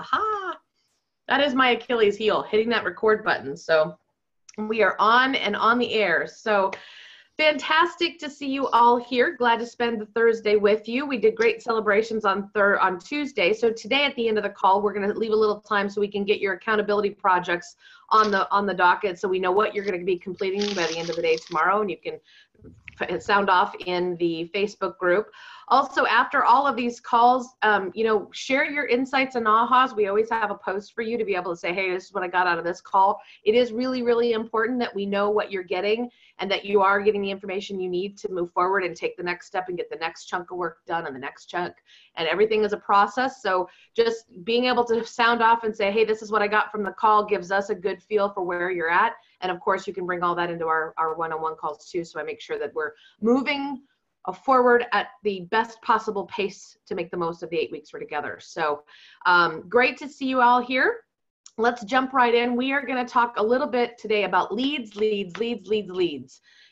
Haha. That is my Achilles heel, hitting that record button. So we are on and on the air. So fantastic to see you all here. Glad to spend the Thursday with you. We did great celebrations on Tuesday. So today at the end of the call, we're going to leave a little time so we can get your accountability projects on the docket, so we know what you're going to be completing by the end of the day tomorrow, and you can sound off in the Facebook group. Also, after all of these calls, share your insights and ahas. We always have a post for you to be able to say, hey, this is what I got out of this call. It is really, really important that we know what you're getting and that you are getting the information you need to move forward and take the next step and get the next chunk of work done and the next chunk. And everything is a process. So just being able to sound off and say, hey, this is what I got from the call gives us a good feel for where you're at. And of course, you can bring all that into our one-on-one calls too. So I make sure that we're moving forward at the best possible pace to make the most of the 8 weeks we're together. So great to see you all here. Let's jump right in. We are going to talk a little bit today about leads.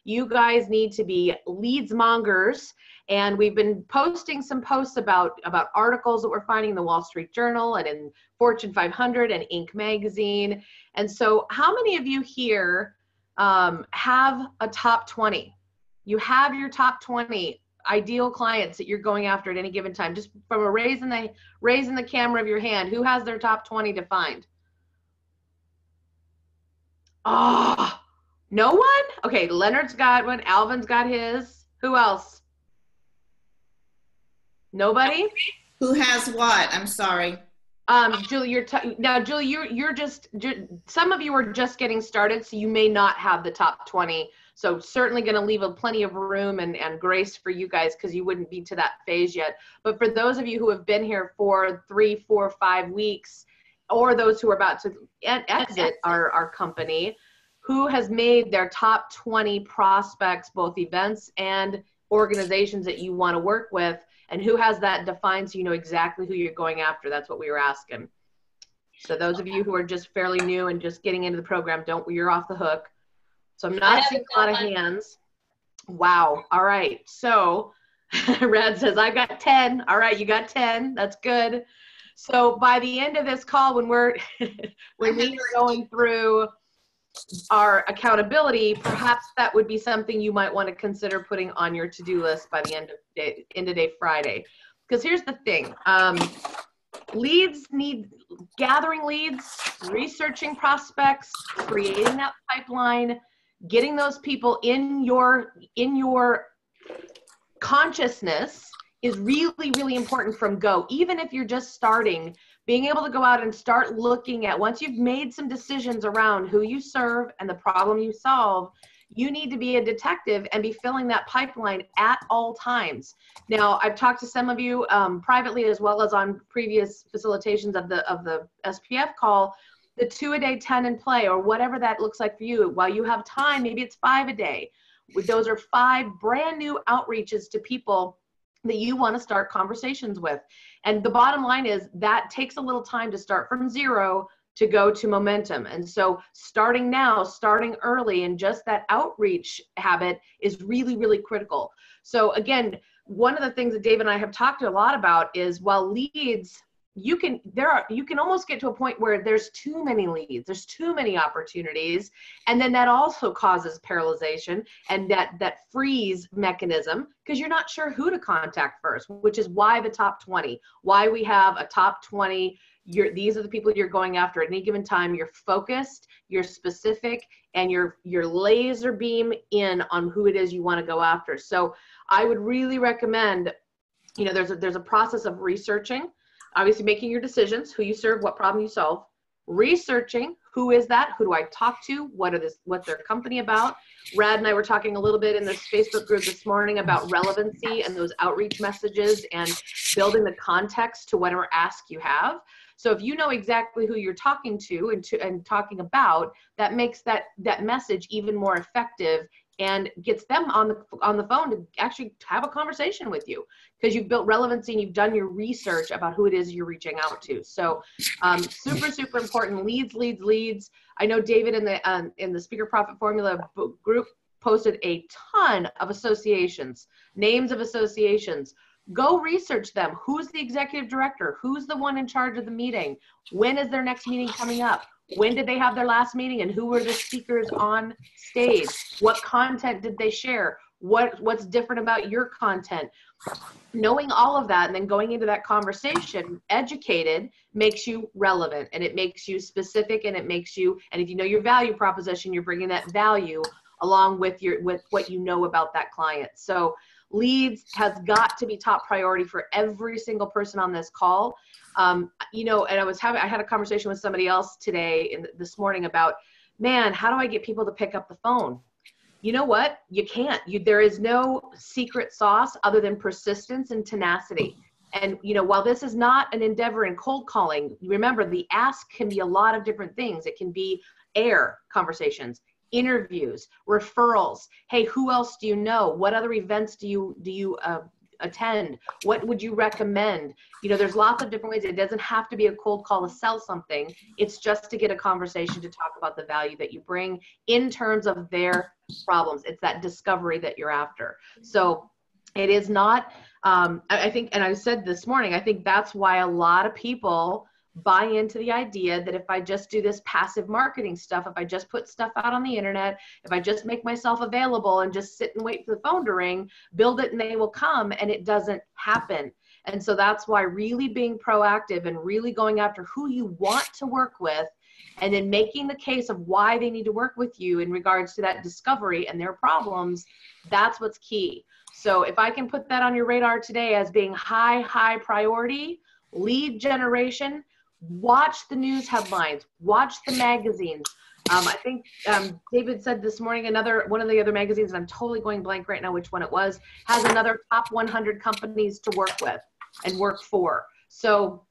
You guys need to be leads mongers. And we've been posting some posts about articles that we're finding in the Wall Street Journal and in Fortune 500 and Inc. magazine. And so how many of you here have a top 20? You have your top 20 ideal clients that you're going after at any given time. Just from a raising the camera of your hand, who has their top 20 defined? Oh, no one? Okay, Leonard's got one. Alvin's got his. Who else? Nobody? Who has what? I'm sorry. Julie, you're just some of you are just getting started, so you may not have the top 20. So certainly going to leave plenty of room and grace for you guys because you wouldn't be to that phase yet. But for those of you who have been here for 3, 4, 5 weeks, or those who are about to exit our company, who has made their top 20 prospects, both events and organizations that you want to work with, and who has that defined so you know exactly who you're going after? That's what we were asking. So those of you who are just fairly new and just getting into the program, you're off the hook. So I'm not seeing a lot of hands. Wow. All right. So Rad says, I got 10. All right. You got 10. That's good. So by the end of this call, when we're going through our accountability, perhaps that would be something you might want to consider putting on your to-do list by the end of day Friday. Because here's the thing. Gathering leads, researching prospects, creating that pipeline, getting those people in your consciousness is really, really important from go. Even if you're just starting, being able to go out and start looking at, once you've made some decisions around who you serve and the problem you solve, you need to be a detective and be filling that pipeline at all times. Now, I've talked to some of you privately as well as on previous facilitations of the SPF call, the 2 a day, 10 in play, or whatever that looks like for you. While you have time, maybe it's 5 a day. Those are 5 brand new outreaches to people that you want to start conversations with. And the bottom line is that takes a little time to start from 0 to go to momentum. And so starting now, starting early, and just that outreach habit is really, really critical. So again, one of the things that Dave and I have talked a lot about is, while leads, you can almost get to a point where there's too many leads, there's too many opportunities, and then that also causes paralyzation and that freeze mechanism because you're not sure who to contact first, which is why the top 20, why we have a top 20. These are the people you're going after at any given time. You're focused, you're specific, and you're laser beam in on who it is you want to go after. So I would really recommend, there's a process of researching, obviously making your decisions, who you serve, what problem you solve, researching, who is that, who do I talk to, what's their company about. Rad and I were talking a little bit in this Facebook group this morning about relevancy and those outreach messages and building the context to whatever ask you have. So if you know exactly who you're talking to and talking about, that makes that message even more effective and gets them on the phone to actually have a conversation with you, because you've built relevancy and you've done your research about who it is you're reaching out to. So super, super important. Leads. I know David in the Speaker Profit Formula group posted a ton of associations, names of associations. Go research them. Who's the executive director? Who's the one in charge of the meeting? When is their next meeting coming up? When did they have their last meeting, and who were the speakers on stage? What content did they share? What's different about your content? Knowing all of that and then going into that conversation educated makes you relevant, and it makes you specific, and it makes you, and if you know your value proposition, you're bringing that value along with what you know about that client. So leads has got to be top priority for every single person on this call. You know, and I had a conversation with somebody else today this morning about, man, how do I get people to pick up the phone? You know what? You can't. There is no secret sauce other than persistence and tenacity. And, you know, while this is not an endeavor in cold calling, remember the ask can be a lot of different things. It can be air conversations, interviews, referrals. Hey, who else do you know? What other events do you attend? What would you recommend? You know, there's lots of different ways. It doesn't have to be a cold call to sell something. It's just to get a conversation to talk about the value that you bring in terms of their problems. It's that discovery that you're after. So it is not, I think, and I said this morning, I think that's why a lot of people buy into the idea that if I just do this passive marketing stuff, if I just put stuff out on the internet, if I just make myself available and just sit and wait for the phone to ring, build it and they will come, and it doesn't happen. And so that's why really being proactive and really going after who you want to work with, and then making the case of why they need to work with you in regards to that discovery and their problems, that's what's key. So if I can put that on your radar today as being high priority, lead generation, watch the news headlines, watch the magazines. I think David said this morning, one of the other magazines, and I'm totally going blank right now which one it was, has another top 100 companies to work with and work for. So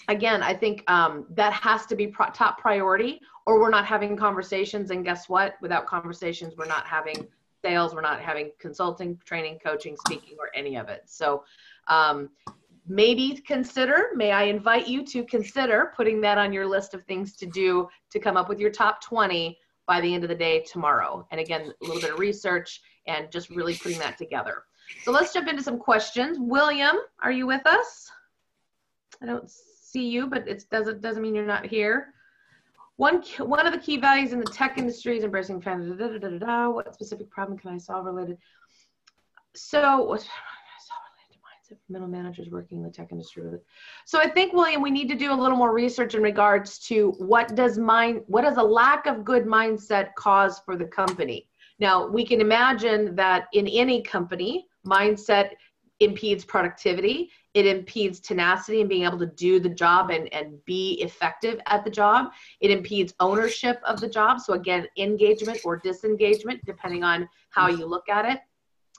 again, I think that has to be top priority, or we're not having conversations. And guess what? Without conversations, we're not having sales, we're not having consulting, training, coaching, speaking, or any of it. So may I invite you to consider putting that on your list of things to do to come up with your top 20 by the end of the day tomorrow. And again, a little bit of research and just really putting that together. So let's jump into some questions. William, are you with us? I don't see you, but it doesn't mean you're not here. One of the key values in the tech industry is embracing what specific problem can I solve related? So middle managers working in the tech industry. So I think, William, we need to do a little more research in regards to what does a lack of good mindset cause for the company? Now, we can imagine that in any company, mindset impedes productivity. It impedes tenacity and being able to do the job and be effective at the job. It impedes ownership of the job. So again, engagement or disengagement, depending on how you look at it.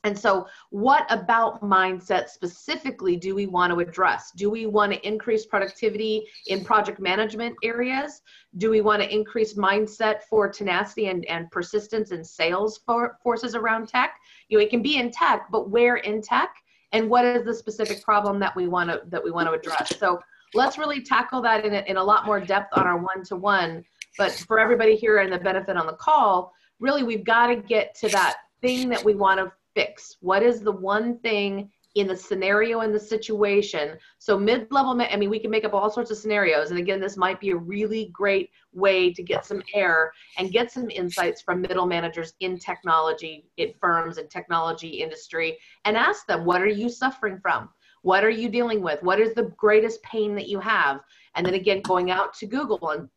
And so what about mindset specifically do we want to address? Do we want to increase productivity in project management areas? Do we want to increase mindset for tenacity and persistence in sales forces around tech? You know, it can be in tech, but where in tech? And what is the specific problem that we want to address? So let's really tackle that in a lot more depth on our one-to-one. But for everybody here and the benefit on the call, really we've got to get to that thing that we want to fix. What is the one thing in the scenario, in the situation? So mid-level, I mean, we can make up all sorts of scenarios. And again, this might be a really great way to get some air and get some insights from middle managers in technology, in firms and technology industry, and ask them, what are you suffering from? What are you dealing with? What is the greatest pain that you have? And then again, going out to Google and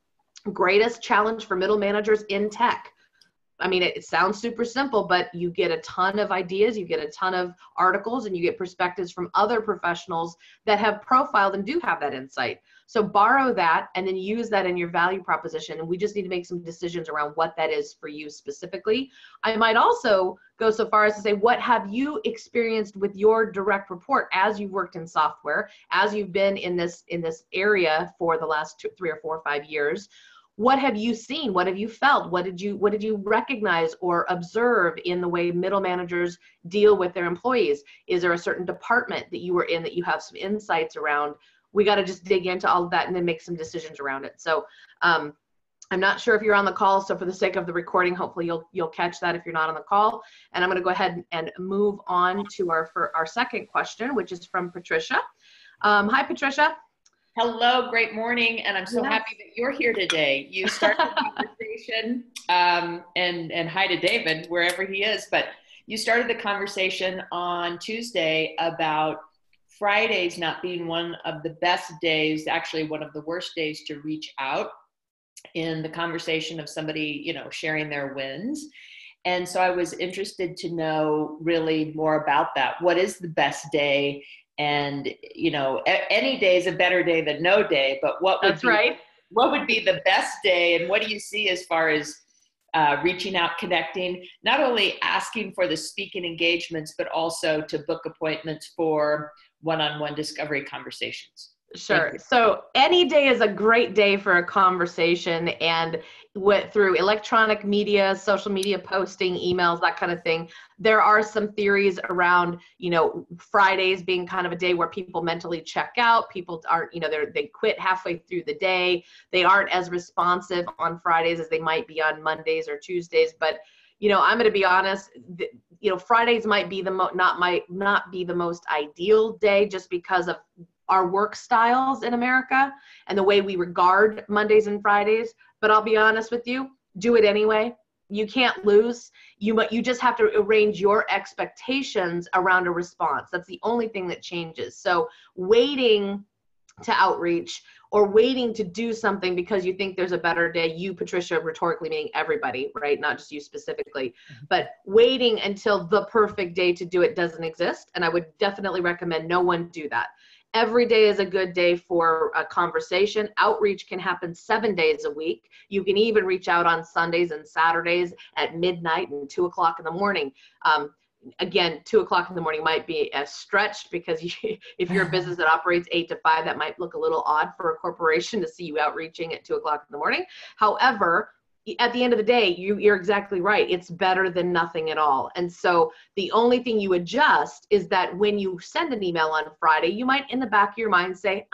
greatest challenge for middle managers in tech. I mean, it sounds super simple, but you get a ton of ideas, you get a ton of articles, and you get perspectives from other professionals that have profiled and do have that insight. So borrow that and then use that in your value proposition. And we just need to make some decisions around what that is for you specifically. I might also go so far as to say, what have you experienced with your direct report as you've worked in software, as you've been in this area for the last 3 or 4 or 5 years? What have you seen? What have you felt? What did you recognize or observe in the way middle managers deal with their employees? Is there a certain department that you were in that you have some insights around? We got to just dig into all of that and then make some decisions around it. So I'm not sure if you're on the call, so for the sake of the recording, hopefully you'll catch that if you're not on the call. And I'm going to go ahead and move on to our second question, which is from Patricia. Hi, Patricia. Hello, great morning, and I'm so happy that you're here today. You started the conversation, and hi to David, wherever he is, but you started the conversation on Tuesday about Fridays not being one of the best days, actually one of the worst days to reach out in the conversation of somebody, you know, sharing their wins. And so I was interested to know really more about that. What is the best day? And, you know, any day is a better day than no day, but what would be the best day? And what do you see as far as reaching out, connecting, not only asking for the speaking engagements, but also to book appointments for one-on-one discovery conversations? Sure. So any day is a great day for a conversation, and through electronic media, social media posting, emails, that kind of thing. There are some theories around, you know, Fridays being kind of a day where people mentally check out. People aren't, you know, they quit halfway through the day. They aren't as responsive on Fridays as they might be on Mondays or Tuesdays. But, you know, I'm going to be honest, you know, Fridays might be not be the most ideal day just because of our work styles in America and the way we regard Mondays and Fridays. But I'll be honest with you, do it anyway. You can't lose. You just have to arrange your expectations around a response. That's the only thing that changes. So waiting to outreach or waiting to do something because you think there's a better day, you, Patricia, rhetorically meaning everybody, right? Not just you specifically, but waiting until the perfect day to do it doesn't exist. And I would definitely recommend no one do that. Every day is a good day for a conversation. Outreach can happen 7 days a week. You can even reach out on Sundays and Saturdays at midnight and 2 o'clock in the morning. Again, 2 o'clock in the morning might be a stretch because if you're a business that operates 8 to 5, that might look a little odd for a corporation to see you outreaching at 2 o'clock in the morning. However, at the end of the day, you're exactly right. It's better than nothing at all. And so the only thing you adjust is that when you send an email on Friday, you might in the back of your mind say,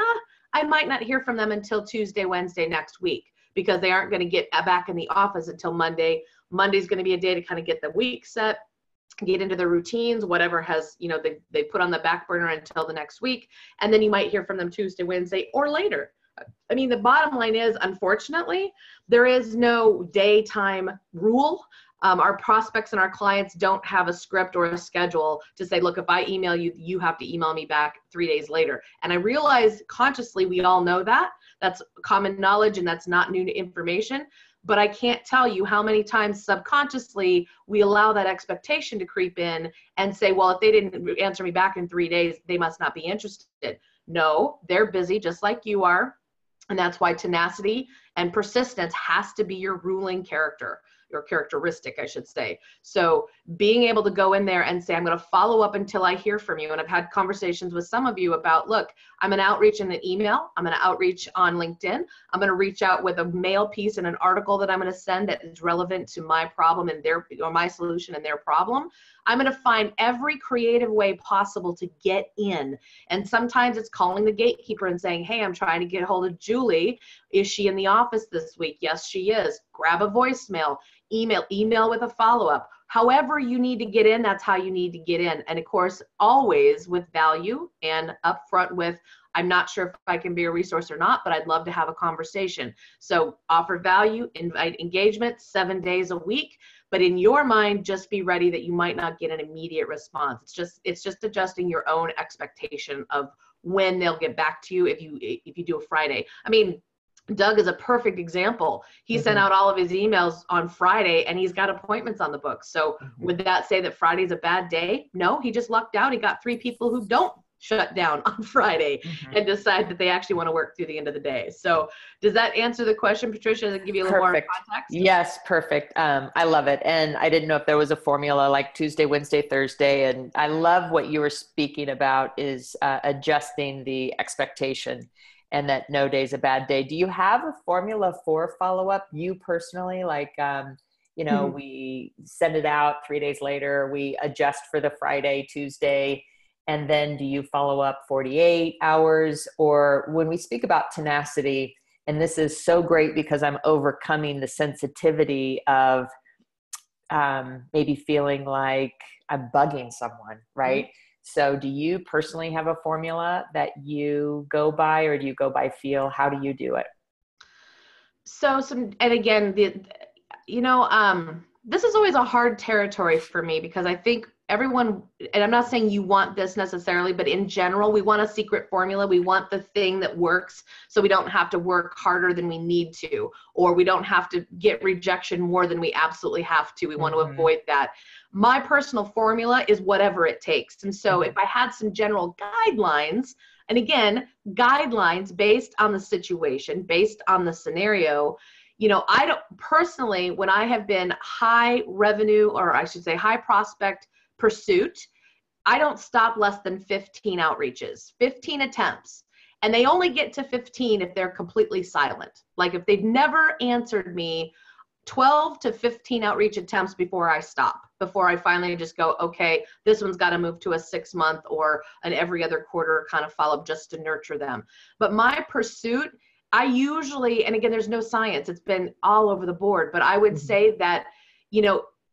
I might not hear from them until Tuesday, Wednesday next week, because they aren't going to get back in the office until Monday. Monday's going to be a day to kind of get the week set, get into their routines, whatever has, you know, they put on the back burner until the next week. And then you might hear from them Tuesday, Wednesday, or later. I mean, the bottom line is, unfortunately, there is no daytime rule. Our prospects and our clients don't have a script or a schedule to say, look, if I email you, you have to email me back 3 days later. And I realize consciously we all know that. That's common knowledge and that's not new information. But I can't tell you how many times subconsciously we allow that expectation to creep in and say, well, if they didn't answer me back in 3 days, they must not be interested. No, they're busy just like you are. And that's why tenacity and persistence has to be your ruling character, your characteristic, I should say. So being able to go in there and say, I'm going to follow up until I hear from you. And I've had conversations with some of you about, look, I'm going to outreach in an email. I'm going to outreach on LinkedIn. I'm going to reach out with a mail piece and an article that I'm going to send that is relevant to my problem and or my solution and their problem. I'm going to find every creative way possible to get in. And sometimes it's calling the gatekeeper and saying, hey, I'm trying to get a hold of Julie. Is she in the office this week? Yes, she is. Grab a voicemail, email with a follow-up. However you need to get in, that's how you need to get in. And of course, always with value and upfront with, I'm not sure if I can be a resource or not, but I'd love to have a conversation. So offer value, invite engagement 7 days a week. But in your mind, just be ready that you might not get an immediate response. It's just adjusting your own expectation of when they'll get back to you if you do a Friday. I mean, Doug is a perfect example. He sent out all of his emails on Friday and he's got appointments on the books. So would that say that Friday's a bad day? No, he just lucked out. He got 3 people who don't shut down on Friday and decide that they actually want to work through the end of the day. So does that answer the question, Patricia? Does it give you a little more context? Yes, perfect. I love it. And I didn't know if there was a formula like Tuesday, Wednesday, Thursday. And I love what you were speaking about is adjusting the expectation and that no day is a bad day. Do you have a formula for follow-up, you personally? Like, we send it out 3 days later, we adjust for the Friday, Tuesday, and then do you follow up 48 hours? Or when we speak about tenacity, And this is so great because I'm overcoming the sensitivity of maybe feeling like I'm bugging someone, right? Mm-hmm. So do you personally have a formula that you go by, or do you go by feel? How do you do it? So and again, this is always a hard territory for me, because I think everyone, and I'm not saying you want this necessarily, but in general, we want a secret formula. We want the thing that works, so we don't have to work harder than we need to, or we don't have to get rejection more than we absolutely have to. We want to avoid that. My personal formula is whatever it takes. And so if I had some general guidelines, and again, guidelines based on the situation, based on the scenario, I don't personally, when I have been high revenue, or I should say high prospect pursuit, I don't stop less than 15 outreaches, 15 attempts. And they only get to 15 if they're completely silent. Like if they've never answered me, 12 to 15 outreach attempts before I stop, before I finally just go, okay, this one's got to move to a 6-month or an every other quarter kind of follow-up just to nurture them. But my pursuit, I usually, and again, there's no science, it's been all over the board, but I would say that,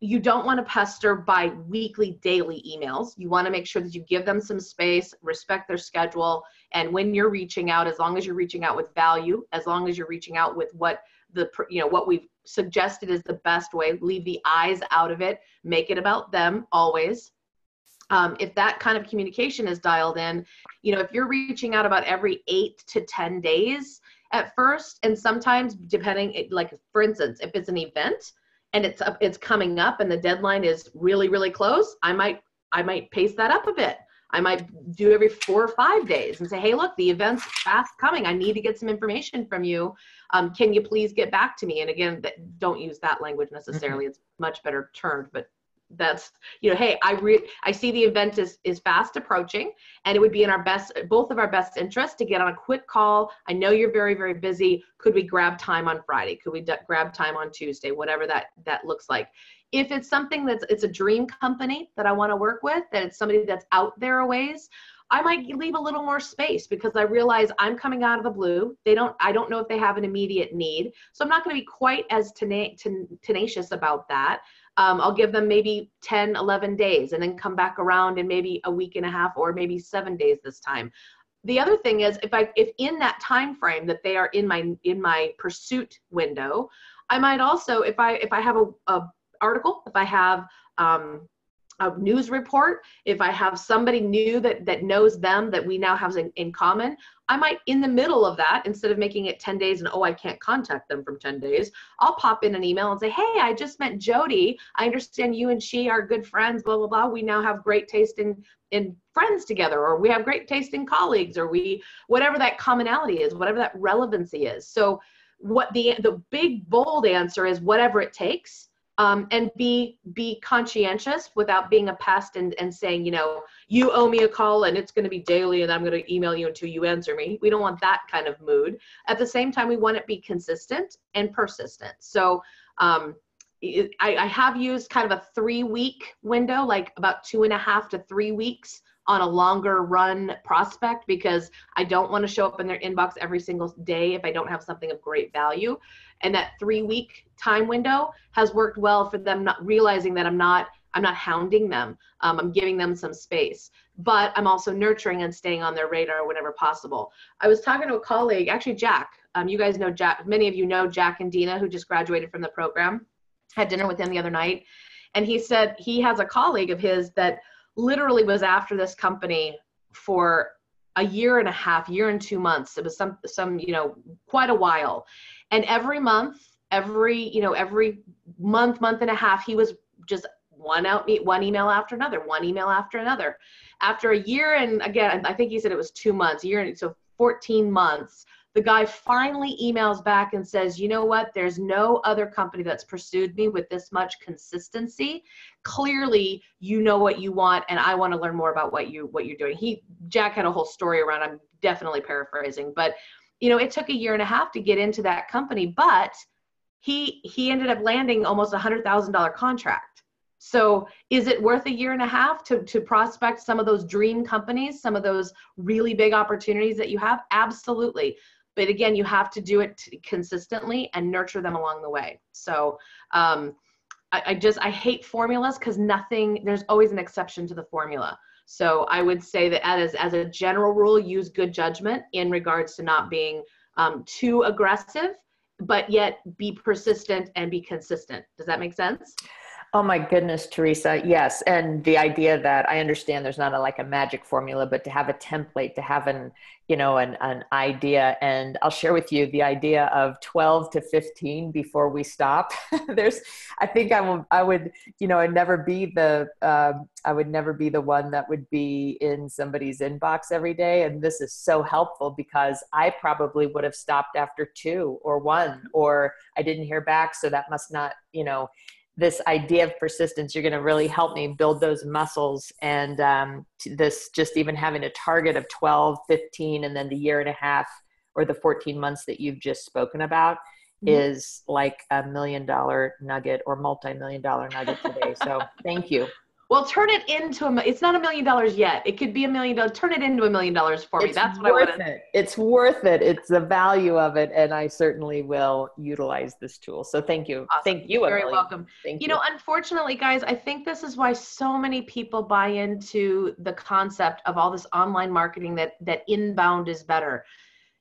you don't want to pester by weekly, daily emails. You want to make sure that you give them some space, respect their schedule. And when you're reaching out, as long as you're reaching out with value, as long as you're reaching out with what what we've suggested is the best way, leave the eyes out of it, make it about them always. If that kind of communication is dialed in, if you're reaching out about every 8 to 10 days at first, and sometimes depending, like for instance, if it's an event and it's coming up and the deadline is really, really close, I might pace that up a bit. I might do every 4 or 5 days and say, hey, look, the event's fast coming. I need to get some information from you. Can you please get back to me? And again, don't use that language necessarily. It's much better turned, but that's, hey, I see the event is fast approaching, and it would be in both of our best interests to get on a quick call. I know you're very, very busy. Could we grab time on Friday? Could we grab time on Tuesday? Whatever that looks like. If it's something it's a dream company that I want to work with, that it's somebody that's out there a ways, I might leave a little more space, because I realize I'm coming out of the blue. I don't know if they have an immediate need. So I'm not going to be quite as tenacious about that. I'll give them maybe 10, 11 days and then come back around in maybe a week and a half, or maybe 7 days this time. The other thing is, if in that time frame that they are in my pursuit window, I might also, if I have a article, if I have a news report, if I have somebody new that knows them that we now have in common, I might, in the middle of that, instead of making it 10 days and, I can't contact them from 10 days, I'll pop in an email and say, hey, I just met Jody. I understand you and she are good friends, blah, blah, blah. We now have great taste in friends together, or we have great taste in colleagues, or whatever that commonality is, whatever that relevancy is. So what the big, bold answer is whatever it takes. And be conscientious without being a pest and saying, you owe me a call and it's going to be daily and I'm going to email you until you answer me. We don't want that kind of mood. At the same time, we want it to be consistent and persistent. So I have used kind of a 3-week window, like about 2.5 to 3 weeks on a longer run prospect, because I don't want to show up in their inbox every single day if I don't have something of great value. And that 3-week time window has worked well for them, not realizing that I'm not hounding them. I'm giving them some space, but I'm also nurturing and staying on their radar whenever possible. I was talking to a colleague, actually Jack. You guys know Jack. Many of you know Jack and Dina, who just graduated from the program. Had dinner with him the other night, and he said he has a colleague of his that literally was after this company for a year and a half, year and 2 months. It was some quite a while. And every month, every month and a half, he was just one email after another, one email after another. After a year, and again, I think he said it was 2 months, so 14 months, the guy finally emails back and says, you know what, there's no other company that's pursued me with this much consistency. Clearly, you know what you want, and I want to learn more about what you're doing. Jack had a whole story around, I'm definitely paraphrasing, but it took a year and a half to get into that company, but he ended up landing almost $100,000 contract. So is it worth a year and a half to prospect some of those dream companies, some of those really big opportunities that you have? Absolutely. But again, you have to do it consistently and nurture them along the way. So I hate formulas because there's always an exception to the formula. So I would say that as a general rule, use good judgment in regards to not being too aggressive, but yet be persistent and be consistent. Does that make sense? Oh my goodness, Teresa. Yes. And the idea that I understand there's not a magic formula, but to have a template, to have an idea. And I'll share with you the idea of 12 to 15 before we stop. I think I would never be the one that would be in somebody's inbox every day. And this is so helpful because I probably would have stopped after 2 or 1, or I didn't hear back. So that must not, this idea of persistence, you're going to really help me build those muscles. And this, just even having a target of 12, 15, and then the year and a half or the 14 months that you've just spoken about is like $1 million nugget or multi-million-dollar nugget today. So thank you. Well, turn it into it's not $1 million yet. It could be $1 million. Turn it into $1 million for me. That's what I want to. It's worth it. It's the value of it. And I certainly will utilize this tool. So thank you. Awesome. Thank you. You're very welcome. Thank you. Unfortunately, guys, I think this is why so many people buy into the concept of all this online marketing that inbound is better.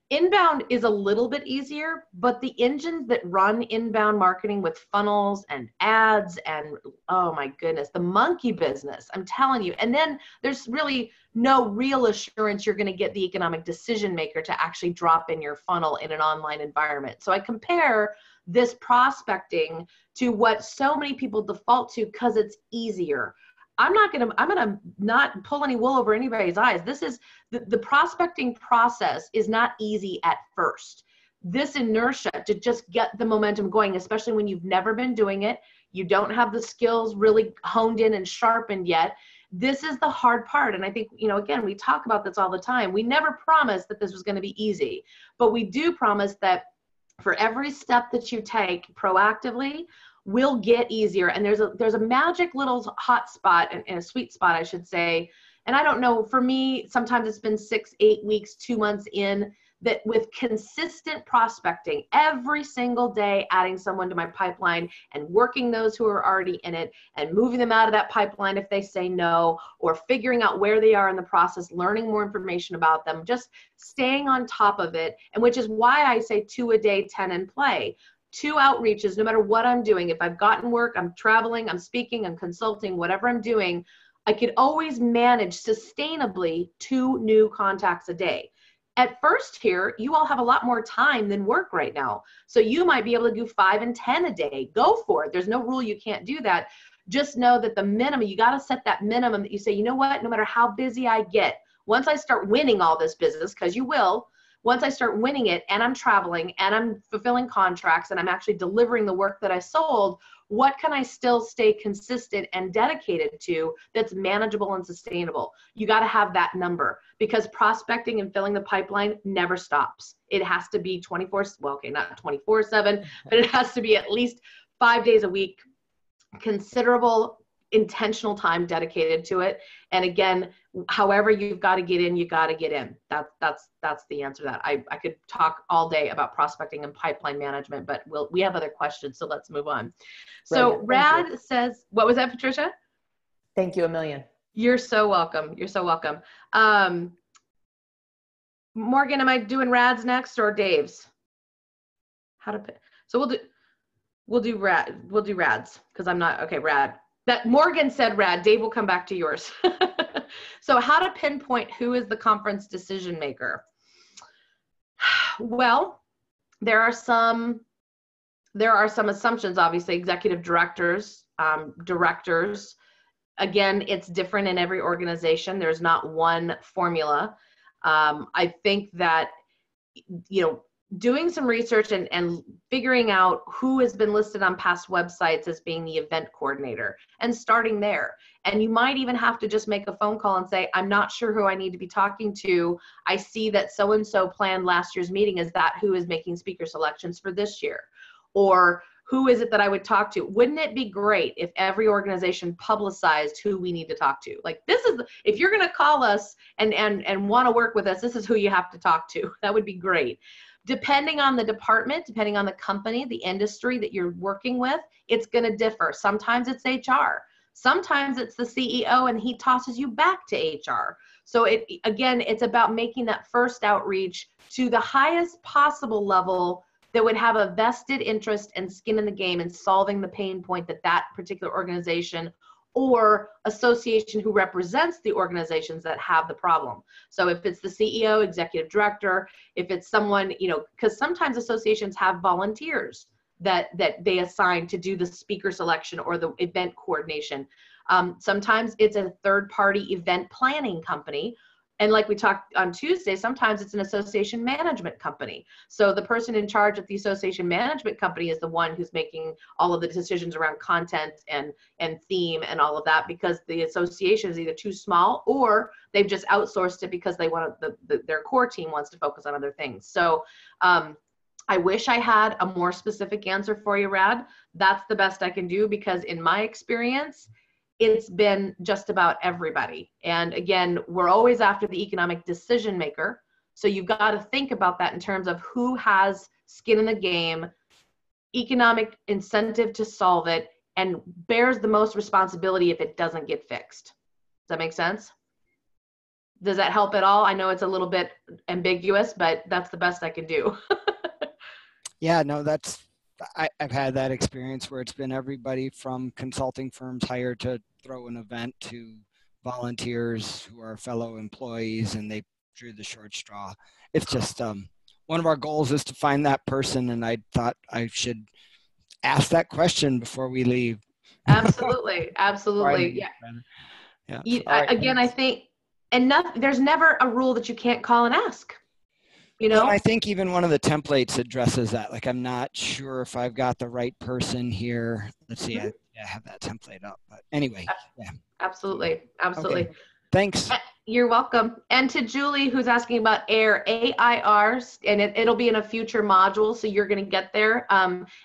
Inbound is a little bit easier, but the engines that run inbound marketing with funnels and ads and, oh my goodness, the monkey business, I'm telling you. And then there's really no real assurance you're going to get the economic decision maker to actually drop in your funnel in an online environment. So I compare this prospecting to what so many people default to because it's easier. I'm going to not pull any wool over anybody's eyes. This is the prospecting process is not easy at first. This inertia to just get the momentum going, especially when you've never been doing it, you don't have the skills really honed in and sharpened yet. This is the hard part. And I think, again, we talk about this all the time. We never promised that this was going to be easy, but we do promise that for every step that you take proactively, will get easier. And there's a magic little hot spot and a sweet spot, I should say. And I don't know, for me, sometimes it's been 6, 8 weeks, 2 months in, that with consistent prospecting every single day, adding someone to my pipeline and working those who are already in it and moving them out of that pipeline if they say no, or figuring out where they are in the process, learning more information about them, just staying on top of it. And which is why I say 2 a day, 10 in play. 2 outreaches, no matter what I'm doing. If I've gotten work, I'm traveling, I'm speaking, I'm consulting, whatever I'm doing, I could always manage sustainably 2 new contacts a day. At first here, you all have a lot more time than work right now. So you might be able to do 5 and 10 a day. Go for it. There's no rule you can't do that. Just know that the minimum, you got to set that minimum that you say, you know what, no matter how busy I get, once I start winning all this business, because you will, once I start winning it and I'm traveling and I'm fulfilling contracts and I'm actually delivering the work that I sold, what can I still stay consistent and dedicated to that's manageable and sustainable? You got to have that number because prospecting and filling the pipeline never stops. It has to be 24, well, okay, not 24/7, but it has to be at least 5 days a week, considerable intentional time dedicated to it. And again, however you've got to get in, you got to get in. That's the answer to that. I could talk all day about prospecting and pipeline management, but we have other questions, so let's move on. So Rad says, what was that, Patricia? Thank you a million. You're so welcome. You're so welcome. Morgan, am I doing Rad's next or Dave's? So we'll do Rad's because I'm not, okay, Rad. That Morgan said Rad. Dave will come back to yours. So how to pinpoint who is the conference decision maker? Well, there are some assumptions, obviously, executive directors, directors. Again, it's different in every organization. There's not one formula. I think that, doing some research and figuring out who has been listed on past websites as being the event coordinator and starting there. And you might even have to just make a phone call and say, I'm not sure who I need to be talking to. I see that so-and-so planned last year's meeting. Is that who is making speaker selections for this year? Or who is it that I would talk to? Wouldn't it be great if every organization publicized who we need to talk to? Like, this is, if you're going to call us and want to work with us, this is who you have to talk to. That would be great. depending on the department, depending on the company, the industry that you're working with, it's going to differ. Sometimes it's HR. Sometimes it's the CEO and he tosses you back to HR. So it's about making that first outreach to the highest possible level that would have a vested interest and skin in the game and solving the pain point that particular organization or association who represents the organizations that have the problem. So if it's the CEO, executive director, if it's someone, because sometimes associations have volunteers that they assign to do the speaker selection or the event coordination. Sometimes it's a third-party event planning company. And like we talked on Tuesday, sometimes it's an association management company. So the person in charge of the association management company is the one who's making all of the decisions around content and theme and all of that, because the association is either too small or they've just outsourced it because they want their core team wants to focus on other things. So I wish I had a more specific answer for you, Rad. That's the best I can do, because in my experience, it's been just about everybody. And again, we're always after the economic decision maker. So you've got to think about that in terms of who has skin in the game, economic incentive to solve it, and bears the most responsibility if it doesn't get fixed. Does that make sense? Does that help at all? I know it's a little bit ambiguous, but that's the best I can do. Yeah, no, I've had that experience where it's been everybody from consulting firms hired to throw an event to volunteers who are fellow employees, and they drew the short straw. It's just one of our goals is to find that person, and I thought I should ask that question before we leave. Absolutely. Absolutely. Yeah. Again, I think, there's never a rule that you can't call and ask. Well, I think even one of the templates addresses that. Like, I'm not sure if I've got the right person here. Let's see, I have that template up. But anyway, yeah. Absolutely. Okay. Thanks. You're welcome. And to Julie, who's asking about AIR, AIRs, and it'll be in a future module, so you're going to get there.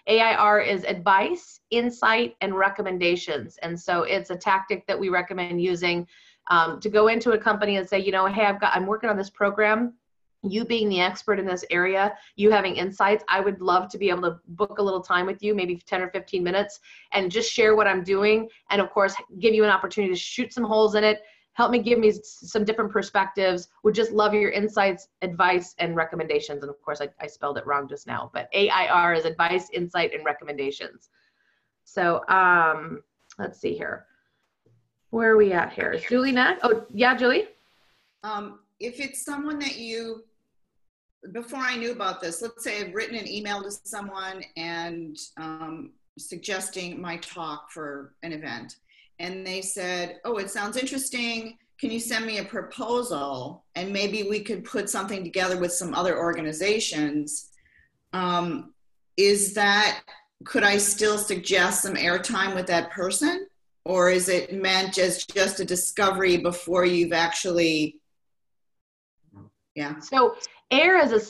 AIR is advice, insight, and recommendations. And so it's a tactic that we recommend using to go into a company and say, hey, I'm working on this program. You being the expert in this area, you having insights, I would love to be able to book a little time with you, maybe 10 or 15 minutes, and just share what I'm doing. And of course, give you an opportunity to shoot some holes in it, help me give me some different perspectives. Would just love your insights, advice, and recommendations. And of course, I spelled it wrong just now, but AIR is advice, insight, and recommendations. So let's see here. Where are we at here? Is Julie next? Oh, yeah, Julie? If it's someone that before I knew about this, let's say I've written an email to someone and suggesting my talk for an event, and they said, oh, it sounds interesting. Can you send me a proposal? And maybe we could put something together with some other organizations. Could I still suggest some airtime with that person? Or is it meant as just a discovery before you've actually... Yeah. So AIR is a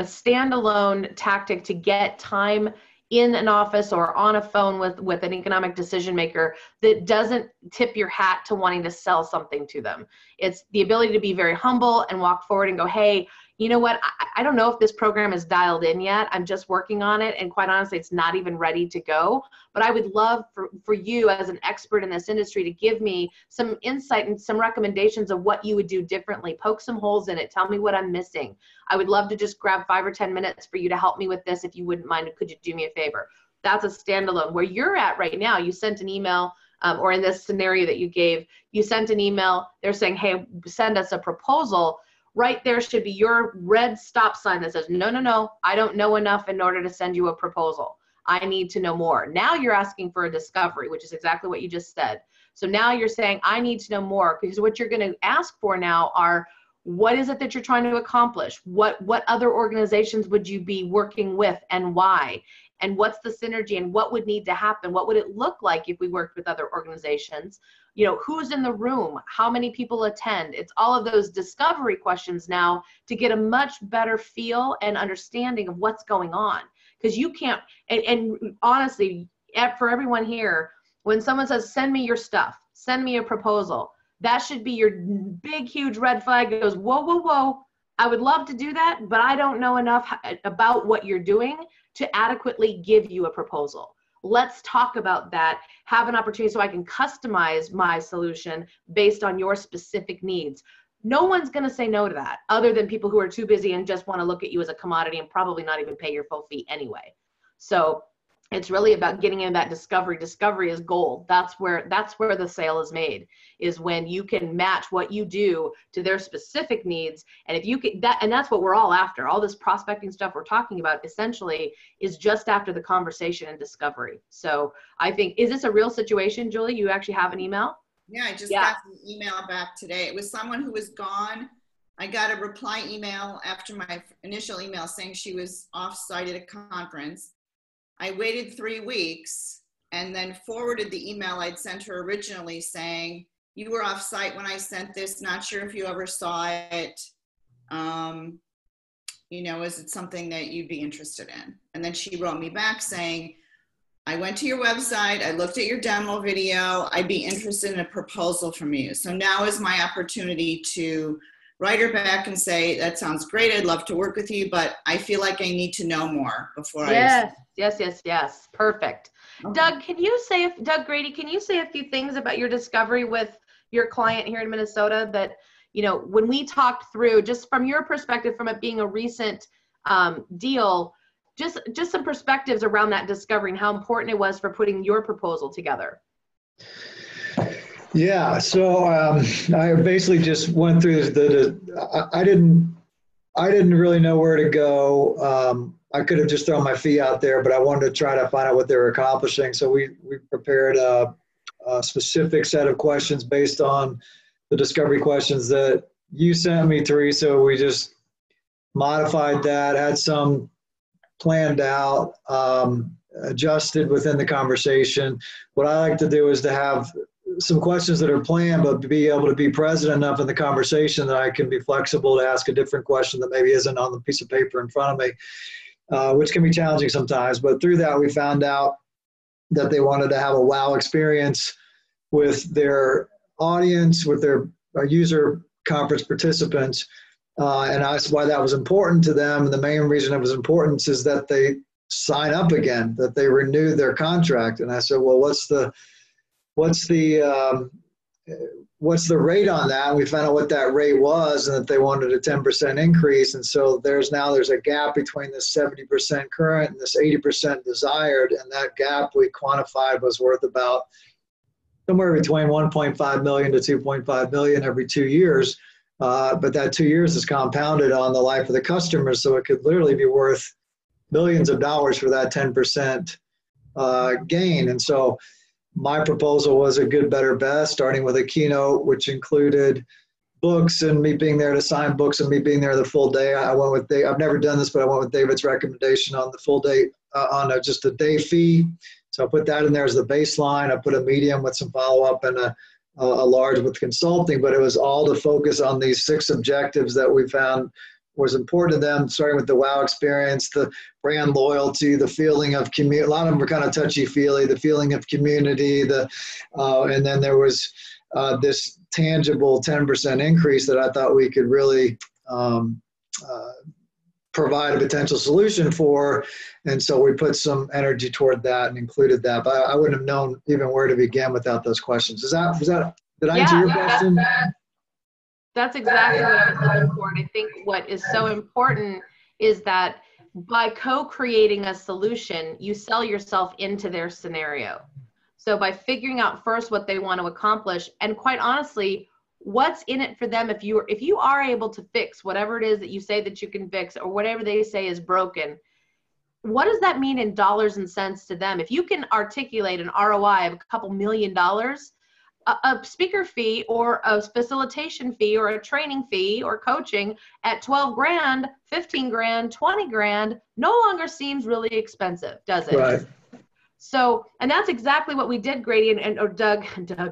standalone tactic to get time in an office or on a phone with an economic decision maker that doesn't tip your hat to wanting to sell something to them. It's the ability to be very humble and walk forward and go, hey, you know what? I don't know if this program is dialed in yet. I'm just working on it. And quite honestly, it's not even ready to go. But I would love for you as an expert in this industry to give me some insight and some recommendations of what you would do differently. Poke some holes in it. Tell me what I'm missing. I would love to just grab 5 or 10 minutes for you to help me with this. If you wouldn't mind, could you do me a favor? That's a standalone. Where you're at right now, you sent an email, or in this scenario that you gave, you sent an email. They're saying, hey, send us a proposal. Right there should be your red stop sign that says, no, I don't know enough in order to send you a proposal. I need to know more. Now you're asking for a discovery, which is exactly what you just said. So now you're saying, I need to know more, because what you're going to ask for now are, what is it that you're trying to accomplish? What other organizations would you be working with and why? And what's the synergy and what would need to happen? What would it look like if we worked with other organizations? Who's in the room? How many people attend? It's all of those discovery questions now to get a much better feel and understanding of what's going on. Because you can't, and honestly, for everyone here, when someone says, send me your stuff, send me a proposal, that should be your big, huge red flag that goes, whoa, whoa, whoa. I would love to do that, but I don't know enough about what you're doing to adequately give you a proposal. Let's talk about that. Have an opportunity so I can customize my solution based on your specific needs. No one's going to say no to that other than people who are too busy and just want to look at you as a commodity and probably not even pay your full fee anyway. So it's really about getting in that discovery. Discovery is gold. That's where the sale is made, is when you can match what you do to their specific needs. And if you can, that's what we're all after. All this prospecting stuff we're talking about essentially is just after the conversation and discovery. So I think, is this a real situation, Julie? You actually have an email? Yeah, I just got an email back today. It was someone who was gone. I got a reply email after my initial email saying she was off-site at a conference. I waited 3 weeks and then forwarded the email I'd sent her originally saying, you were off site when I sent this, not sure if you ever saw it. You know, is it something that you'd be interested in? And then she wrote me back saying, I went to your website, I looked at your demo video, I'd be interested in a proposal from you. So now is my opportunity to write her back and say, that sounds great, I'd love to work with you, but I feel like I need to know more before Yes. Perfect. Okay. Doug Grady, can you say a few things about your discovery with your client here in Minnesota that, you know, when we talked through, just from your perspective, from it being a recent deal, just some perspectives around that discovery and how important it was for putting your proposal together. Yeah, so I basically just went through I didn't really know where to go. I could have just thrown my fee out there, but I wanted to try to find out what they were accomplishing. So we prepared a specific set of questions based on the discovery questions that you sent me, Teresa. We just modified that, had some planned out, adjusted within the conversation. What I like to do is to have some questions that are planned, but be able to be present enough in the conversation that I can be flexible to ask a different question that maybe isn't on the piece of paper in front of me, which can be challenging sometimes. But through that, we found out that they wanted to have a wow experience with their audience, with their user conference participants. And asked why that was important to them. And the main reason it was important is that they sign up again, that they renew their contract. And I said, well, what's the rate on that? And we found out what that rate was, and that they wanted a 10% increase. And so there's a gap between this 70% current and this 80% desired. And that gap we quantified was worth about somewhere between 1.5 million to 2.5 million every 2 years. But that 2 years is compounded on the life of the customer. So it could literally be worth millions of dollars for that 10% gain. And so my proposal was a good, better, best, starting with a keynote, which included books and me being there to sign books and me being there the full day. I went with I've never done this, but I went with David's recommendation on the full day, just a day fee. So I put that in there as the baseline. I put a medium with some follow-up and a large with consulting, but it was all to focus on these 6 objectives that we found was important to them, starting with the wow experience, the brand loyalty, the feeling of community. A lot of them were kind of touchy-feely, the feeling of community, and then there was this tangible 10% increase that I thought we could really provide a potential solution for. And so we put some energy toward that and included that. But I wouldn't have known even where to begin without those questions. Did I answer your question? That's exactly what I was looking for. And I think what is so important is that by co-creating a solution, you sell yourself into their scenario. So by figuring out first what they want to accomplish, and quite honestly, what's in it for them, if you are able to fix whatever it is that you say that you can fix, or whatever they say is broken, what does that mean in dollars and cents to them? If you can articulate an ROI of a couple $1 million, a speaker fee or a facilitation fee or a training fee or coaching at 12 grand, 15 grand, 20 grand no longer seems really expensive, does it? Right. So, and that's exactly what we did, Grady, or Doug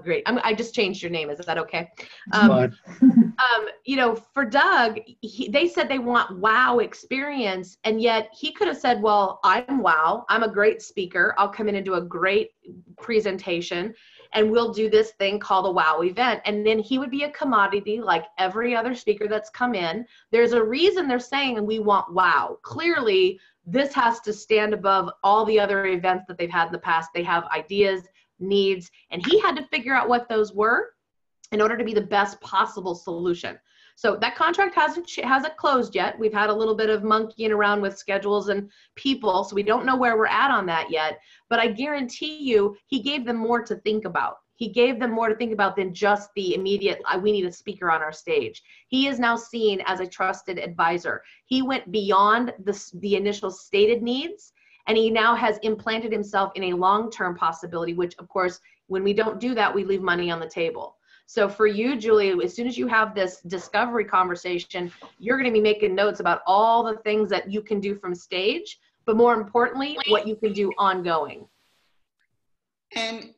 Grady. I just changed your name. Is that okay? Fine. For Doug, they said they want wow experience, and yet he could have said, well, I'm wow. I'm a great speaker. I'll come in and do a great presentation. and we'll do this thing called a wow event. And then he would be a commodity like every other speaker that's come in. There's a reason they're saying we want wow. Clearly, this has to stand above all the other events that they've had in the past. They have ideas, needs, and he had to figure out what those were in order to be the best possible solution. So that contract hasn't closed yet. We've had a little bit of monkeying around with schedules and people, so we don't know where we're at on that yet. But I guarantee you, he gave them more to think about. He gave them more to think about than just the immediate, we need a speaker on our stage. He is now seen as a trusted advisor. He went beyond the initial stated needs, and he now has implanted himself in a long-term possibility, which, of course, when we don't do that, we leave money on the table. So for you, Julie, as soon as you have this discovery conversation, you're going to be making notes about all the things that you can do from stage, but more importantly, what you can do ongoing. And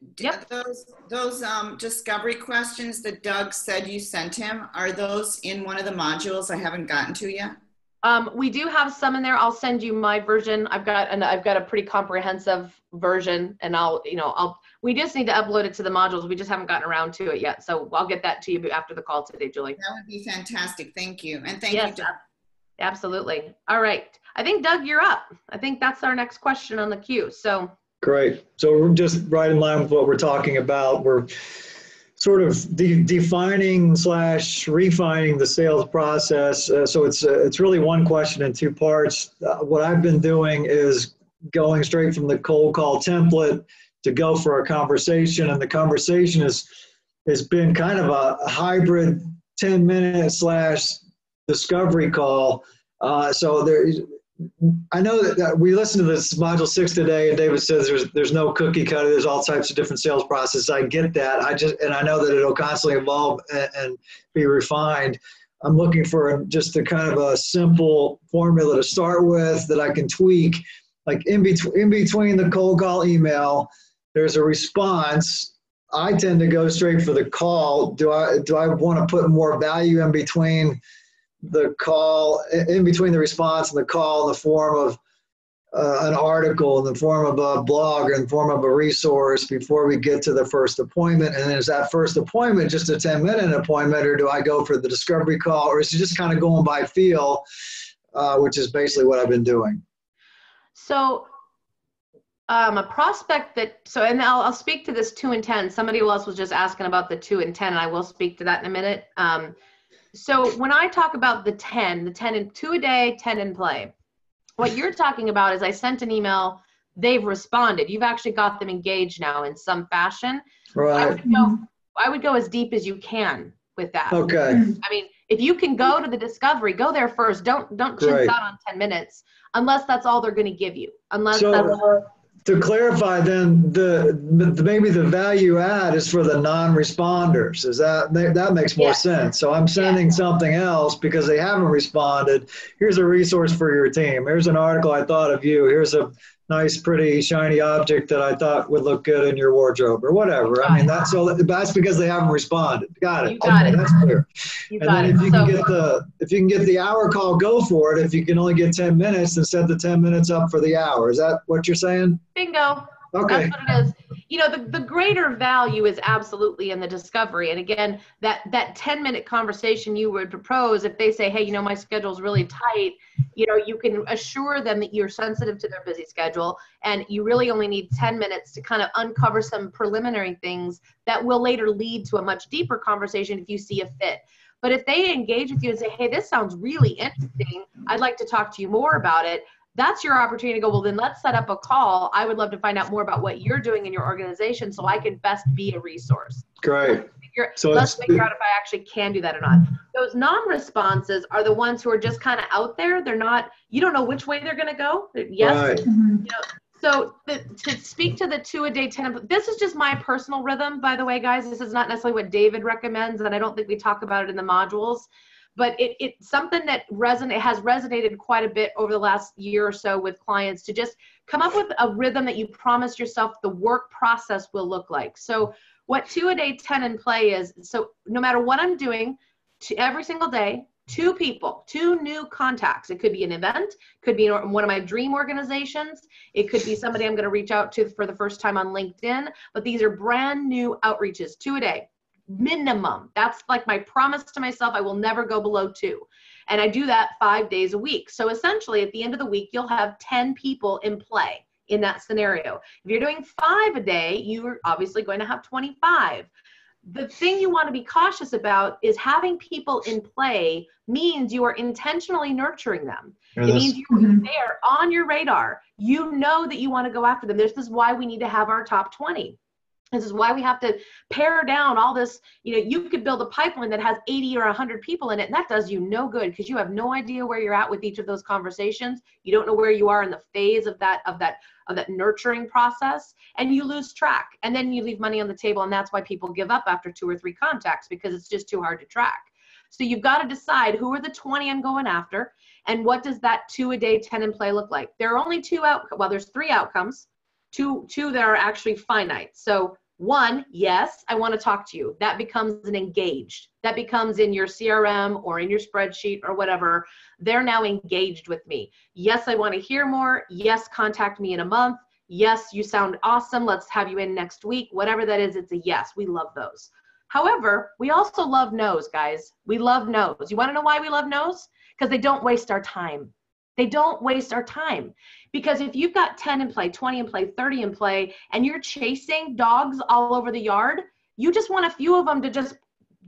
those discovery questions that Doug said you sent him, are those in one of the modules I haven't gotten to yet? We do have some in there. I'll send you my version. I've got a pretty comprehensive version, and we just need to upload it to the modules. We just haven't gotten around to it yet. So I'll get that to you after the call today, Julie. That would be fantastic. Thank you. And thank you, Doug. Absolutely. All right. I think, Doug, you're up. I think that's our next question on the queue. So Great. So we're just right in line with what we're talking about. We're sort of defining / refining the sales process. So it's really one question in two parts. What I've been doing is going straight from the cold call template to go for a conversation, and the conversation has been kind of a hybrid 10-minute / discovery call. I know that we listened to this module 6 today, and David says there's no cookie cutter. There's all types of different sales processes. I get that. I know that it'll constantly evolve and be refined. I'm looking for just a kind of a simple formula to start with that I can tweak. Like in between the cold call email, there's a response. I tend to go straight for the call. Do I want to put more value in between the call, in between the response and the call, in the form of an article, in the form of a blog, or in the form of a resource before we get to the first appointment? And then is that first appointment just a 10-minute appointment, or do I go for the discovery call, or is it just kind of going by feel, which is basically what I've been doing? So a prospect and I'll speak to this 2 and 10. Somebody else was just asking about the 2 and 10, and I will speak to that in a minute. So when I talk about the 10 and 2 a day, 10 in play, what you're talking about is I sent an email, they've responded. You've actually got them engaged now in some fashion. Right. I would go as deep as you can with that. Okay. I mean, if you can go to the discovery, go there first. Don't chintz out on 10 minutes unless that's all they're going to give you. To clarify, then maybe the value add is for the non-responders. That makes more sense? So I'm sending something else because they haven't responded. Here's a resource for your team. Here's an article I thought of you. Here's a nice, pretty, shiny object that I thought would look good in your wardrobe, or whatever. I mean, that's because they haven't responded. Got it. You got it. That's clear. If you can get the hour call, go for it. If you can only get 10 minutes, then set the 10 minutes up for the hour. Is that what you're saying? Bingo. Okay. That's what it is. The greater value is absolutely in the discovery. And again, that 10-minute conversation you would propose, if they say, hey, my schedule's really tight, you can assure them that you're sensitive to their busy schedule, and you really only need 10 minutes to kind of uncover some preliminary things that will later lead to a much deeper conversation if you see a fit. But if they engage with you and say, hey, this sounds really interesting, I'd like to talk to you more about it, that's your opportunity to go, well, then let's set up a call. I would love to find out more about what you're doing in your organization so I can best be a resource. Great. Let's figure out if I actually can do that or not. Those non-responses are the ones who are just kind of out there. They're not, you don't know which way they're going to go. Yes. Right. So to speak to the 2 a day, 10, this is just my personal rhythm, by the way, guys. This is not necessarily what David recommends, and I don't think we talk about it in the modules. But it's something that has resonated quite a bit over the last year or so with clients, to just come up with a rhythm that you promise yourself the work process will look like. So what 2 a day, 10 in play is, so no matter what I'm doing every single day, 2 people, 2 new contacts. It could be an event, could be one of my dream organizations. It could be somebody I'm going to reach out to for the first time on LinkedIn, but these are brand new outreaches, 2 a day, minimum. That's like my promise to myself. I will never go below 2. And I do that 5 days a week. So essentially at the end of the week, you'll have 10 people in play in that scenario. If you're doing 5 a day, you're obviously going to have 25. The thing you want to be cautious about is having people in play means you are intentionally nurturing them. It means they're on your radar. You know that you want to go after them. This is why we need to have our top 20. This is why we have to pare down all this. You know, you could build a pipeline that has 80 or 100 people in it, and that does you no good because you have no idea where you're at with each of those conversations. You don't know where you are in the phase of that nurturing process, and you lose track. And then you leave money on the table, and that's why people give up after 2 or 3 contacts, because it's just too hard to track. So you've got to decide who are the 20 I'm going after, and what does that 2 a day, 10 in play look like? There are only 2 there's 3 outcomes. Two that are actually finite. So 1, yes, I want to talk to you. That becomes an engaged. That becomes in your CRM or in your spreadsheet or whatever. They're now engaged with me. Yes, I want to hear more. Yes, contact me in a month. Yes, you sound awesome. Let's have you in next week. Whatever that is, it's a yes. We love those. However, we also love no's, guys. We love no's. You want to know why we love no's? Because they don't waste our time. They don't waste our time. Because if you've got 10 in play, 20 in play, 30 in play, and you're chasing dogs all over the yard, you just want a few of them to just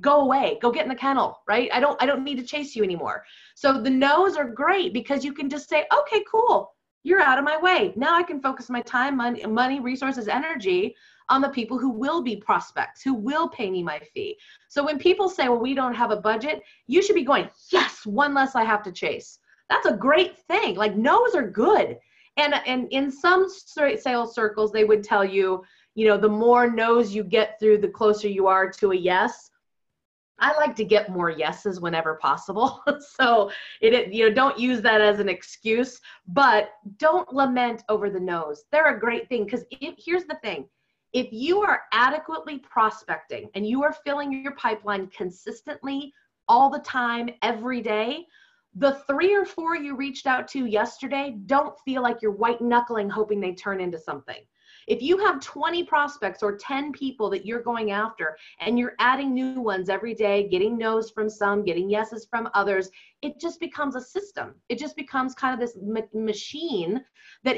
go away, go get in the kennel, right? I don't need to chase you anymore. So the no's are great because you can just say, okay, cool, you're out of my way. Now I can focus my time, money, resources, energy on the people who will be prospects, who will pay me my fee. So when people say, well, we don't have a budget, you should be going, yes, one less I have to chase. That's a great thing. Like, no's are good. And in some sales circles, they would tell you, you know, the more no's you get through, the closer you are to a yes. I like to get more yeses whenever possible. So don't use that as an excuse, but don't lament over the no's. They're a great thing, because here's the thing. If you are adequately prospecting and you are filling your pipeline consistently all the time, every day, the 3 or 4 you reached out to yesterday don't feel like you're white knuckling hoping they turn into something. If you have 20 prospects or 10 people that you're going after and you're adding new ones every day, getting no's from some, getting yeses from others, it just becomes a system. It just becomes kind of this machine that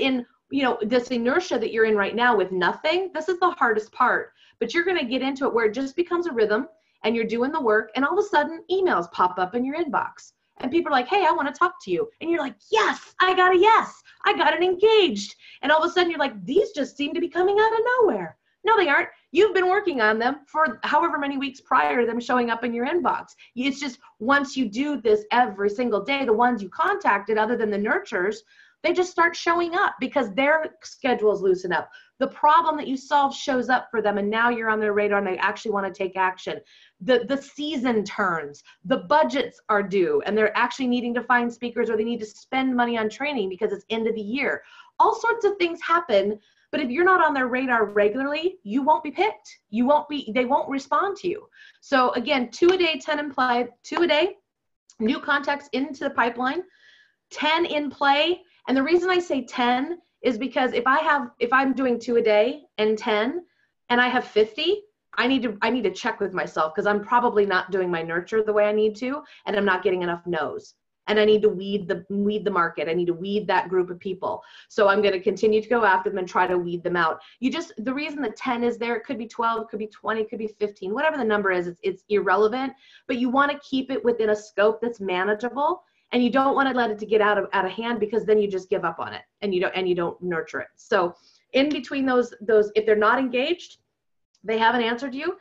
this inertia that you're in right now with nothing, this is the hardest part, but you're going to get into it where it just becomes a rhythm and you're doing the work, and all of a sudden emails pop up in your inbox. And people are like, hey, I want to talk to you. And you're like, yes, I got a yes. I got it engaged. And all of a sudden you're like, these just seem to be coming out of nowhere. No, they aren't. You've been working on them for however many weeks prior to them showing up in your inbox. It's just once you do this every single day, the ones you contacted, other than the nurturers, they just start showing up because their schedules loosen up. The problem that you solve shows up for them, and now you're on their radar and they actually want to take action. The season turns, the budgets are due, and they're actually needing to find speakers, or they need to spend money on training because it's end of the year. All sorts of things happen, but if you're not on their radar regularly, you won't be picked. They won't respond to you. So again, 2 a day, 10 in play, 2 a day, new contacts into the pipeline, 10 in play. And the reason I say 10 is because if I'm doing 2 a day and 10 and I have 50, I need to check with myself, because I'm probably not doing my nurture the way I need to, and I'm not getting enough no's. And I need to weed the market. I need to weed that group of people. So I'm going to continue to go after them and try to weed them out. The reason the 10 is there, it could be 12, it could be 20, it could be 15, whatever the number is, it's irrelevant, but you want to keep it within a scope that's manageable. And you don't want to let it to get out of hand, because then you just give up on it and you don't nurture it. So in between those, if they're not engaged, they haven't answered you,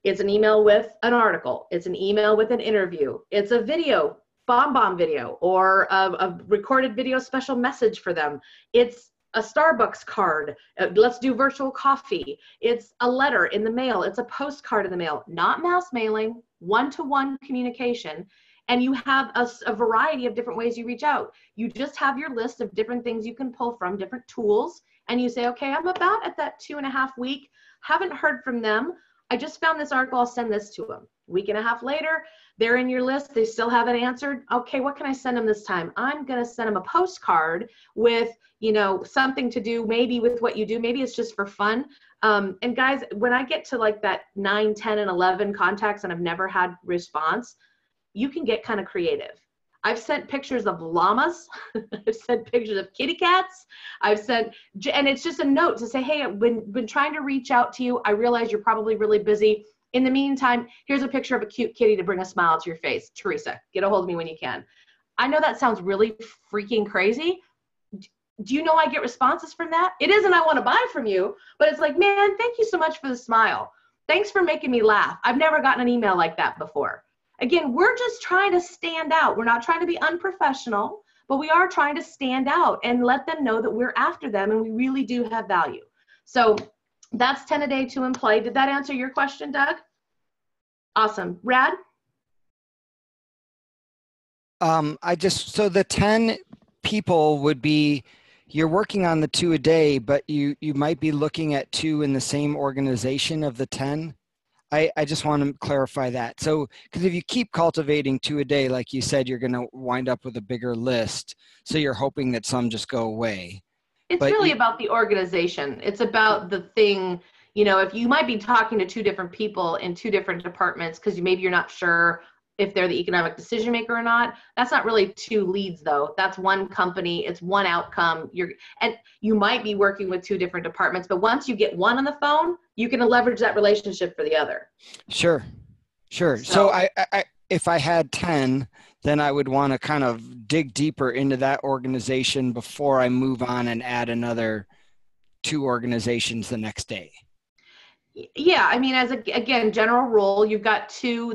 it's an email with an article. It's an email with an interview. It's a video, bomb video, or a recorded video special message for them. It's a Starbucks card. Let's do virtual coffee. It's a letter in the mail. It's a postcard in the mail, not mass mailing, one-to-one communication. And you have a variety of different ways you reach out. You just have your list of different things you can pull from, different tools, and you say, okay, I'm about at that 2.5 week, haven't heard from them. I just found this article, I'll send this to them. Week and a half later, they're in your list. They still haven't answered. Okay, what can I send them this time? I'm going to send them a postcard with, you know, something to do maybe with what you do. Maybe it's just for fun. And guys, when I get to like that 9, 10, and 11 contacts and I've never had response, you can get kind of creative. I've sent pictures of llamas. I've sent pictures of kitty cats. I've sent, and it's just a note to say, hey, I've been trying to reach out to you. I realize you're probably really busy. In the meantime, here's a picture of a cute kitty to bring a smile to your face. Teresa, get a hold of me when you can. I know that sounds really freaking crazy. Do you know I get responses from that? It isn't I want to buy from you, but it's like, man, thank you so much for the smile. Thanks for making me laugh. I've never gotten an email like that before. Again, we're just trying to stand out. We're not trying to be unprofessional, but we are trying to stand out and let them know that we're after them and we really do have value. So that's 10 a day to in play. Did that answer your question, Doug? Awesome. Rad? So the 10 people would be, you're working on the 2 a day, but you might be looking at 2 in the same organization of the 10. I just want to clarify that. So, because if you keep cultivating 2 a day, like you said, you're going to wind up with a bigger list. So you're hoping that some just go away. It's really about the organization. It's about the thing, you know, if you might be talking to 2 different people in 2 different departments because maybe you're not sure if they're the economic decision maker or not. That's not really 2 leads though. That's one company. It's one outcome. And you might be working with 2 different departments, but once you get one on the phone, you can leverage that relationship for the other. Sure. So I if I had 10, then I would want to kind of dig deeper into that organization before I move on and add another 2 organizations the next day. Yeah, I mean, again, general rule, you've got 2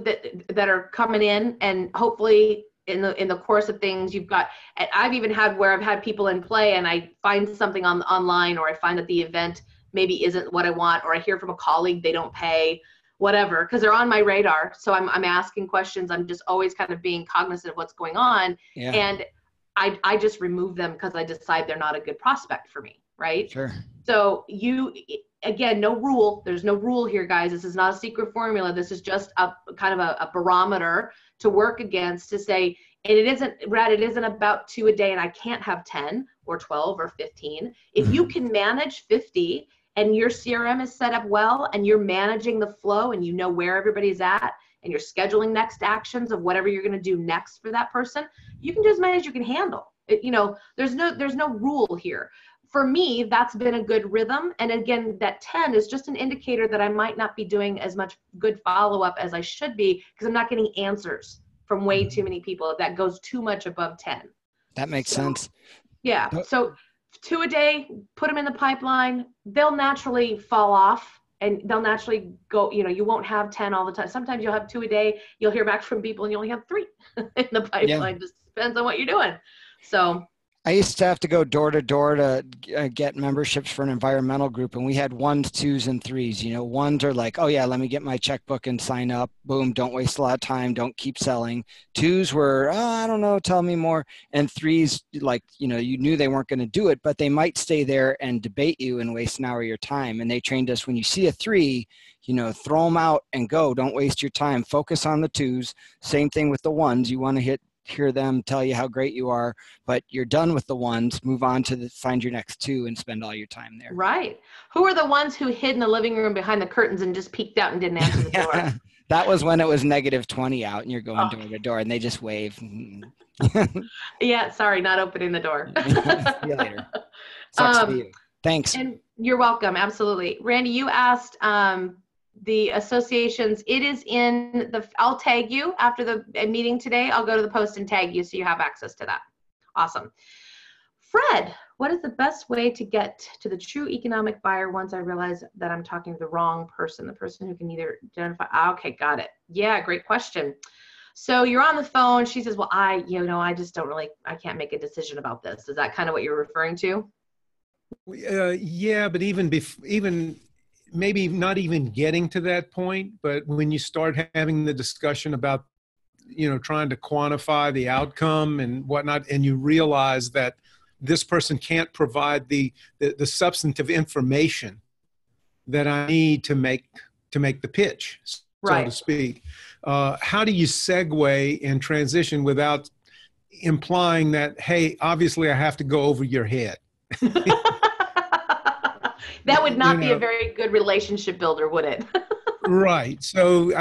that are coming in, and hopefully in the course of things, you've got. I've even had where I've had people in play, and I find something online, or I find that the event maybe isn't what I want, or I hear from a colleague they don't pay, whatever, because they're on my radar. So I'm asking questions. I'm just always kind of being cognizant of what's going on, and I just remove them because I decide they're not a good prospect for me, right? Sure. So again, no rule. There's no rule here, guys. This is not a secret formula. This is just a kind of a barometer to work against to say, and it isn't about 2 a day and I can't have 10 or 12 or 15. If you can manage 50 and your CRM is set up well and you're managing the flow and you know where everybody's at and you're scheduling next actions of whatever you're going to do next for that person, you can do as many as you can handle. There's no rule here. For me, that's been a good rhythm. And again, that 10 is just an indicator that I might not be doing as much good follow-up as I should be because I'm not getting answers from way too many people. That goes too much above 10. That makes sense. Yeah. So 2 a day, put them in the pipeline. They'll naturally fall off and they'll naturally go, you won't have 10 all the time. Sometimes you'll have 2 a day. You'll hear back from people and you only have 3 in the pipeline. Yeah. Just depends on what you're doing. So I used to have to go door to door to get memberships for an environmental group, and we had 1s, 2s, and 3s. 1s are like, oh yeah, let me get my checkbook and sign up. Boom, don't waste a lot of time. Don't keep selling. 2s were, I don't know, tell me more. And 3s, like, you knew they weren't going to do it, but they might stay there and debate you and waste an hour of your time. And they trained us, when you see a 3, throw them out and go. Don't waste your time. Focus on the 2s. Same thing with the 1s. You want to hear them tell you how great you are, but you're done with the 1s, move on to find your next 2 and spend all your time there. Right. Who are the ones who hid in the living room behind the curtains and just peeked out and didn't answer the door? That was when it was -20 out and you're going door to door and they just wave. Yeah. Sorry. Not opening the door. See you later. Sucks to be you. Thanks. And you're welcome. Absolutely. Randy, you asked, the associations, it is in I'll tag you after the meeting today. I'll go to the post and tag you so you have access to that. Awesome. Fred, what is the best way to get to the true economic buyer once I realize that I'm talking to the wrong person, the person who can either identify? Okay, got it. Yeah, great question. So you're on the phone. She says, well, I just don't really, I can't make a decision about this. Is that kind of what you're referring to? Yeah, but even maybe not even getting to that point, but when you start having the discussion about, trying to quantify the outcome and whatnot, and you realize that this person can't provide the substantive information that I need to make the pitch, so to speak. how do you segue and transition without implying that, hey, obviously I have to go over your head? That would not be a very good relationship builder, would it? Right. So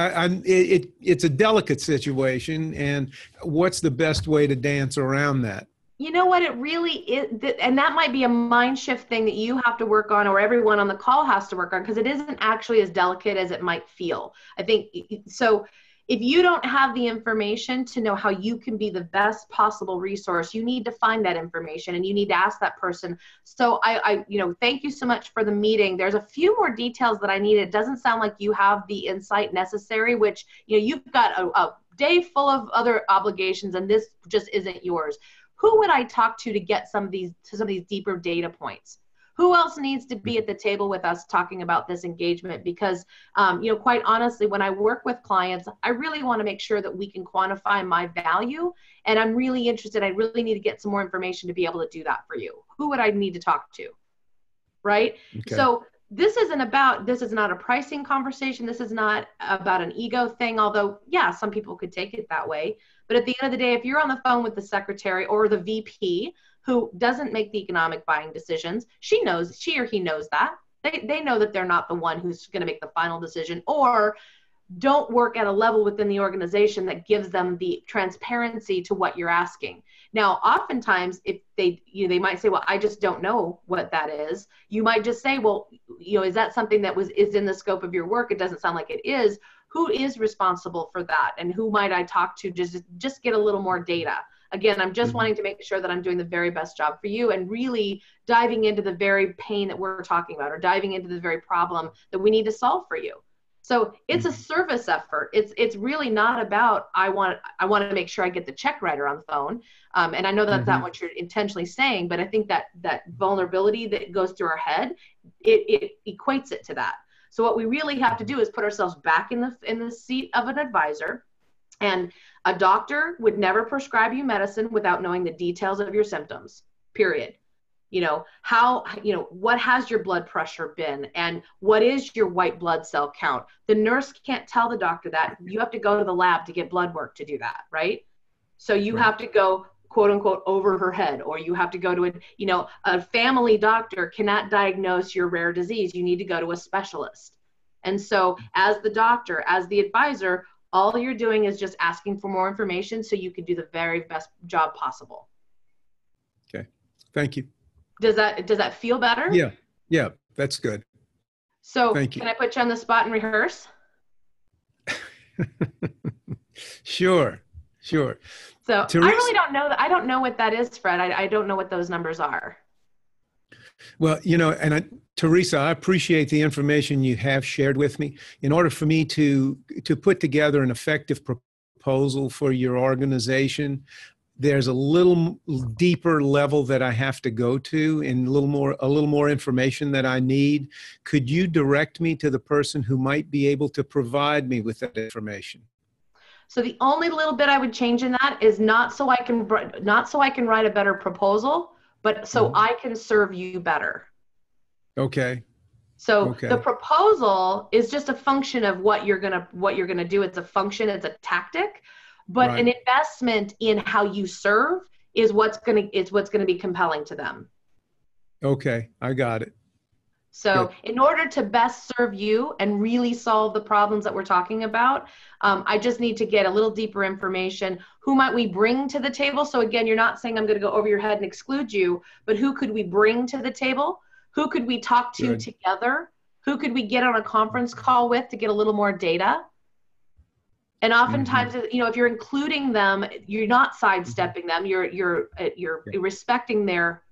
it's a delicate situation. And what's the best way to dance around that? You know what, it really is, and that might be a mind shift thing that you have to work on, or everyone on the call has to work on, because it isn't actually as delicate as it might feel. I think, so if you don't have the information to know how you can be the best possible resource, you need to find that information and you need to ask that person. So I thank you so much for the meeting. There's a few more details that I need. It doesn't sound like you have the insight necessary, which, you've got a day full of other obligations and this just isn't yours. Who would I talk to get some of these deeper data points? Who else needs to be at the table with us talking about this engagement? Because, quite honestly, when I work with clients, I really want to make sure that we can quantify my value. And I'm really interested. I really need to get some more information to be able to do that for you. Who would I need to talk to? Right? Okay. So this is not a pricing conversation. This is not about an ego thing, although, yeah, some people could take it that way. But at the end of the day, if you're on the phone with the secretary or the VP who doesn't make the economic buying decisions, she or he knows that. They know that they're not the one who's going to make the final decision, or don't work at a level within the organization that gives them the transparency to what you're asking. Now, oftentimes, if they might say, well, I just don't know what that is. You might just say, well, is that something that is in the scope of your work? It doesn't sound like it is. Who is responsible for that? And who might I talk to just get a little more data? Again, I'm just wanting to make sure that I'm doing the very best job for you and really diving into the very pain that we're talking about, or diving into the very problem that we need to solve for you. So it's a service effort. It's really not about, I want to make sure I get the check writer on the phone. And I know that's not what you're intentionally saying, but I think that vulnerability that goes through our head, it equates it to that. So what we really have to do is put ourselves back in the seat of an advisor. And a doctor would never prescribe you medicine without knowing the details of your symptoms, period. What has your blood pressure been, and what is your white blood cell count? The nurse can't tell the doctor that. You have to go to the lab to get blood work to do that, right? So you have to go, quote unquote, over her head, or you have to go to a family doctor cannot diagnose your rare disease. You need to go to a specialist. And so as the doctor, as the advisor, all you're doing is just asking for more information so you can do the very best job possible. Okay. Thank you. Does that feel better? Yeah, that's good. So can I put you on the spot and rehearse? Sure. So Teresa, I really don't know that. I don't know what that is, Fred. I don't know what those numbers are. Well, Teresa, I appreciate the information you have shared with me. In order for me to put together an effective proposal for your organization, there's a little deeper level that I have to go to, and a little more information that I need. Could you direct me to the person who might be able to provide me with that information? So the only little bit I would change in that is not so I can write a better proposal, but so I can serve you better. Okay. So the proposal is just a function of what you're gonna do. It's a function. It's a tactic. But an investment in how you serve is what's gonna be compelling to them. Okay, I got it. So in order to best serve you and really solve the problems that we're talking about, I just need to get a little deeper information. Who might we bring to the table? So again, you're not saying I'm going to go over your head and exclude you, but who could we bring to the table? Who could we talk to together? Who could we get on a conference call with to get a little more data? And oftentimes, if you're including them, you're not sidestepping them. You're respecting their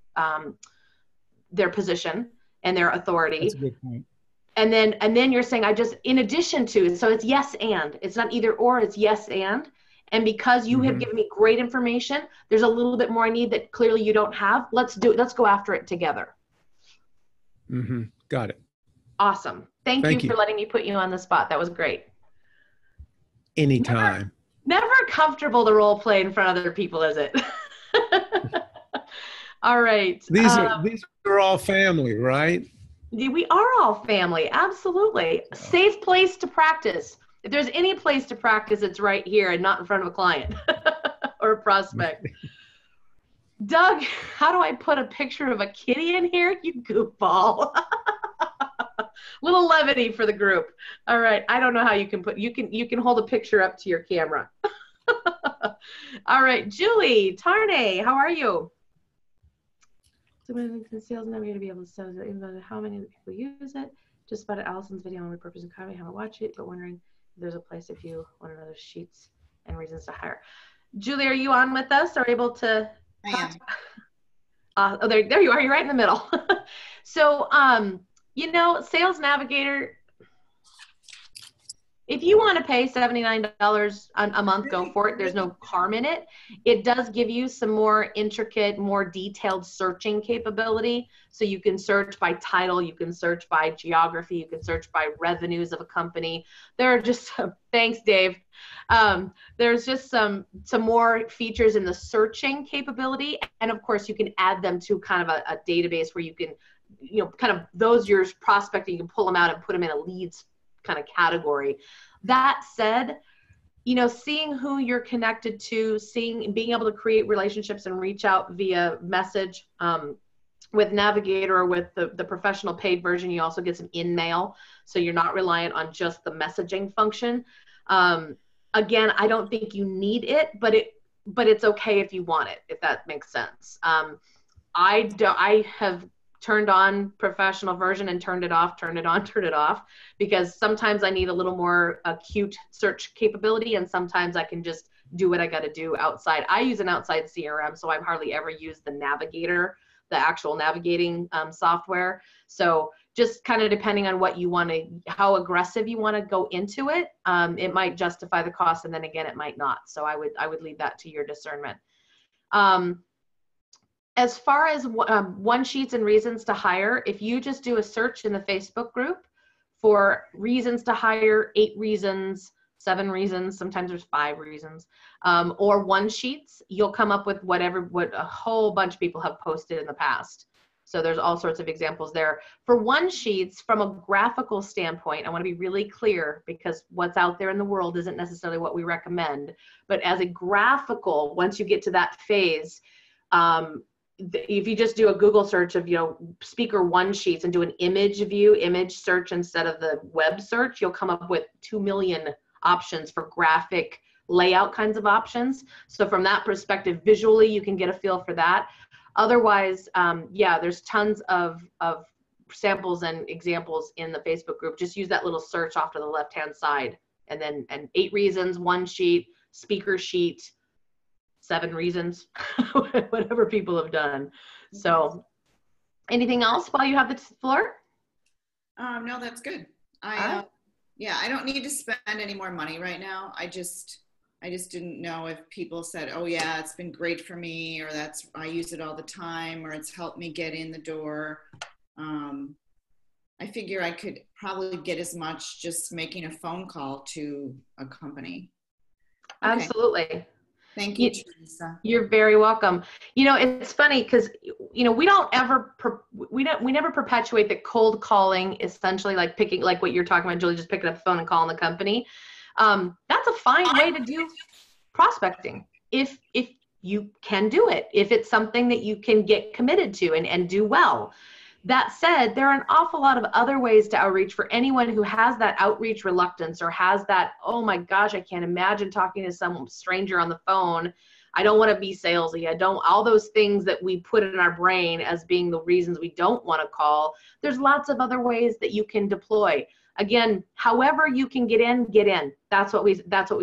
position and their authority. That's a good point. And then you're saying, in addition to, so it's yes and. It's not either or, it's yes and. And because you have given me great information, there's a little bit more I need that clearly you don't have. Let's do it. Let's go after it together. Got it. Awesome. Thank you for letting me put you on the spot. That was great. Anytime. Never comfortable to role play in front of other people, is it? All right. These are all family, right? We are all family. Absolutely. Safe place to practice. If there's any place to practice, it's right here and not in front of a client or a prospect. Doug, how do I put a picture of a kitty in here? You goofball. Little levity for the group. All right. I don't know how you can put, you can hold a picture up to your camera. All right. Julie Tarnay, how are you? Sales Navigator to be able to sell it, how many people use it. Just spotted Allison's video on repurpose and copy. Haven't watched it, but wondering if there's a place if you want another sheets and reasons to hire. Julie, are you on with us? Are able to? I am. Oh, there you are. You're right in the middle. So, you know, Sales Navigator, if you want to pay $79 a month, go for it. There's no harm in it. It does give you some more intricate, more detailed searching capability. So you can search by title, you can search by geography, you can search by revenues of a company. There are just some, thanks, Dave. There's just some more features in the searching capability. And of course, you can add them to kind of a database where you can, you know, kind of those years prospecting, you can pull them out and put them in a leads kind of category. That said, you know, seeing who you're connected to, being able to create relationships and reach out via message with Navigator or with the professional paid version, you also get some in-mail. So you're not reliant on just the messaging function. Again, I don't think you need it, but it's okay if you want it, if that makes sense. I have turned on professional version and turned it off, turned it on, turned it off, because sometimes I need a little more acute search capability, and sometimes I can just do what I got to do outside. I use an outside CRM, so I've hardly ever used the Navigator, the actual navigating software. So just kind of depending on what you want to, how aggressive you want to go into it, it might justify the cost, and then again, it might not. So I would leave that to your discernment. As far as one sheets and reasons to hire, if you just do a search in the Facebook group for reasons to hire, 8 reasons, 7 reasons, sometimes there's 5 reasons, or one sheets, you'll come up with what a whole bunch of people have posted in the past. So there's all sorts of examples there. For one sheets, from a graphical standpoint, I want to be really clear, because what's out there in the world isn't necessarily what we recommend. But as a graphical, once you get to that phase, if you just do a Google search of, you know, speaker one sheets and do an image search instead of the web search, you'll come up with 2 million options for graphic layout kinds of options. So from that perspective, visually, you can get a feel for that. Otherwise, yeah, there's tons of samples and examples in the Facebook group. Just use that little search off to the left-hand side, and 8 reasons, one sheet, speaker sheet, 7 reasons, whatever people have done. So anything else while you have the floor? No, that's good. Yeah, I don't need to spend any more money right now. I just didn't know if people said, oh yeah, it's been great for me, or I use it all the time, or it's helped me get in the door. I figure I could probably get as much just making a phone call to a company. Okay. Absolutely. Thank you, Teresa. You're very welcome. You know, it's funny because, you know, we never perpetuate that cold calling, essentially like picking, like what you're talking about, Julie, just picking up the phone and calling the company. That's a fine way to do prospecting if you can do it, if it's something that you can get committed to and do well. That said, there are an awful lot of other ways to outreach for anyone who has that outreach reluctance, or has that, oh my gosh, I can't imagine talking to some stranger on the phone. I don't want to be salesy. All those things that we put in our brain as being the reasons we don't want to call. There's lots of other ways that you can deploy. Again, however you can get in, get in. That's what we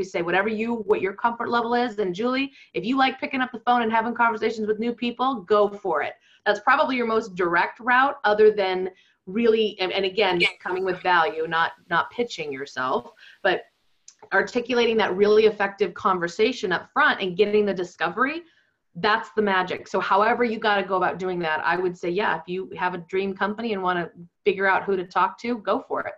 say. What your comfort level is. And Julie, if you like picking up the phone and having conversations with new people, go for it. That's probably your most direct route, other than really, and again, coming with value, not pitching yourself, but articulating that really effective conversation up front and getting the discovery. That's the magic. So however you got to go about doing that, I would say, yeah, if you have a dream company and want to figure out who to talk to, go for it.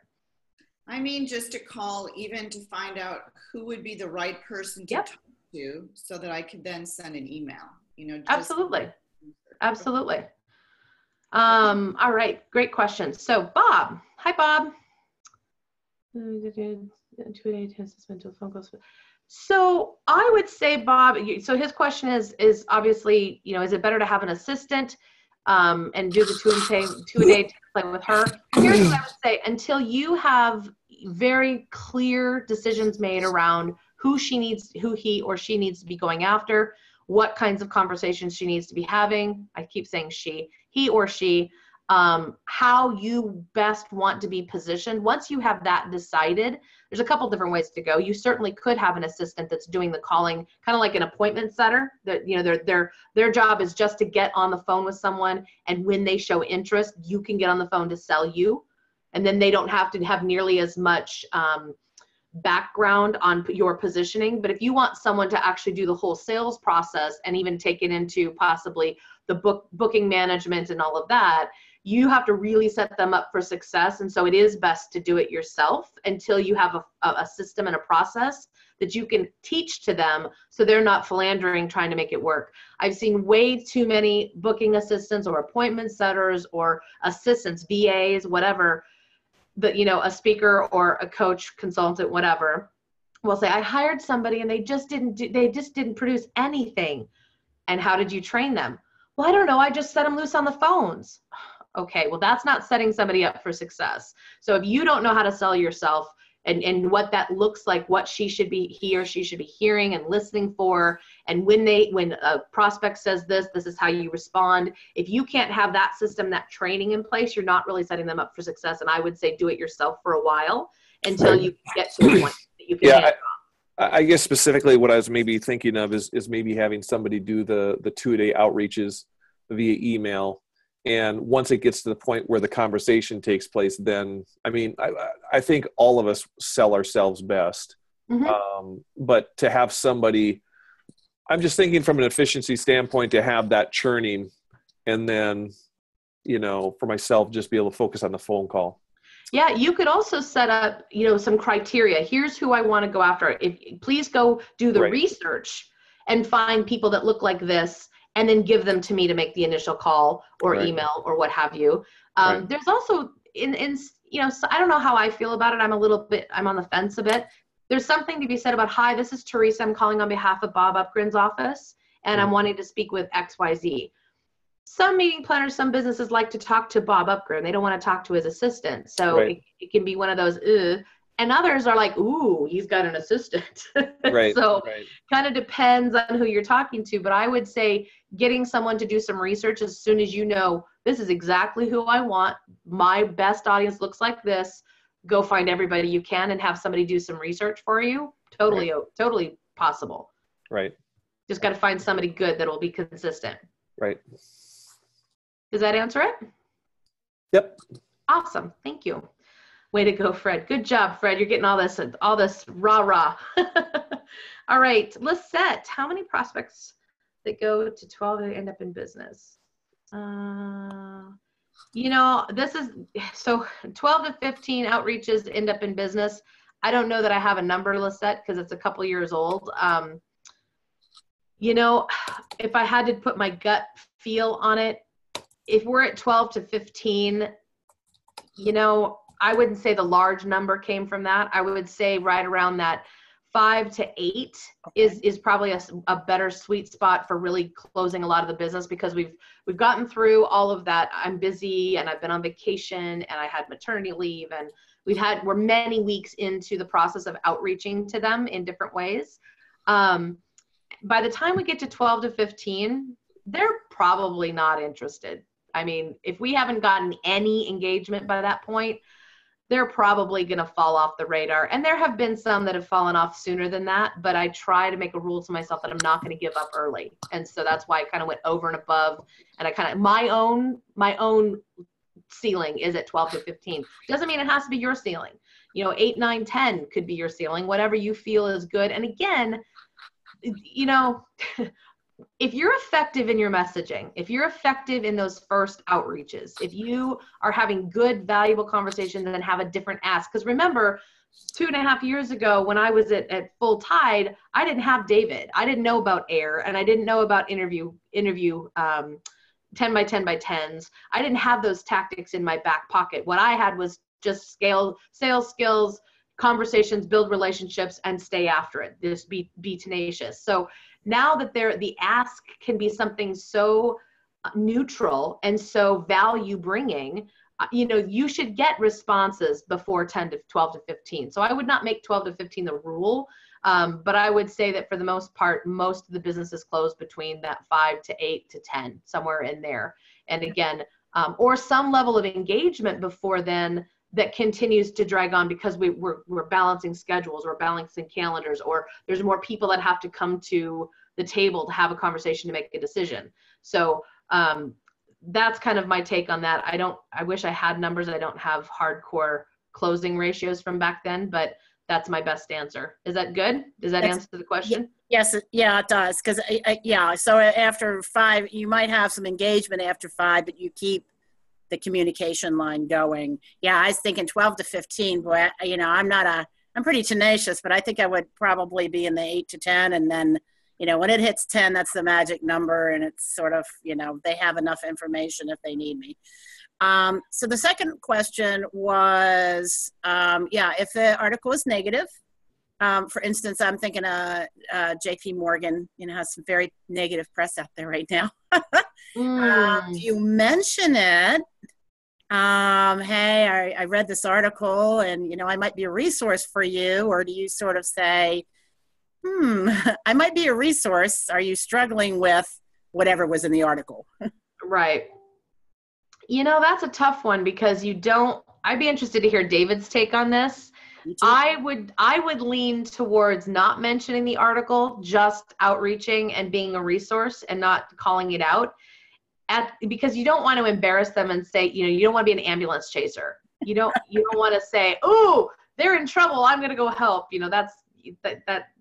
I mean, just to call, even to find out who would be the right person to talk to, so that I could then send an email, you know. Absolutely. Absolutely. All right. Great question. So Bob, hi, Bob. 2-day test mental phone calls. So I would say, Bob, so his question is obviously, is it better to have an assistant and do the 2-a-day template with her? Here's what I would say: until you have very clear decisions made around who he or she needs to be going after, what kinds of conversations she needs to be having. I keep saying he or she, how you best want to be positioned. Once you have that decided, there's a couple different ways to go. You certainly could have an assistant that's doing the calling, kind of like an appointment setter. That their job is just to get on the phone with someone, and when they show interest, you can get on the phone to sell you, and then they don't have to have nearly as much background on your positioning. But if you want someone to actually do the whole sales process and even take it into possibly the booking management and all of that, you have to really set them up for success. And so it is best to do it yourself until you have a system and a process that you can teach to them, so they're not philandering trying to make it work. I've seen way too many booking assistants or appointment setters or assistants, VAs, whatever, that, a speaker or a coach, consultant, whatever, will say, I hired somebody and they just didn't produce anything. And how did you train them? Well, I don't know. I just set them loose on the phones. Okay, well, that's not setting somebody up for success. So if you don't know how to sell yourself and what that looks like, what he or she should be hearing and listening for, and when a prospect says this is how you respond. If you can't have that system, that training in place, you're not really setting them up for success. And I would say do it yourself for a while until you get to a point that you can hand it off. I guess specifically what I was maybe thinking of is maybe having somebody do the 2-a-day outreaches via email. And once it gets to the point where the conversation takes place, then, I think all of us sell ourselves best. Mm-hmm. But to have somebody, I'm just thinking from an efficiency standpoint, to have that churning, and then, for myself, just be able to focus on the phone call. Yeah, you could also set up, some criteria. Here's who I want to go after. Please go do the research and find people that look like this, and then give them to me to make the initial call or email or what have you. There's also so I don't know how I feel about it. I'm on the fence a bit. There's something to be said about, hi, this is Teresa. I'm calling on behalf of Bob Upgren's office, and I'm wanting to speak with XYZ. Some meeting planners, some businesses like to talk to Bob Upgren. They don't want to talk to his assistant. So it can be one of those, and others are like, ooh, he's got an assistant. So kind of depends on who you're talking to. But I would say getting someone to do some research as soon as this is exactly who I want. My best audience looks like this. Go find everybody you can and have somebody do some research for you. Totally possible. Right. Just got to find somebody good that will be consistent. Right. Does that answer it? Yep. Awesome. Thank you. Way to go, Fred. Good job, Fred. You're getting all this rah-rah. All right. Lisette, how many prospects that go to 12 and end up in business? This is, so 12 to 15 outreaches end up in business. I don't know that I have a number, Lisette, because it's a couple years old. If I had to put my gut feel on it, if we're at 12 to 15, I wouldn't say the large number came from that. I would say right around that 5 to 8 is probably a better sweet spot for really closing a lot of the business, because we've gotten through all of that. I'm busy and I've been on vacation and I had maternity leave, and we're many weeks into the process of outreaching to them in different ways. By the time we get to 12 to 15, they're probably not interested. If we haven't gotten any engagement by that point, they're probably going to fall off the radar. And there have been some that have fallen off sooner than that, but I try to make a rule to myself that I'm not going to give up early. And so that's why I kind of went over and above, and I kind of, my own ceiling is at 12 to 15. Doesn't mean it has to be your ceiling. 8, 9, 10 could be your ceiling, whatever you feel is good. And again, if you're effective in your messaging, if you're effective in those first outreaches, if you are having good, valuable conversations and have a different ask, because remember, 2.5 years ago when I was at Full Tide, I didn't have David. I didn't know about AIR, and I didn't know about interview 10 by 10 by 10s. I didn't have those tactics in my back pocket. What I had was just sales skills, conversations, build relationships, and stay after it. Just be tenacious. So now that the ask can be something so neutral and so value bringing, you should get responses before 10 to 12 to 15. So I would not make 12 to 15 the rule, but I would say that for the most part, most of the businesses close between that 5 to 8 to 10, somewhere in there. And again, or some level of engagement before then that continues to drag on because we're balancing schedules, we're balancing calendars, or there's more people that have to come to the table to have a conversation to make a decision. So that's kind of my take on that. I wish I had numbers. I don't have hardcore closing ratios from back then, but that's my best answer. Is that good? Does that answer the question? Yes. Yeah, it does. Because so after 5, you might have some engagement after 5, but you keep the communication line going. Yeah, I was thinking 12 to 15, boy, I'm pretty tenacious, but I think I would probably be in the 8 to 10. And then, when it hits 10, that's the magic number. And it's sort of, they have enough information if they need me. So the second question was, if the article is negative, for instance, I'm thinking JP Morgan, has some very negative press out there right now. Do you mention it? Hey, I read this article and, I might be a resource for you. Or do you sort of say, I might be a resource. Are you struggling with whatever was in the article? Right. That's a tough one because I'd be interested to hear David's take on this. I would lean towards not mentioning the article, just outreaching and being a resource and not calling it out because you don't want to embarrass them and say, you don't want to be an ambulance chaser. You don't want to say, oh, they're in trouble, I'm going to go help.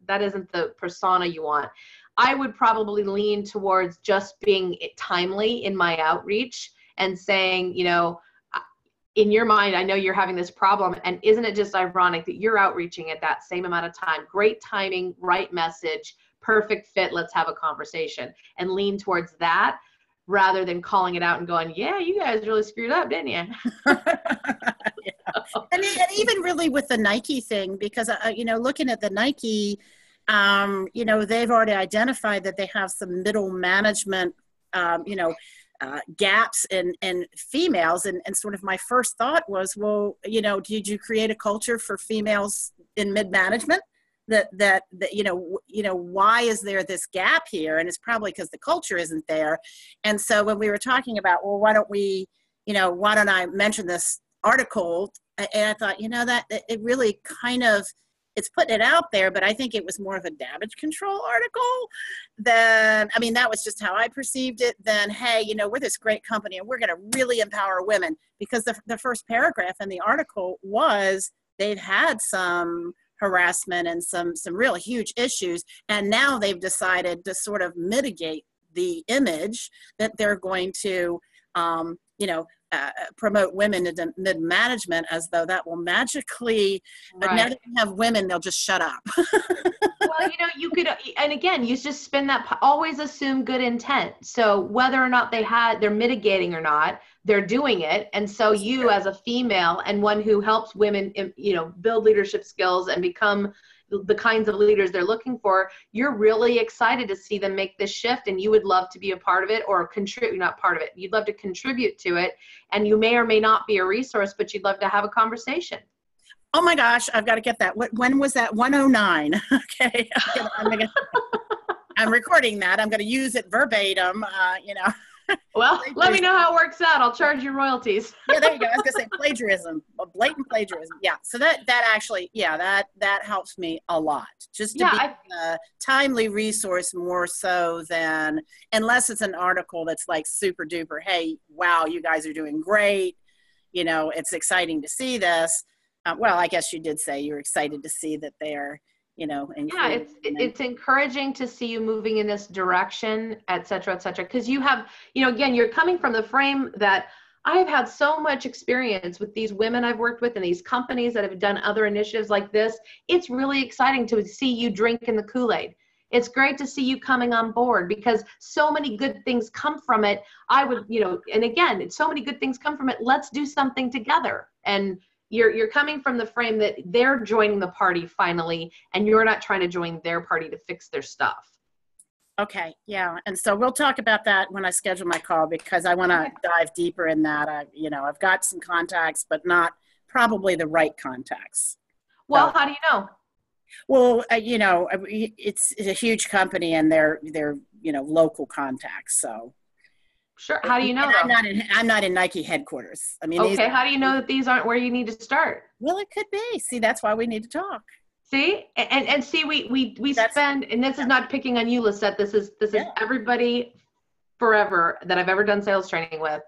That isn't the persona you want. I would probably lean towards just being timely in my outreach and saying, in your mind, I know you're having this problem, and isn't it just ironic that you're outreaching at that same amount of time? Great timing, right message, perfect fit, let's have a conversation. And lean towards that rather than calling it out and going, yeah, you guys really screwed up, didn't you? And even really with the Nike thing, because, looking at the Nike, they've already identified that they have some middle management, gaps in females. And sort of my first thought was, well, did you create a culture for females in mid-management that why is there this gap here? And it's probably because the culture isn't there. And so when we were talking about, well, why don't I mention this article? And I thought, that it really kind of, it's putting it out there, but I think it was more of a damage control article than, that was just how I perceived it. Then, hey, we're this great company and we're going to really empower women, because the first paragraph in the article was they've had some harassment and some real huge issues. And now they've decided to sort of mitigate the image that they're going to, promote women into mid-management as though that will magically, but now that we have women, they'll just shut up. Well, you could, and again, you just spin that, always assume good intent. So whether or not they're mitigating or not, they're doing it. And so you as a female and one who helps women, build leadership skills and become the kinds of leaders they're looking for, you're really excited to see them make this shift, and you would love to be a part of it or contribute, not part of it. You'd love to contribute to it, and you may or may not be a resource, but you'd love to have a conversation. Oh my gosh, I've got to get that. When was that? 109. Okay. I'm recording that. I'm going to use it verbatim, Well, let me know how it works out. I'll charge you royalties. Yeah, there you go. I was going to say plagiarism, blatant plagiarism. Yeah. So that actually, that helps me a lot. Just to be a timely resource more so than, unless it's an article that's like super duper, hey, wow, you guys are doing great. It's exciting to see this. Well, I guess you did say you're excited to see that they're, it's encouraging to see you moving in this direction, et cetera, because you have, again, you're coming from the frame that I've had so much experience with these women I've worked with and these companies that have done other initiatives like this. It's really exciting to see you drinking the Kool-Aid. It's great to see you coming on board because so many good things come from it. I would, and again, so many good things come from it. Let's do something together. And you're coming from the frame that they're joining the party finally, and you're not trying to join their party to fix their stuff. Okay, yeah, and so we'll talk about that when I schedule my call, because I want to dive deeper in that. I've got some contacts, but not probably the right contacts. Well, how do you know? Well, it's a huge company, and they're local contacts. So sure. How do you know? I'm not in Nike headquarters. I mean, okay. How do you know that these aren't where you need to start? Well, it could be. See, that's why we need to talk. See, and see, we spend, and this is not picking on you, Lisette. This is everybody forever that I've ever done sales training with.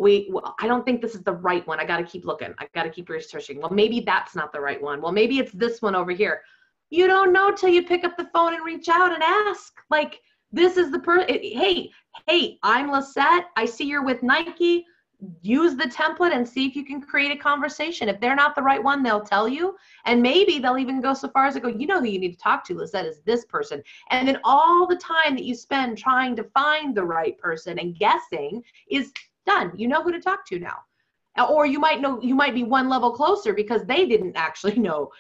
I don't think this is the right one. I got to keep looking. I got to keep researching. Well, maybe that's not the right one. Well, maybe it's this one over here. You don't know till you pick up the phone and reach out and ask. Like, this is the person. Hey, I'm Lisette. I see you're with Nike. Use the template and see if you can create a conversation. If they're not the right one, they'll tell you. And maybe they'll even go so far as to go, you know who you need to talk to, Lisette, is this person. And then all the time that you spend trying to find the right person and guessing is done. You know who to talk to now. Or you might be one level closer because they didn't actually know.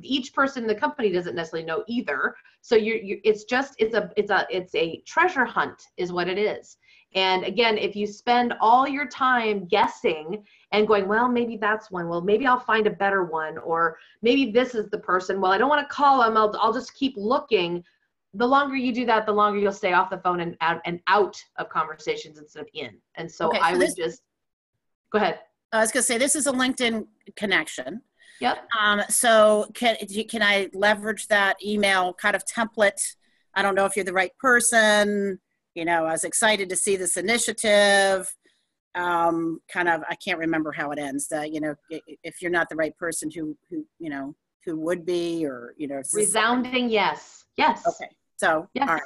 Each person in the company doesn't necessarily know either. So it's a treasure hunt is what it is. And again, if you spend all your time guessing and going, well, maybe that's one. Well, maybe I'll find a better one. Or maybe this is the person. Well, I don't want to call them. I'll just keep looking. The longer you do that, the longer you'll stay off the phone and out of conversations instead of in. And so okay, go ahead. I was going to say, this is a LinkedIn connection. Yep. So can I leverage that email kind of template? I don't know if you're the right person. I was excited to see this initiative. I can't remember how it ends. If you're not the right person, who would be, or resounding yes. Yes. Okay. So yes. All right.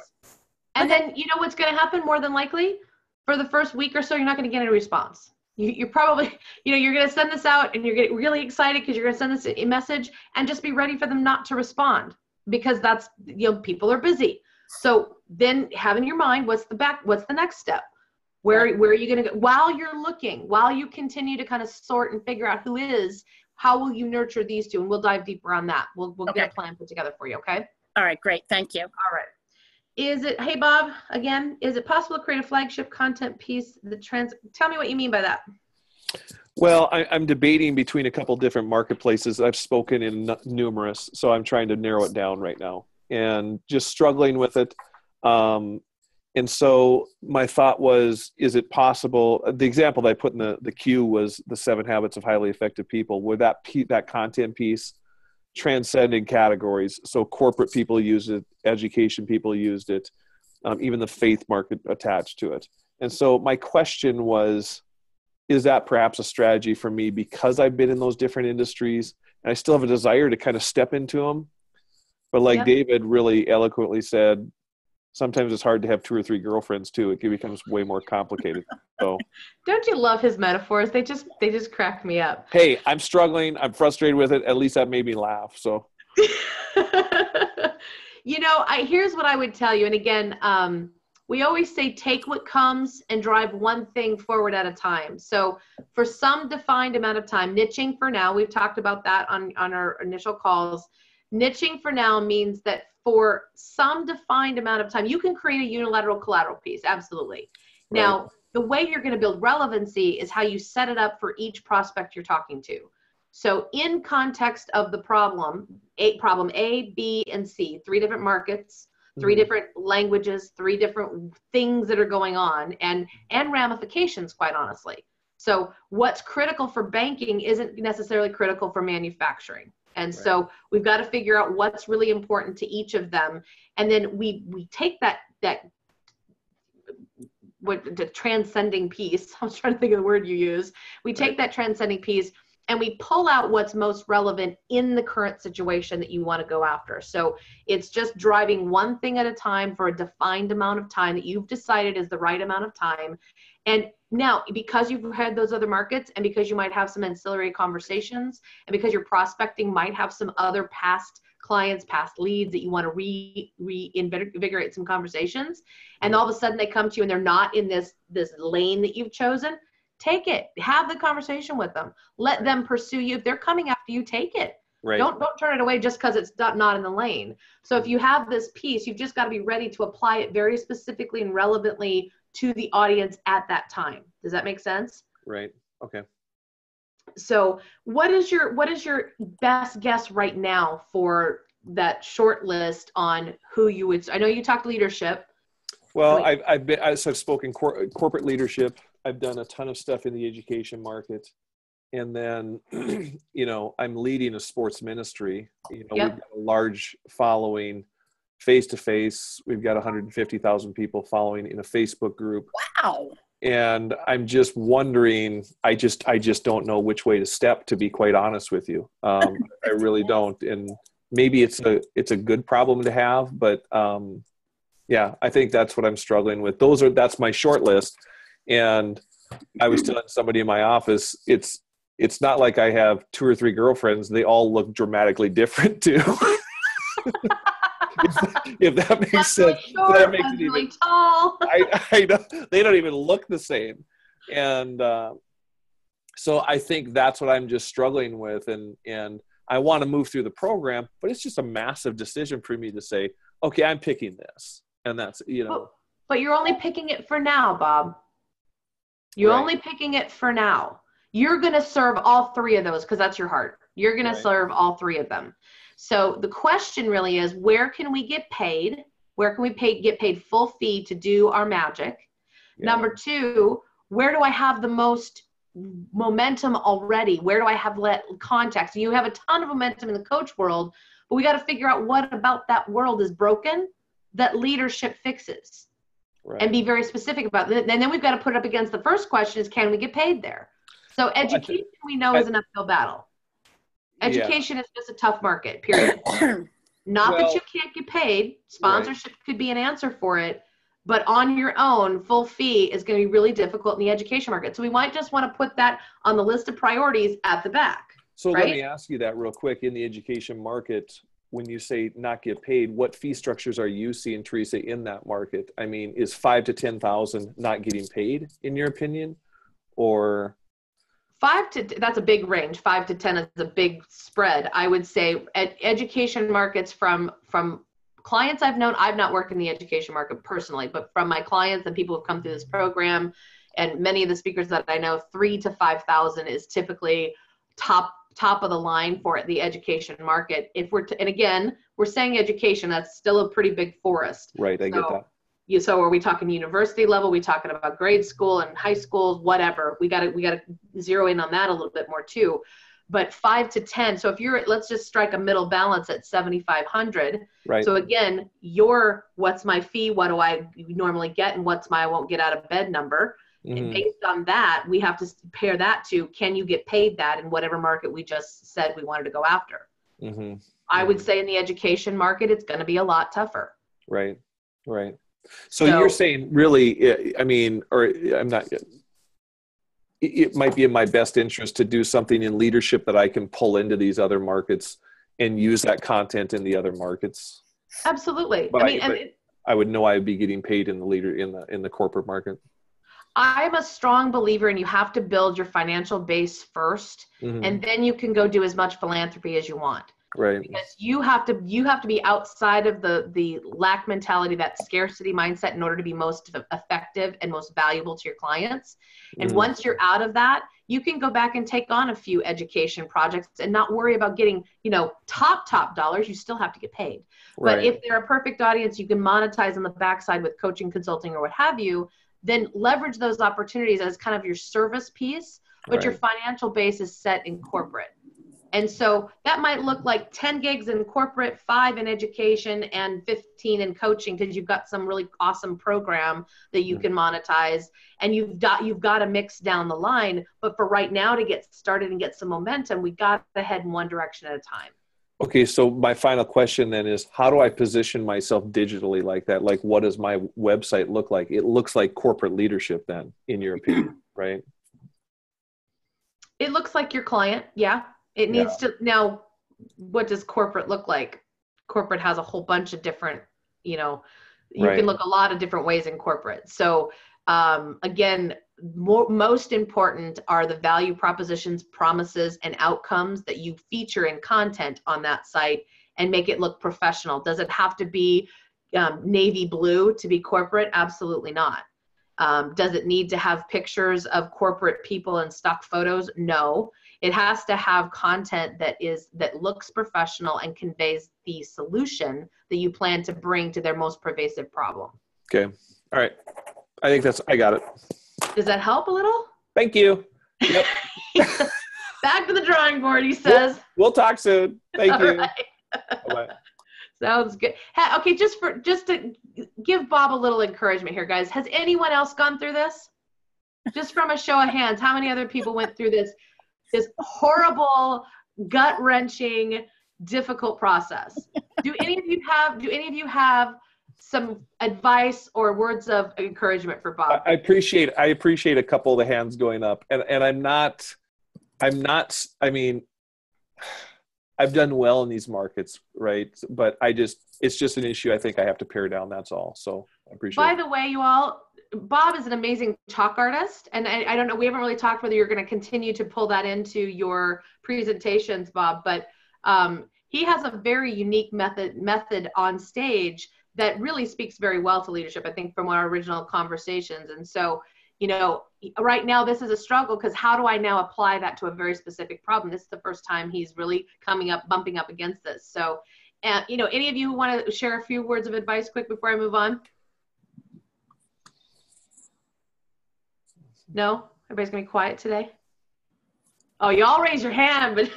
And then you know what's going to happen more than likely? For the first week or so, you're not going to get any response. You're probably, you're going to send this out and you're getting really excited because you're going to send this a message, and just be ready for them not to respond, because that's, people are busy. So then have in your mind, what's the next step? Where are you going to go? While you're looking, while you continue to kind of sort and figure out who is, how will you nurture these two? And we'll dive deeper on that. We'll get a plan put together for you. Okay. All right. Great. Thank you. All right. Hey Bob, again, is it possible to create a flagship content piece tell me what you mean by that? Well, I'm debating between a couple different marketplaces. I've spoken in numerous, so I'm trying to narrow it down right now and just struggling with it. And so my thought was, is it possible? The example that I put in the queue was the 7 Habits of Highly Effective People, where that content piece transcending categories. So corporate people used it, education people used it, even the faith market attached to it. And so my question was, is that perhaps a strategy for me because I've been in those different industries and I still have a desire to kind of step into them? But like David really eloquently said, sometimes it's hard to have 2 or 3 girlfriends too. It becomes way more complicated. So don't you love his metaphors? They just crack me up. Hey, I'm struggling. I'm frustrated with it. At least that made me laugh. So, here's what I would tell you. And again, we always say, take what comes and drive one thing forward at a time. So for some defined amount of time, niching for now, we've talked about that on our initial calls. Niching for now means that for some defined amount of time, you can create a unilateral collateral piece. Absolutely. Right. Now, the way you're going to build relevancy is how you set it up for each prospect you're talking to. So in context of the problem A, B, and C, 3 different markets, 3 different languages, 3 different things that are going on, and ramifications, quite honestly. So what's critical for banking isn't necessarily critical for manufacturing. And so we've got to figure out what's really important to each of them. And then we take the transcending piece. I was trying to think of the word you use. We take that transcending piece and we pull out what's most relevant in the current situation that you want to go after. So it's just driving one thing at a time for a defined amount of time that you've decided is the right amount of time. And now, because you've had those other markets, and because you might have some ancillary conversations, and because your prospecting might have some other past clients, past leads that you want to reinvigorate some conversations, and all of a sudden they come to you and they're not in this lane that you've chosen, take it. Have the conversation with them. Let them pursue you. If they're coming after you, take it. Right. Don't turn it away just because it's not in the lane. So if you have this piece, you've just got to be ready to apply it very specifically and relevantly to the audience at that time. Does that make sense? Right. Okay. So what is your best guess right now for that short list on who you would? I know you talked leadership. Well, I've spoken corporate leadership. I've done a ton of stuff in the education market. And then, you know, I'm leading a sports ministry. You know, Yep. We've got a large following face-to-face. We've got 150,000 people following in a Facebook group. Wow. And I'm just wondering, I just don't know which way to step, to be quite honest with you. I really don't. And maybe it's a good problem to have, but yeah, I think that's what I'm struggling with. That's my short list. And I was telling somebody in my office, it's not like I have 2 or 3 girlfriends. They all look dramatically different too. if that makes sense. Short, that makes it really even, tall. I know they don't even look the same. And so I think that's what I'm just struggling with. And I want to move through the program, but it's just a massive decision for me to say, okay, I'm picking this. And that's, you know. But you're only picking it for now, Bob. You're only picking it for now. You're going to serve all 3 of those because that's your heart. You're going to serve all 3 of them. So the question really is, where can we get paid? Where can we get paid full fee to do our magic? Yeah. Number 2, where do I have the most momentum already? Where do I have contacts? You have a ton of momentum in the coach world, but we got to figure out what about that world is broken that leadership fixes. Right. And be very specific about it. And then we've got to put it up against the first question is, can we get paid there? So education, we know, is an uphill battle. Education is just a tough market, period. Not that you can't get paid. Sponsorship could be an answer for it. But on your own, full fee is going to be really difficult in the education market. So we might just want to put that on the list of priorities at the back. So let me ask you that real quick. In the education market, when you say not get paid, what fee structures are you seeing, Teresa, in that market? I mean, is 5 to 10,000 not getting paid, in your opinion, or? That's a big range. 5 to 10 is a big spread. I would say education markets from clients I've known. I've not worked in the education market personally, but from my clients and people who've come through this program, and many of the speakers that I know, 3,000 to 5,000 is typically top of the line for the education market. And again, we're saying education, that's still a pretty big forest. Right, I get that. So are we talking university level? Are we talking about grade school and high schools, whatever? We got to zero in on that a little bit more too. But 5 to 10. So if let's just strike a middle balance at 7,500. Right. So again, what's my fee? What do I normally get? And what's my I won't get out of bed number? Mm-hmm. And based on that, we have to pair that to, can you get paid that in whatever market we just said we wanted to go after? Mm-hmm. I would say in the education market, it's going to be a lot tougher. Right. Right. So you're saying really, I mean, or I'm not, it might be in my best interest to do something in leadership that I can pull into these other markets and use that content in the other markets. Absolutely. But I would know I would be getting paid in the corporate market. I'm a strong believer in you have to build your financial base first, mm-hmm. and then you can go do as much philanthropy as you want. Right. Because you have to be outside of the lack mentality, that scarcity mindset, in order to be most effective and most valuable to your clients. And mm-hmm. once you're out of that, you can go back and take on a few education projects and not worry about getting, top dollars. You still have to get paid. Right. But if they're a perfect audience, you can monetize on the backside with coaching, consulting, or what have you. Then leverage those opportunities as kind of your service piece, but right. your financial base is set in corporate. And so that might look like 10 gigs in corporate, 5 in education, and 15 in coaching, because you've got some really awesome program that you can monetize, and you've got a mix down the line. But for right now, to get started and get some momentum, we got to head in one direction at a time. Okay, so my final question then is, how do I position myself digitally like that? Like, what does my website look like? It looks like corporate leadership then, in your opinion, right? It looks like your client, yeah. It needs to. Now, what does corporate look like? Corporate has a whole bunch of different, you can look a lot of different ways in corporate. So again, most important are the value propositions, promises, and outcomes that you feature in content on that site and make it look professional. Does it have to be navy blue to be corporate? Absolutely not. Does it need to have pictures of corporate people and stock photos? No. It has to have content that looks professional and conveys the solution that you plan to bring to their most pervasive problem. Okay. All right. I got it. Does that help a little? Thank you. Yep. Back to the drawing board, he says. We'll talk soon. Thank you. Right. Bye-bye. Sounds good. Okay, just to give Bob a little encouragement here, guys. Has anyone else gone through this? Just from a show of hands, how many other people went through this horrible, gut-wrenching, difficult process? Do any of you have some advice or words of encouragement for Bob? I appreciate a couple of the hands going up, and I'm not. I mean, I've done well in these markets, right? But it's just an issue I think I have to pare down. That's all. So I appreciate it. By the way, you all, Bob is an amazing chalk artist. And I don't know, we haven't really talked whether you're going to continue to pull that into your presentations, Bob, but he has a very unique method on stage that really speaks very well to leadership, I think, from our original conversations. And so, right now this is a struggle because how do I now apply that to a very specific problem? This is the first time he's really bumping up against this. So, any of you want to share a few words of advice quick before I move on? No? Everybody's going to be quiet today? Oh, you all raise your hand, but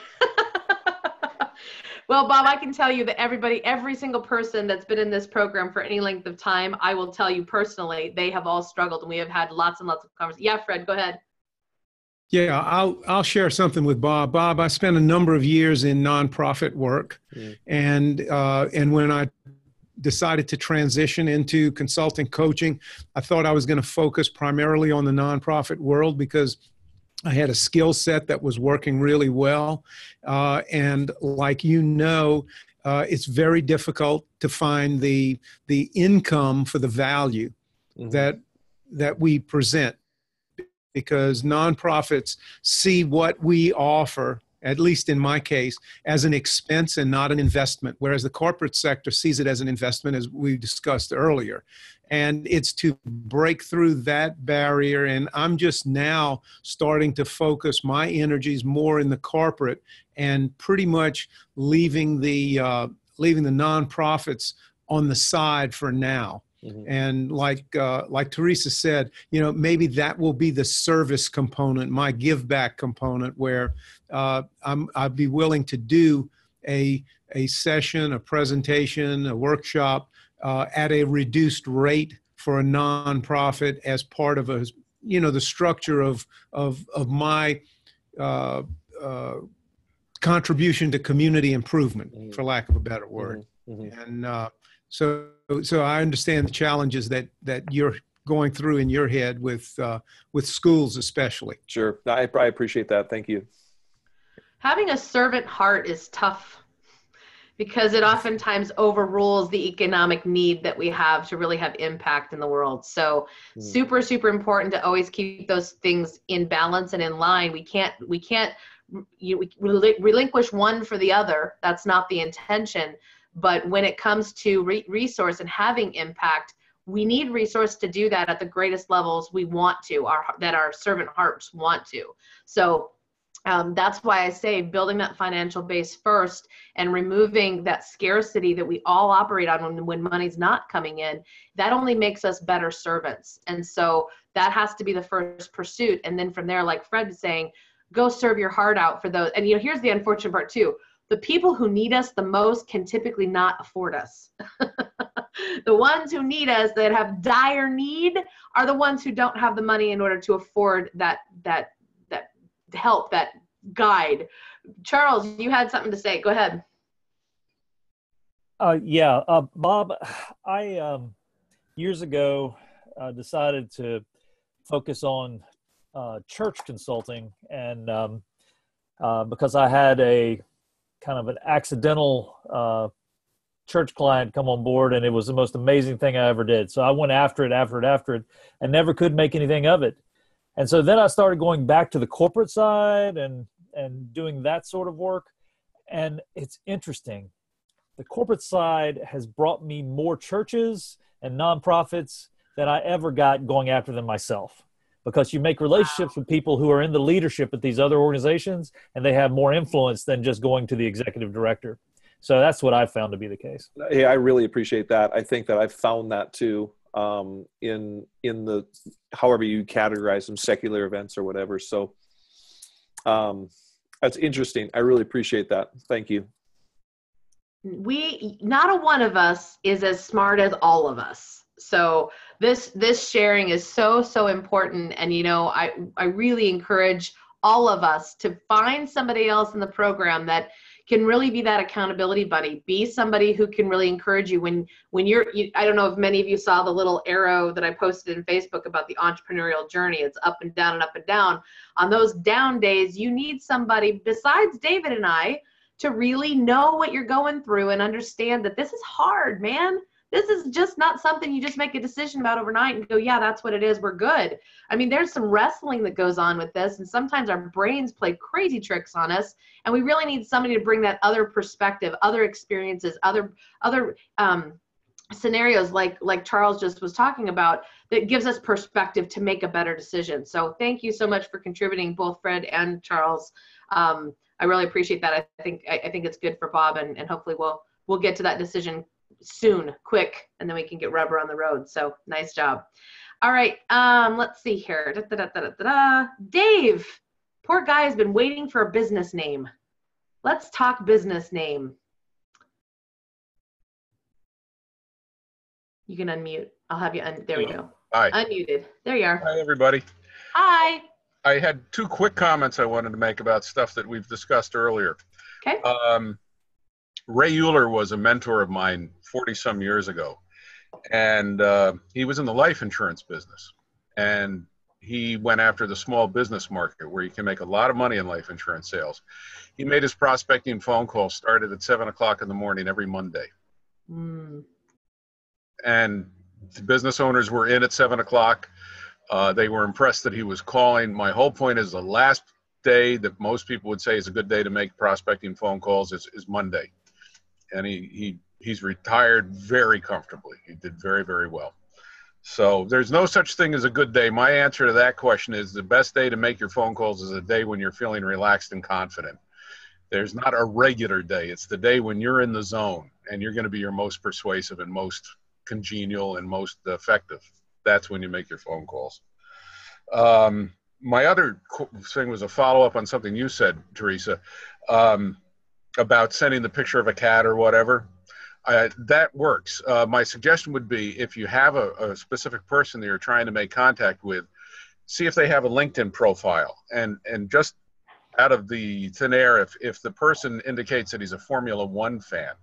well, Bob, I can tell you that every single person that's been in this program for any length of time, I will tell you personally, they have all struggled, and we have had lots and lots of conversations. Yeah, Fred, go ahead. Yeah, I'll share something with Bob. Bob, I spent a number of years in nonprofit work, and when I decided to transition into consulting coaching, I thought I was going to focus primarily on the nonprofit world because I had a skill set that was working really well. And like it's very difficult to find the income for the value that we present, because nonprofits see what we offer, at least in my case, as an expense and not an investment, whereas the corporate sector sees it as an investment, as we discussed earlier. And it's to break through that barrier. And I'm just now starting to focus my energies more in the corporate and pretty much leaving the nonprofits on the side for now. Mm-hmm. And like Teresa said, maybe that will be the service component, my give back component, where I'd be willing to do a session, a presentation, a workshop at a reduced rate for a nonprofit as part of the structure of my contribution to community improvement, for lack of a better word. Mm-hmm. And so I understand the challenges that you're going through in your head with schools, especially. Sure, I appreciate that. Thank you. Having a servant heart is tough, because it oftentimes overrules the economic need that we have to really have impact in the world. So super, super important to always keep those things in balance and in line. We can't relinquish one for the other. That's not the intention. But when it comes to resource and having impact, we need resource to do that at the greatest levels we want to, that our servant hearts want to. So that's why I say building that financial base first and removing that scarcity that we all operate on when money's not coming in, that only makes us better servants. And so that has to be the first pursuit. And then from there, like Fred is saying, go serve your heart out for those. And here's the unfortunate part too. The people who need us the most can typically not afford us. The ones who need us, that have dire need, are the ones who don't have the money in order to afford that help, that guide. Charles, you had something to say. Go ahead. Bob, I years ago decided to focus on church consulting, and because I had a kind of an accidental church client come on board, and it was the most amazing thing I ever did. So I went after it, and never could make anything of it. And so then I started going back to the corporate side and doing that sort of work. And it's interesting. The corporate side has brought me more churches and nonprofits than I ever got going after them myself, because you make relationships with people who are in the leadership at these other organizations, and they have more influence than just going to the executive director. So that's what I've found to be the case. Yeah, I really appreciate that. I think that I've found that too, in the, however you categorize them, secular events or whatever. So that's interesting. I really appreciate that. Thank you. Not a one of us is as smart as all of us. So this sharing is so important. And, I really encourage all of us to find somebody else in the program that can really be that accountability buddy. Be somebody who can really encourage you when I don't know if many of you saw the little arrow that I posted in Facebook about the entrepreneurial journey. It's up and down and up and down. On those down days, you need somebody besides David and I to really know what you're going through and understand that this is hard, man. This is just not something you just make a decision about overnight and go, yeah, that's what it is. We're good. I mean, there's some wrestling that goes on with this, and sometimes our brains play crazy tricks on us, and we really need somebody to bring that other perspective, other experiences, other scenarios like Charles just was talking about, that gives us perspective to make a better decision. So thank you so much for contributing, both Fred and Charles. I really appreciate that. I think it's good for Bob, and hopefully we'll get to that decision soon, quick, and then we can get rubber on the road. So nice job. All right, let's see here. Dave, poor guy has been waiting for a business name. Let's talk business name. You can unmute. I'll have you there we go. Hi. Unmuted. There you are. Hi, everybody. Hi. I had two quick comments I wanted to make about stuff that we've discussed earlier. Okay. Ray Euler was a mentor of mine 40-some years ago, and he was in the life insurance business, and he went after the small business market where you can make a lot of money in life insurance sales. He made his prospecting phone call started at 7 o'clock in the morning every Monday. And the business owners were in at 7 o'clock. They were impressed that he was calling. My whole point is the last day that most people would say is a good day to make prospecting phone calls is Monday. And he's retired very comfortably. He did very, very well. So there's no such thing as a good day. My answer to that question is the best day to make your phone calls is a day when you're feeling relaxed and confident. There's not a regular day. It's the day when you're in the zone and you're going to be your most persuasive and most congenial and most effective. That's when you make your phone calls. My other thing was a follow-up on something you said, Teresa, about sending the picture of a cat or whatever. That works. My suggestion would be if you have a specific person that you're trying to make contact with, see if they have a LinkedIn profile. And just out of the thin air, if the person indicates that he's a Formula One fan,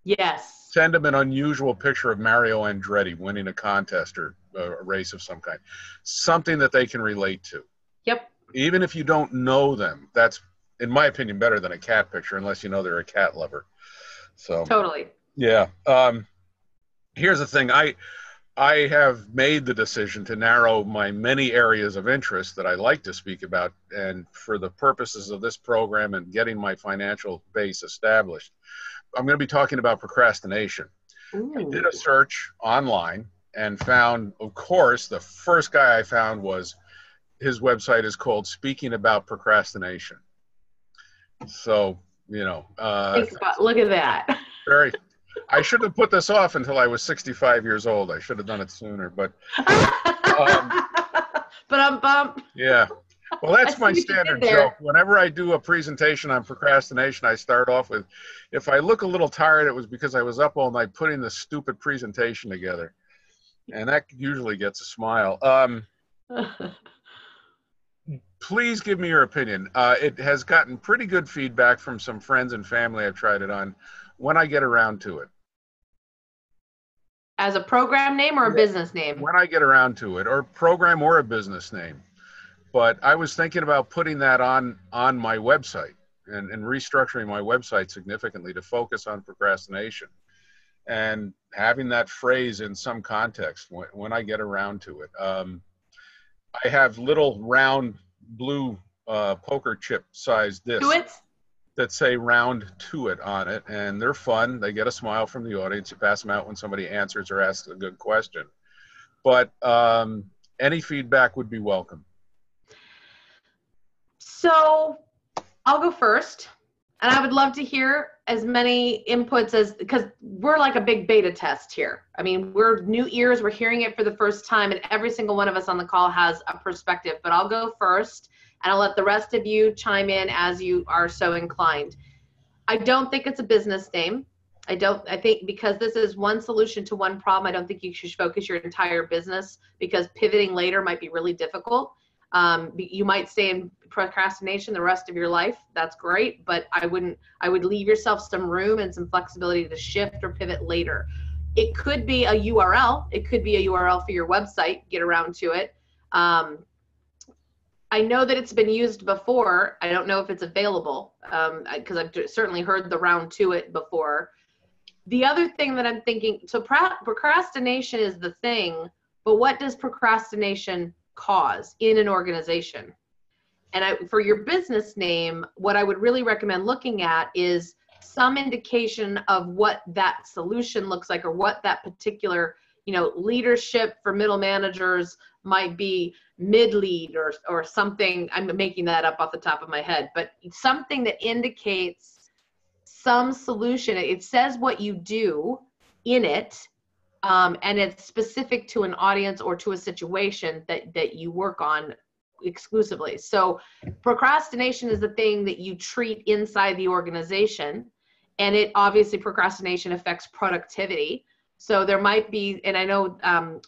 yes, send him an unusual picture of Mario Andretti winning a contest or a race of some kind, something that they can relate to. Yep. Even if you don't know them, that's, in my opinion, better than a cat picture, unless you know they're a cat lover. So totally. Yeah. Here's the thing. I have made the decision to narrow my many areas of interest that I like to speak about. And for the purposes of this program and getting my financial base established, I'm going to be talking about procrastination. Ooh. I did a search online and found, of course, the first guy I found was, his website is called Speaking About Procrastination. So, look at that. I should have put this off until I was 65 years old. I should have done it sooner, but. Yeah. Well, that's my standard joke. Whenever I do a presentation on procrastination, I start off with, if I look a little tired, it was because I was up all night putting this stupid presentation together. And that usually gets a smile. Please give me your opinion. It has gotten pretty good feedback from some friends and family I've tried it on when I get around to it. As a program name or a business name? When I get around to it, or program or a business name. But I was thinking about putting that on my website and restructuring my website significantly to focus on procrastination and having that phrase in some context when I get around to it. I have little round blue poker chip sized discs Do it. that say round to it on it, and they're fun. They get a smile from the audience. You pass them out when somebody answers or asks a good question. But any feedback would be welcome. So I'll go first, and I would love to hear as many inputs as, because we're like a big beta test here. I mean, we're new ears, we're hearing it for the first time, and every single one of us on the call has a perspective. But I'll go first, and I'll let the rest of you chime in as you are so inclined. I don't think it's a business name. I think because this is one solution to one problem, I don't think you should focus your entire business, because pivoting later might be really difficult. You might stay in procrastination the rest of your life. That's great, but I would leave yourself some room and some flexibility to shift or pivot later. It could be a URL. It could be a URL for your website. Get around to it. I know that it's been used before. I don't know if it's available, because I've certainly heard the round to it before. The other thing that I'm thinking, so procrastination is the thing, but what does procrastination cause in an organization? And for your business name, what I would really recommend looking at is some indication of what that solution looks like, or what that particular, leadership for middle managers might be, mid-lead or something. I'm making that up off the top of my head, but something that indicates some solution. It says what you do in it, and it's specific to an audience or to a situation that you work on exclusively. So procrastination is the thing that you treat inside the organization, and it obviously, procrastination affects productivity. So there might be, and I know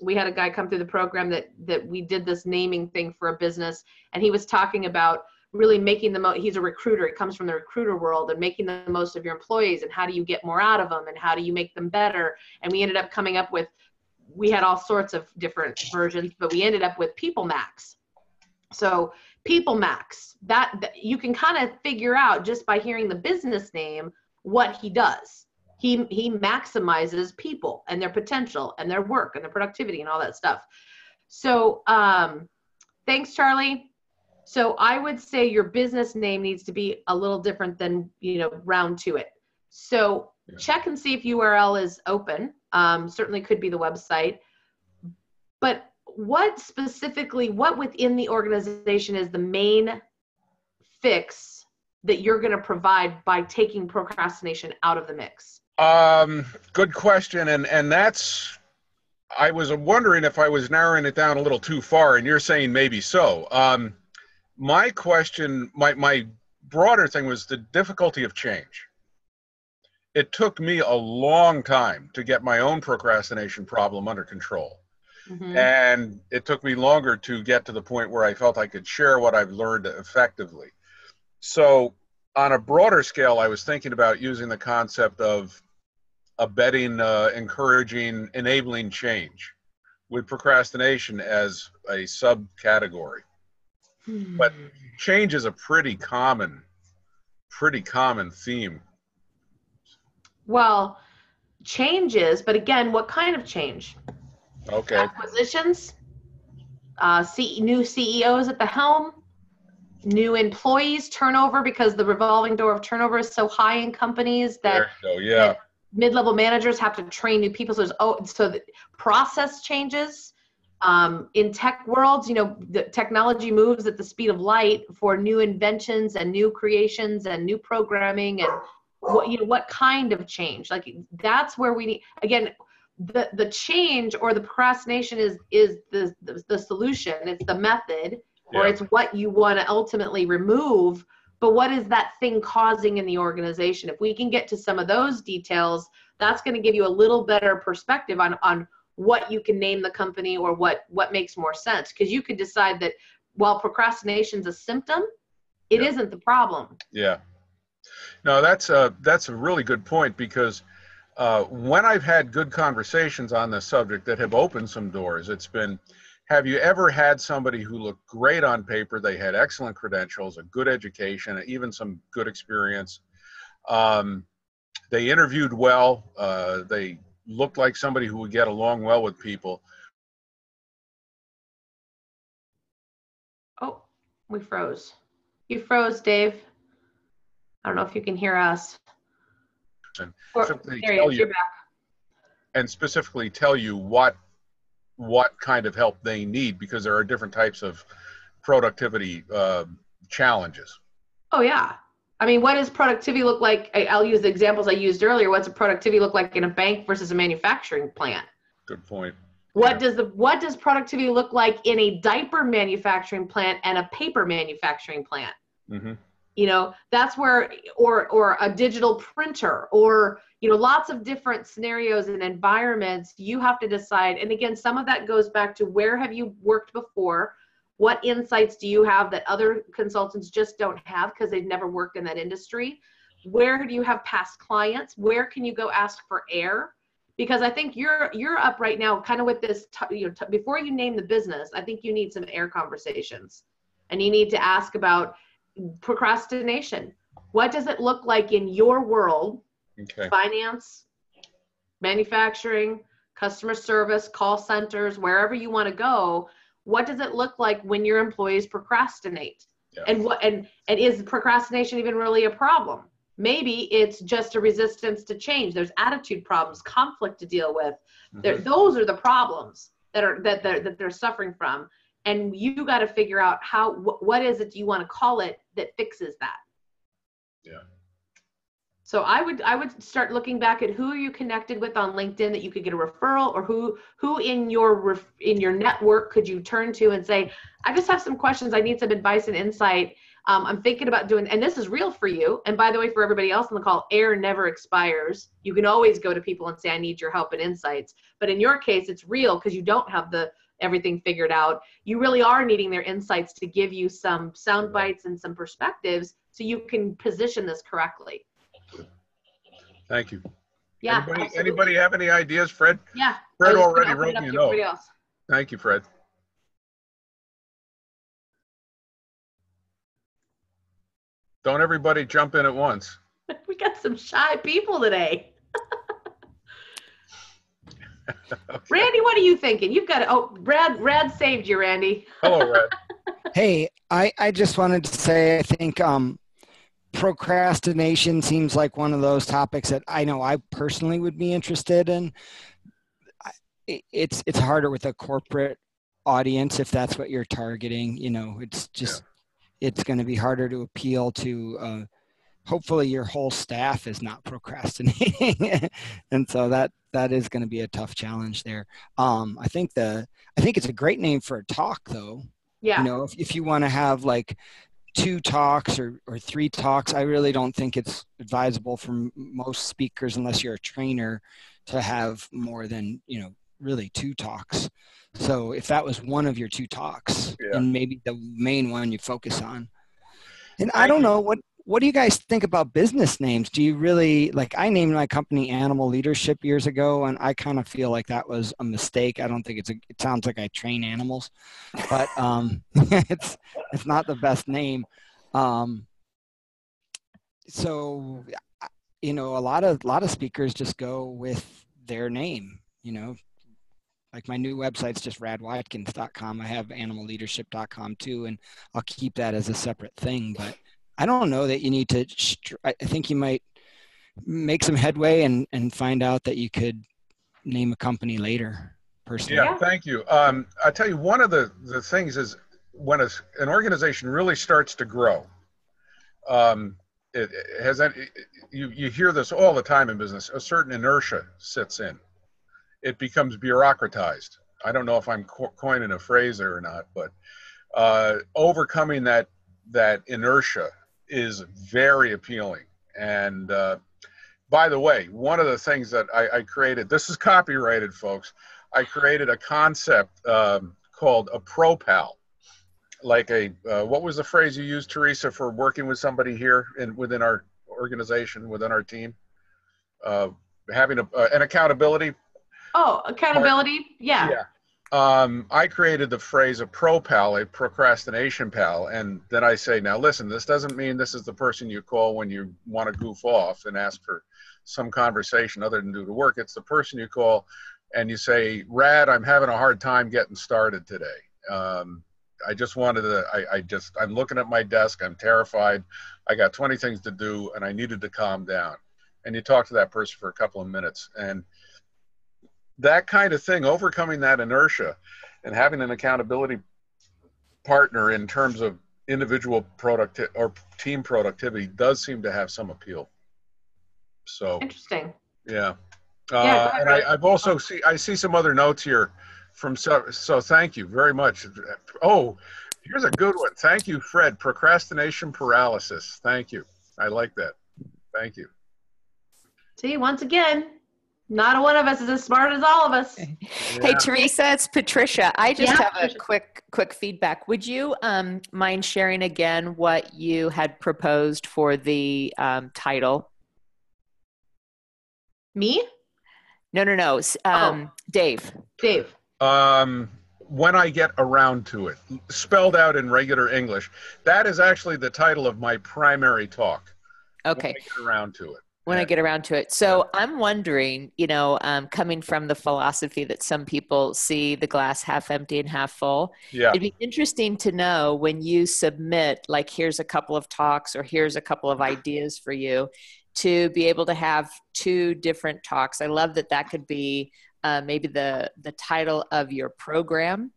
we had a guy come through the program that we did this naming thing for a business, and he was talking about really making the most. He's a recruiter. It comes from the recruiter world, and making the most of your employees, and how do you get more out of them, and how do you make them better? And we ended up coming up with, we had all sorts of different versions, but we ended up with People Max. So People Max, that you can kind of figure out just by hearing the business name what he does. He maximizes people and their potential and their work and their productivity and all that stuff. So thanks, Charlie. So I would say your business name needs to be a little different than, round to it. So check and see if URL is open. Certainly could be the website. But what within the organization is the main fix that you're going to provide by taking procrastination out of the mix? Good question. And that's, I was wondering if I was narrowing it down a little too far, and you're saying maybe so. My question, my broader thing was the difficulty of change. It took me a long time to get my own procrastination problem under control. Mm-hmm. And it took me longer to get to the point where I felt I could share what I've learned effectively. So on a broader scale, I was thinking about using the concept of abetting, encouraging, enabling change, with procrastination as a subcategory. But change is a pretty common theme. Well, changes, but again, what kind of change? Okay. Acquisitions, new CEOs at the helm, new employees turnover, because the revolving door of turnover is so high in companies that, that mid-level managers have to train new people. So the process changes. In tech worlds, the technology moves at the speed of light for new inventions and new creations and new programming, and what kind of change? Like, that's where we need, again, the change or the procrastination is the solution. It's the method, or it's what you want to ultimately remove. But what is that thing causing in the organization? If we can get to some of those details, that's going to give you a little better perspective on what you can name the company, or what makes more sense. Because you could decide that while procrastination is a symptom, it isn't the problem. Yeah. No, that's a really good point, because when I've had good conversations on this subject that have opened some doors, it's been, have you ever had somebody who looked great on paper? They had excellent credentials, a good education, even some good experience. They interviewed well. They looked like somebody who would get along well with people. We froze. You froze, Dave. I don't know if you can hear us. And Or, specifically there tell you're you, back. and specifically tell you what kind of help they need, because there are different types of productivity challenges. Oh, yeah. I mean, what does productivity look like? I'll use the examples I used earlier. What's a productivity look like in a bank versus a manufacturing plant? Good point. What does productivity look like in a diaper manufacturing plant and a paper manufacturing plant? Mm-hmm. You know, that's where, or a digital printer, or, you know, lots of different scenarios and environments you have to decide. And again, some of that goes back to where have you worked before? What insights do you have that other consultants just don't have because they've never worked in that industry? Where do you have past clients? Where can you go ask for air? Because I think you're up right now kind of with this, before you name the business, I think you need some air conversations. And you need to ask about procrastination. What does it look like in your world? Okay. Finance, manufacturing, customer service, call centers, wherever you want to go. What does it look like when your employees procrastinate? Yeah. And is procrastination even really a problem? Maybe it's just a resistance to change. There's attitude problems, conflict to deal with. Mm-hmm. Those are the problems that they're suffering from. And you got to figure out what is it you want to call it that fixes that. Yeah. So I would start looking back at who are you connected with on LinkedIn that you could get a referral, or who in your network could you turn to and say, I just have some questions. I need some advice and insight. I'm thinking about doing, and this is real for you. And by the way, for everybody else on the call, air never expires. You can always go to people and say, I need your help and insights. But in your case, it's real because you don't have everything figured out. You really are needing their insights to give you some sound bites and some perspectives so you can position this correctly. Thank you. Yeah. Anybody have any ideas, Fred? Yeah. Fred already wrote me a note. Thank you, Fred. Don't everybody jump in at once. We got some shy people today. Okay. Randy, what are you thinking? You've got Rad saved you, Randy. Hello, Rad. Hey, I just wanted to say, I think procrastination seems like one of those topics that I know I personally would be interested in. It's harder with a corporate audience if that's what you're targeting. You know, it's just, it's going to be harder to appeal to, hopefully your whole staff is not procrastinating. And so that is going to be a tough challenge there. I think it's a great name for a talk though. Yeah. You know, if you want to have like 2 talks or 3 talks, I really don't think it's advisable for most speakers, unless you're a trainer, to have more than, really 2 talks. So if that was one of your 2 talks, and maybe the main one you focus on. And I don't know, what do you guys think about business names? Do you really, like, I named my company Animal Leadership years ago, and I kind of feel like that was a mistake. I don't think it sounds like I train animals, but it's not the best name. So, a lot of speakers just go with their name, like my new website's just radwatkins.com. I have animalleadership.com too, and I'll keep that as a separate thing, but I don't know that you need to, I think you might make some headway and find out that you could name a company later, personally. Yeah, thank you. I tell you, one of the things is when an organization really starts to grow, you hear this all the time in business, a certain inertia sits in. It becomes bureaucratized. I don't know if I'm coining a phrase there or not, but overcoming that inertia is very appealing. And by the way, one of the things that I created, this is copyrighted, folks. I created a concept called a pro-pal. Like what was the phrase you used, Teresa, for working with somebody here within our organization, within our team? Having an accountability. Oh, accountability. Yeah. I created the phrase a pro-pal, a procrastination pal. And then I say, now listen, this doesn't mean this is the person you call when you want to goof off and ask for some conversation other than do the work. It's the person you call and you say, Rad, I'm having a hard time getting started today. I just wanted to, I'm looking at my desk. I'm terrified. I got 20 things to do and I needed to calm down. And you talk to that person for a couple of minutes, and that kind of thing, overcoming that inertia and having an accountability partner in terms of individual or team productivity does seem to have some appeal. So interesting. Yeah. Yeah, and I've also I see some other notes here from, so thank you very much. Oh, here's a good one. Thank you, Fred. Procrastination paralysis. Thank you. I like that. Thank you. See, once again, not one of us is as smart as all of us. Hey, Yeah. Teresa, it's Patricia. I just Yeah, have a quick feedback. Would you mind sharing again what you had proposed for the title? Me? No. Dave. Dave. When I get around to it, spelled out in regular English. That is actually the title of my primary talk. Okay. When I get around to it. When I get around to it. So I'm wondering, coming from the philosophy that some people see the glass half empty and half full, it'd be interesting to know when you submit, like, here's a couple of talks or here's a couple of ideas for you, to be able to have two different talks. I love that could be maybe the title of your program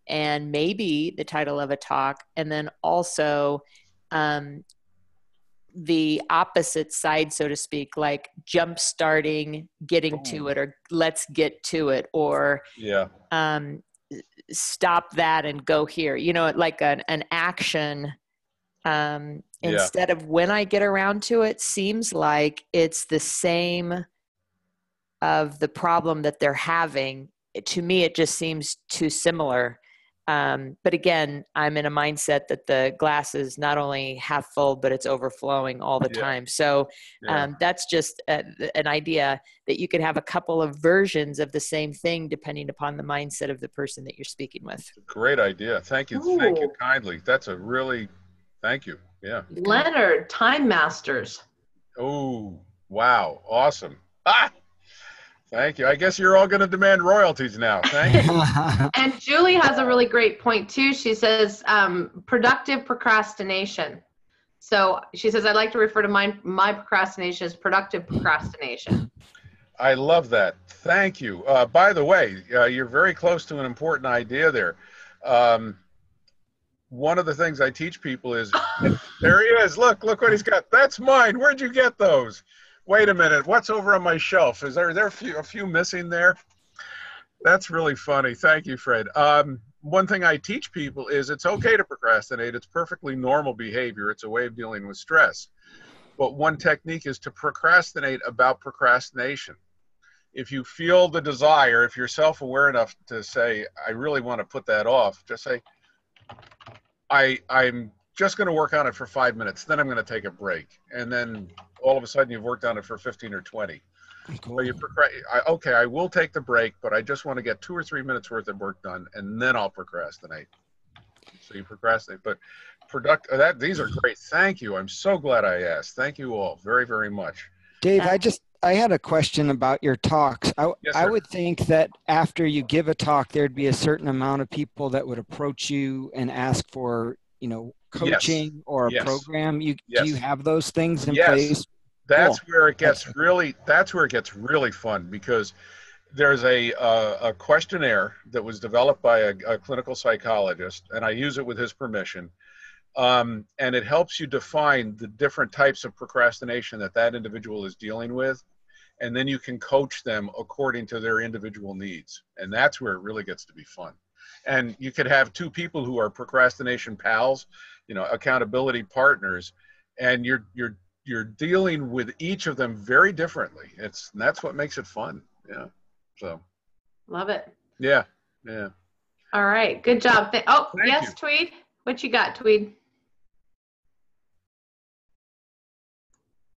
and maybe the title of a talk, and then also the opposite side, so to speak, like jump starting, getting to it, or let's get to it, or stop that and go here, like an action instead of when I get around to it. Seems like it's the same of the problem that they're having. To me, it just seems too similar. But again, I'm in a mindset that the glass is not only half full, but it's overflowing all the time. So that's just an idea that you could have a couple of versions of the same thing depending upon the mindset of the person that you're speaking with. Great idea. Thank you. Ooh. Thank you kindly. That's a really, thank you. Yeah. Leonard, Time Masters. Oh, wow. Awesome. Thank you. I guess you're all going to demand royalties now. Thank you. And Julie has a really great point too. She says productive procrastination. So she says, I'd like to refer to my procrastination as productive procrastination. I love that. Thank you. By the way, you're very close to an important idea there. One of the things I teach people is, there he is. Look what he's got. That's mine. Where'd you get those? Wait a minute, what's over on my shelf? Is there a few missing there? That's really funny. Thank you, Fred. One thing I teach people is it's okay to procrastinate. It's perfectly normal behavior. It's a way of dealing with stress. But one technique is to procrastinate about procrastination. If you feel the desire, if you're self-aware enough to say, I really want to put that off, just say, I'm just going to work on it for 5 minutes, then I'm going to take a break. And then all of a sudden you've worked on it for 15 or 20. Cool. Okay, I will take the break, but I just want to get 2 or 3 minutes worth of work done, and then I'll procrastinate. So you procrastinate, but these are great. Thank you. I'm so glad I asked. Thank you all very, very much. Dave, I had a question about your talks. I would think that after you give a talk, there'd be a certain amount of people that would approach you and ask for, coaching or a program. Do you have those things in place? That's where it gets really fun, because there's a questionnaire that was developed by a clinical psychologist, and I use it with his permission. And it helps you define the different types of procrastination that individual is dealing with. And then you can coach them according to their individual needs. And that's where it really gets to be fun. And you could have two people who are procrastination pals, accountability partners, and you're dealing with each of them very differently. That's what makes it fun. Yeah. So. Love it. Yeah. All right. Good job. Thank yes, you. Tweed. What you got, Tweed?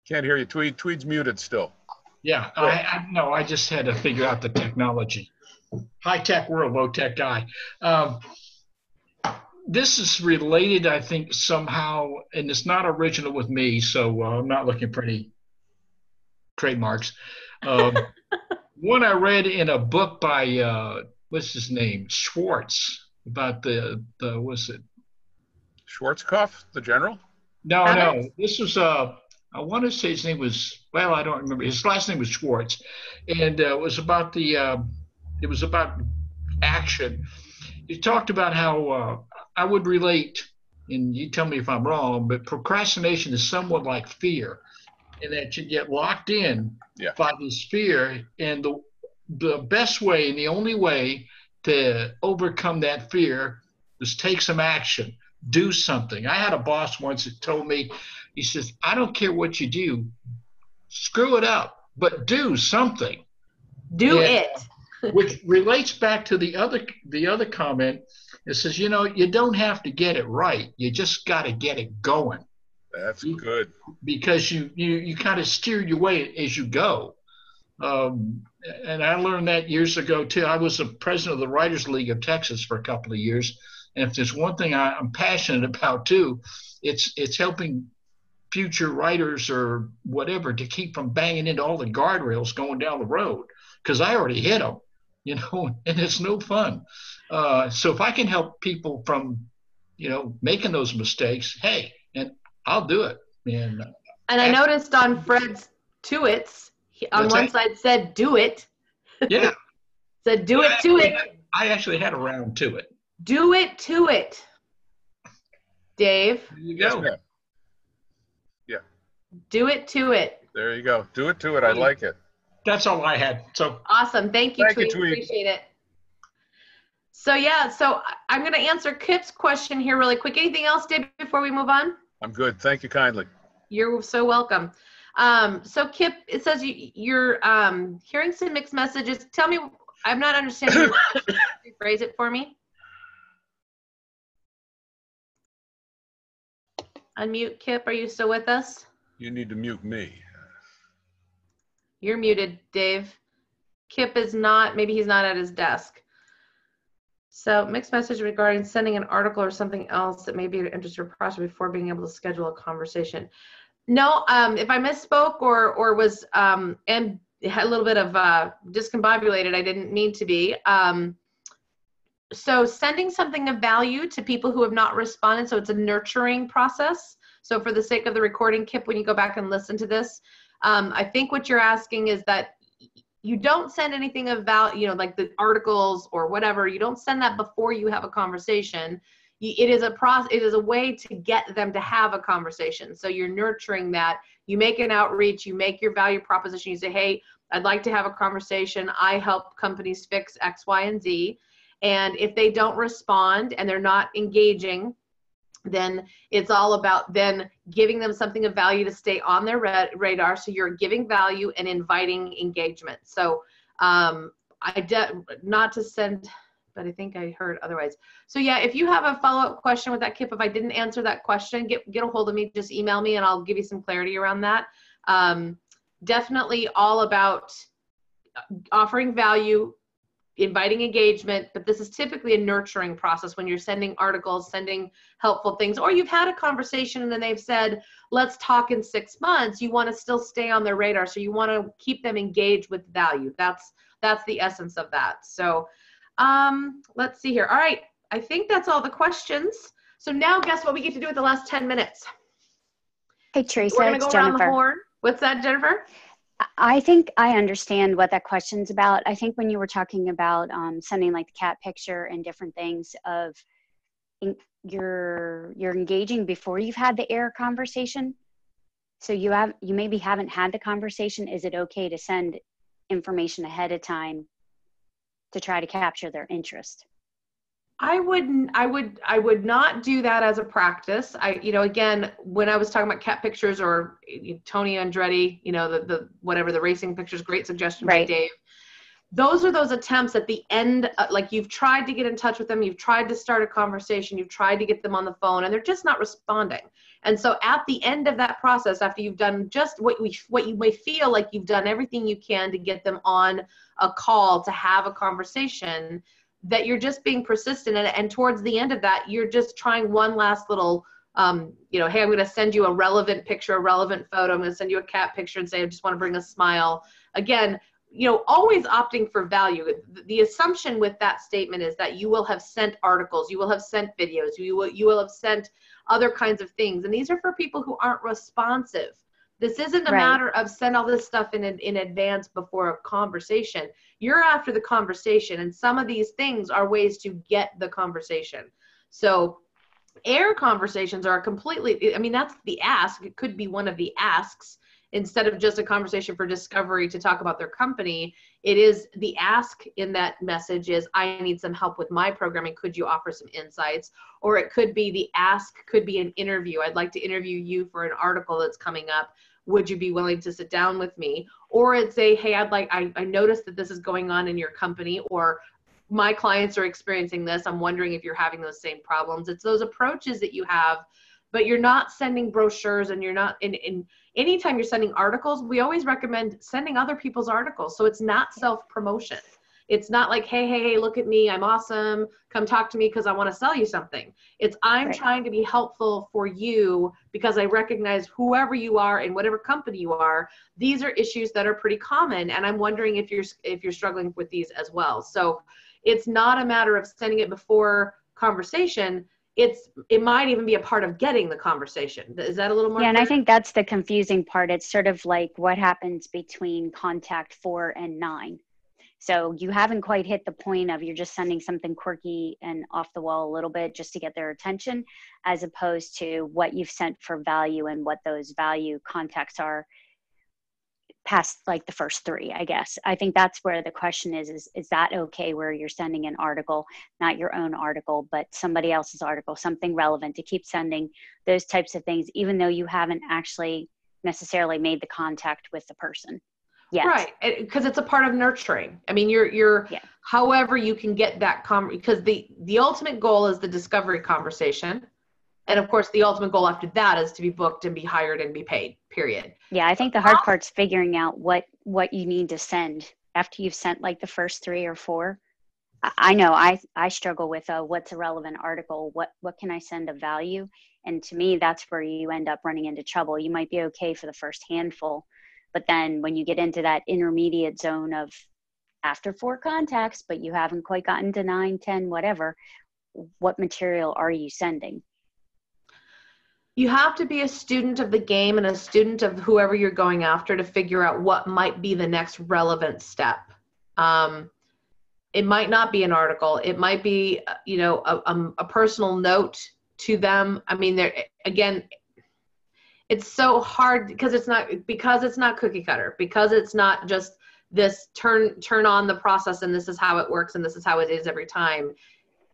Can't hear you, Tweed. Tweed's muted still. Yeah, I just had to figure out the technology. High-tech world, low-tech guy. This is related, I think, somehow, and it's not original with me, so I'm not looking for any trademarks. One I read in a book by, what's his name, Schwartz. about the what's it? Schwarzkopf, the general? No, Abbott? no. This was I want to say his name was, well, I don't remember. His last name was Schwartz, and it was about it was about action. He talked about how I would relate, and you tell me if I'm wrong, but procrastination is somewhat like fear, and that you get locked in by this fear, and the best way and the only way to overcome that fear is take some action, do something. I had a boss once that told me, he says, I don't care what you do, screw it up, but do something. Do And, it. which relates back to the other comment. It says, you don't have to get it right. You just got to get it going. That's good. Because you kind of steer your way as you go. And I learned that years ago too. I was the president of the Writers League of Texas for a couple of years. And if there's one thing I'm passionate about too, it's helping future writers or whatever to keep from banging into all the guardrails going down the road. Because I already hit them, and it's no fun. So if I can help people from, making those mistakes, hey, and I'll do it. And I noticed on Fred's to-its, on one side said, do it. Yeah. Said, do it to it. I actually had a round to it. Do it to it. Dave. There you go. Yes, yeah. Do it to it. There you go. Do it to it. I like it. That's all I had. So awesome. Thank you, Tweet. Tweet. Appreciate it. So I'm going to answer Kip's question here really quick. Anything else, Dave, before we move on? I'm good. Thank you kindly. You're so welcome. So Kip, it says you're hearing some mixed messages. Tell me, I'm not understanding. Rephrase it for me. Unmute, Kip. Are you still with us? You need to mute me. You're muted, Dave. Kip is not, maybe he's not at his desk. So mixed message regarding sending an article or something else that may be of interest or process before being able to schedule a conversation. No, if I misspoke or was and had a little bit of discombobulated, I didn't mean to be. So sending something of value to people who have not responded, so it's a nurturing process. So for the sake of the recording, Kip, when you go back and listen to this, I think what you're asking is that you don't send anything of value, like the articles or whatever. You don't send that before you have a conversation. It is a process. It is a way to get them to have a conversation. So you're nurturing that. You make an outreach. You make your value proposition. You say, hey, I'd like to have a conversation. I help companies fix X, Y, and Z. And if they don't respond and they're not engaging, then it's all about then giving them something of value to stay on their radar. So you're giving value and inviting engagement. So not to send, but I think I heard otherwise. So yeah, if you have a follow-up question with that, Kip, if I didn't answer that question, get a hold of me, just email me and I'll give you some clarity around that. Definitely all about offering value, inviting engagement, but this is typically a nurturing process when you're sending articles, sending helpful things, or you've had a conversation and then they've said, let's talk in 6 months. You want to still stay on their radar. So you want to keep them engaged with value. That's the essence of that. So let's see here. All right. I think that's all the questions. So now guess what we get to do with the last 10 minutes? Hey, Teresa, we're going to it's go around Jennifer. the horn. What's that, Jennifer? I think I understand what that question's about. I think when you were talking about sending like the cat picture and different things of you're engaging before you've had the air conversation. So you maybe haven't had the conversation. Is it okay to send information ahead of time to try to capture their interest? I would not do that as a practice. Again, when I was talking about cat pictures or Tony Andretti, the whatever, the racing pictures, great suggestion by Dave. Those are those attempts at the end, like you've tried to get in touch with them, you've tried to start a conversation, you've tried to get them on the phone, and they're just not responding. And so at the end of that process, after you've done just what you may feel like you've done everything you can to get them on a call to have a conversation, that you're just being persistent, and towards the end of that, you're just trying one last little, hey, I'm going to send you a relevant picture, a relevant photo. I'm going to send you a cat picture and say, I just want to bring a smile. Again, always opting for value. The assumption with that statement is that you will have sent articles, you will have sent videos, you will have sent other kinds of things. And these are for people who aren't responsive. This isn't a matter of send all this stuff in advance before a conversation. You're after the conversation, and some of these things are ways to get the conversation. So air conversations are completely, that's the ask. It could be one of the asks. Instead of just a conversation for discovery to talk about their company, it is the ask in that message is, I need some help with my programming. Could you offer some insights? Or it could be the ask could be an interview. I'd like to interview you for an article that's coming up. Would you be willing to sit down with me? Or it's a, hey, I noticed that this is going on in your company, or my clients are experiencing this. I'm wondering if you're having those same problems. It's those approaches that you have, but you're not sending brochures, and you're not anytime you're sending articles, we always recommend sending other people's articles. So it's not self-promotion. It's not like, hey, look at me, I'm awesome, come talk to me because I want to sell you something. It's I'm trying to be helpful for you because I recognize whoever you are and whatever company you are, these are issues that are pretty common, and I'm wondering if you're struggling with these as well. So it's not a matter of sending it before conversation. It might even be a part of getting the conversation. Is that a little more clear? And I think that's the confusing part. It's sort of like what happens between contact 4 and 9. So you haven't quite hit the point of you're just sending something quirky and off the wall a little bit just to get their attention, as opposed to what you've sent for value and what those value contacts are past like the first 3, I guess. I think that's where the question is that okay where you're sending an article, not your own article, but somebody else's article, something relevant, to keep sending those types of things, even though you haven't actually necessarily made the contact with the person yet. Right, because it's a part of nurturing. You're however you can get that because the ultimate goal is the discovery conversation. And of course, the ultimate goal after that is to be booked and be hired and be paid, period. Yeah, I think the hard part's figuring out what you need to send after you've sent like the first 3 or 4. I know I struggle with what's a relevant article, what can I send of value? And to me, that's where you end up running into trouble. You might be okay for the first handful, but then when you get into that intermediate zone of after 4 contacts, but you haven't quite gotten to 9, 10, whatever, what material are you sending? You have to be a student of the game and a student of whoever you're going after to figure out what might be the next relevant step. It might not be an article. It might be, a personal note to them. Again, it's so hard because it's not cookie cutter, because it's not just this turn on the process and this is how it works and this is how it is every time.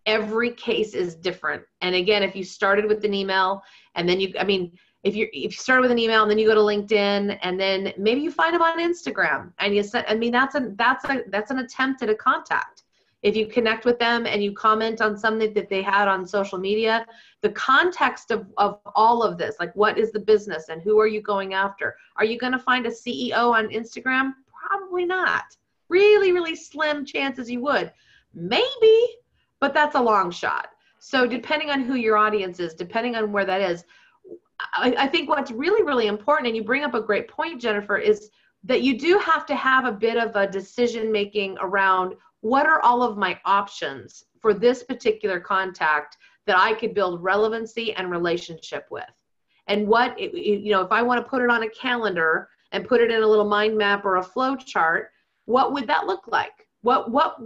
Every case is different. And again, if you started with an email and then if you started with an email and then you go to LinkedIn and then maybe you find them on Instagram and you said, that's an attempt at a contact. If you connect with them and you comment on something that they had on social media, the context of all of this, like what is the business and who are you going after? Are you going to find a CEO on Instagram? Probably not. Really, really slim chances you would. Maybe, but that's a long shot. So depending on who your audience is, depending on where that is, I think what's really, really important, and you bring up a great point, Jennifer, is that you do have to have a bit of a decision-making around what are all of my options for this particular contact that I could build relevancy and relationship with. And what, if I want to put it on a calendar and put it in a little mind map or a flow chart, what would that look like? What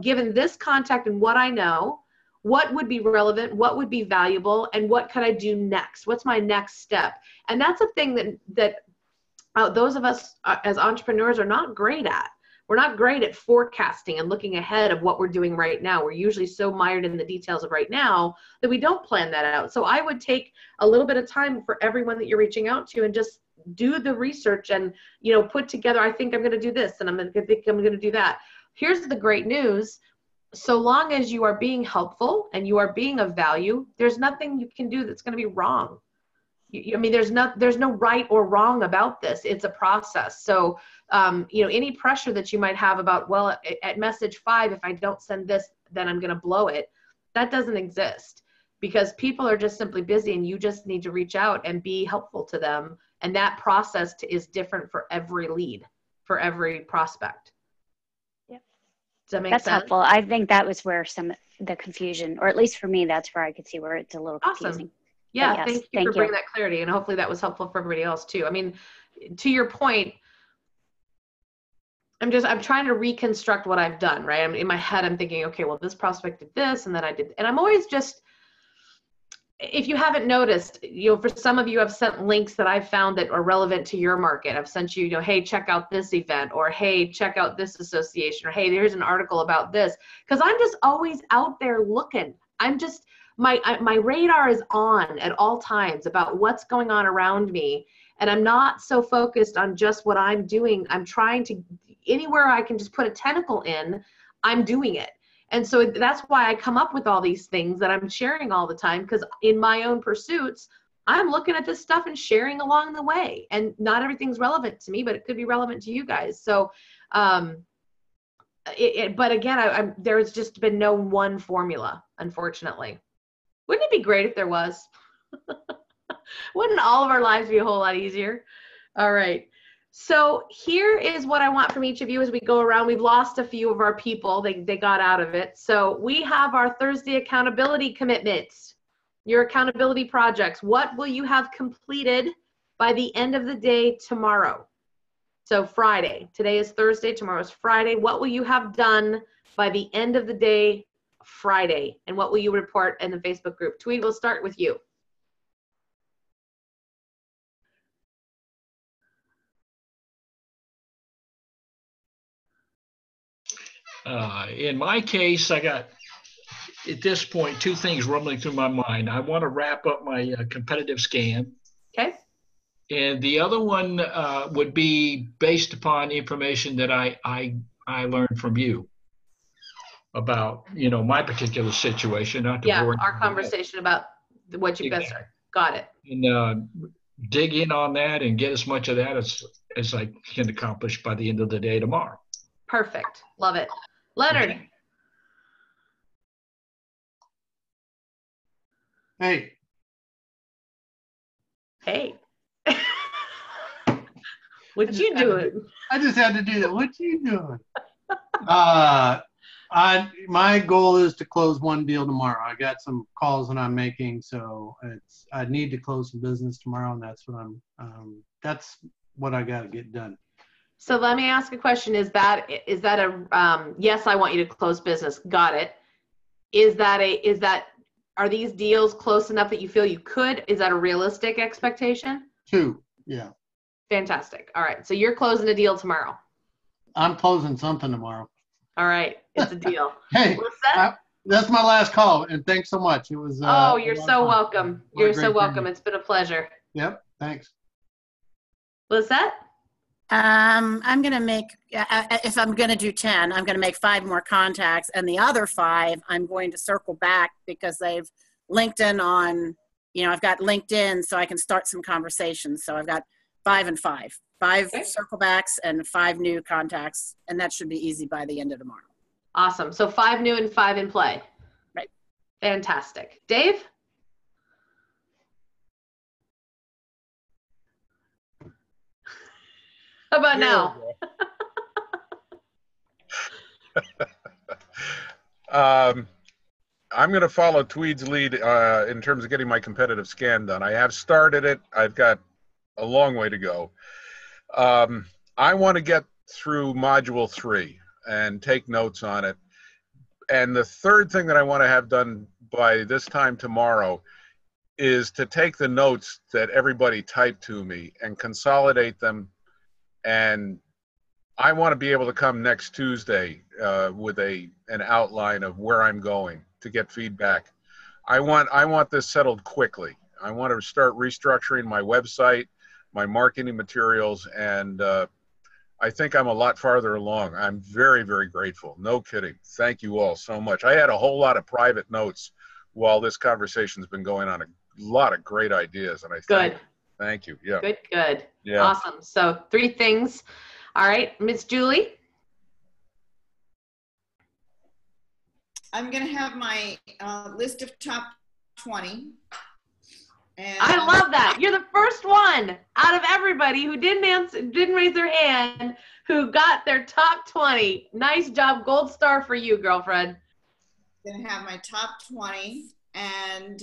given this contact and what I know, what would be relevant, what would be valuable, and what could I do next? What's my next step? And that's a thing that those of us as entrepreneurs are not great at. We're not great at forecasting and looking ahead of what we're doing right now. We're usually so mired in the details of right now that we don't plan that out. So I would take a little bit of time for everyone that you're reaching out to and just do the research and, put together, I think I'm going to do this and I'm going to do that. Here's the great news. So long as you are being helpful and you are being of value, there's nothing you can do that's going to be wrong. There's no right or wrong about this. It's a process. So, any pressure that you might have about, well, at message 5, if I don't send this, then I'm going to blow it. That doesn't exist because people are just simply busy and you just need to reach out and be helpful to them. And that process is different for every lead, for every prospect. Does that make That's sense? helpful. I think that was where the confusion, or at least for me, that's where I could see where it's a little confusing. Awesome. Yeah, yes, thank you for bringing that clarity, and hopefully that was helpful for everybody else too. I mean, to your point, I'm trying to reconstruct what I've done, right? I'm in my head, I'm thinking, okay, well, this prospect did this, and then I did, and I'm always just, if you haven't noticed, for some of you, I've sent links that I've found that are relevant to your market. I've sent you, hey, check out this event, or hey, check out this association, or hey, there's an article about this. Because I'm just always out there looking. I'm just, my radar is on at all times about what's going on around me. And I'm not so focused on just what I'm doing. I'm trying to, anywhere I can just put a tentacle in, I'm doing it. And so that's why I come up with all these things that I'm sharing all the time, because in my own pursuits, I'm looking at this stuff and sharing along the way. And not everything's relevant to me, but it could be relevant to you guys. So, but again, there's just been no one formula, unfortunately. Wouldn't it be great if there was? Wouldn't all of our lives be a whole lot easier? All right. So here is what I want from each of you as we go around. We've lost a few of our people. They got out of it. So we have our Thursday accountability commitments, your accountability projects. What will you have completed by the end of the day tomorrow? So Friday. Today is Thursday. Tomorrow is Friday. What will you have done by the end of the day Friday? And what will you report in the Facebook group? Tweed, we'll start with you. In my case, I got, at this point, two things rumbling through my mind. I want to wrap up my competitive scan. Okay. And the other one would be based upon information that I learned from you about, my particular situation. Not to bore our conversation about what you best. Got it. And dig in on that and get as much of that as I can accomplish by the end of the day tomorrow. Perfect. Love it. Leonard. Okay. Hey. Hey. What you doing? I just had to do that. What you doing? My goal is to close one deal tomorrow. I got some calls that I'm making, so I need to close some business tomorrow, and that's what I got to get done. So let me ask a question. Is that a yes, I want you to close business. Got it. Are these deals close enough that you feel you could? Is that a realistic expectation? 2, yeah. Fantastic. All right. So you're closing a deal tomorrow. I'm closing something tomorrow. All right. It's a deal. Hey, that's my last call, and thanks so much. It was. Oh, you're so welcome. You're so welcome. It's been a pleasure. Yep. Thanks. Lisette? I'm going to make, if I'm going to do 10, I'm going to make 5 more contacts, and the other 5, I'm going to circle back because they've LinkedIn on, I've got LinkedIn so I can start some conversations. So I've got 5 and 5, 5 okay. Circle backs and 5 new contacts, and that should be easy by the end of tomorrow. Awesome. So 5 new and 5 in play. Right. Fantastic. Dave? How about now? I'm going to follow Tweed's lead in terms of getting my competitive scan done. I have started it. I've got a long way to go. I want to get through module 3 and take notes on it. And the third thing that I want to have done by this time tomorrow is to take the notes that everybody typed to me and consolidate them. And I want to be able to come next Tuesday with an outline of where I'm going to get feedback. I want this settled quickly. I want to start restructuring my website, my marketing materials, and I think I'm a lot farther along. I'm very, very grateful. No kidding. Thank you all so much. I had a whole lot of private notes while this conversation's been going on. A lot of great ideas, and Thank you. Yeah. Good. Yeah. Awesome. So 3 things. All right, Miss Julie. I'm going to have my list of top 20. And I love that. You're the first one out of everybody who didn't raise their hand, who got their top 20. Nice job. Gold star for you, girlfriend. I'm going to have my top 20, and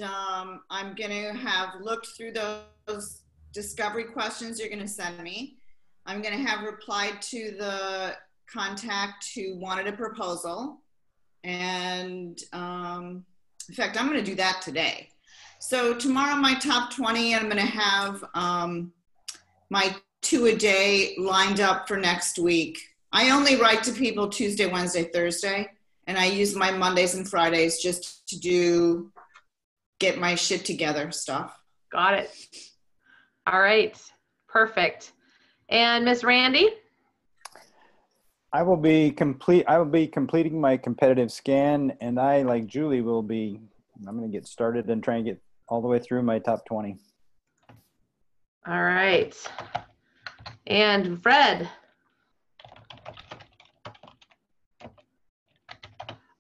I'm going to have looked through those discovery questions you're going to send me. I'm going to have replied to the contact who wanted a proposal. And in fact, I'm going to do that today. So tomorrow, my top 20, and I'm going to have my 2 a day lined up for next week. I only write to people Tuesday, Wednesday, Thursday, and I use my Mondays and Fridays just to get my shit together stuff. Got it. All right. Perfect. And Miss Randy? I will be completing my competitive scan, and I, like Julie, I'm going to get started and try and get all the way through my top 20. All right. And Fred?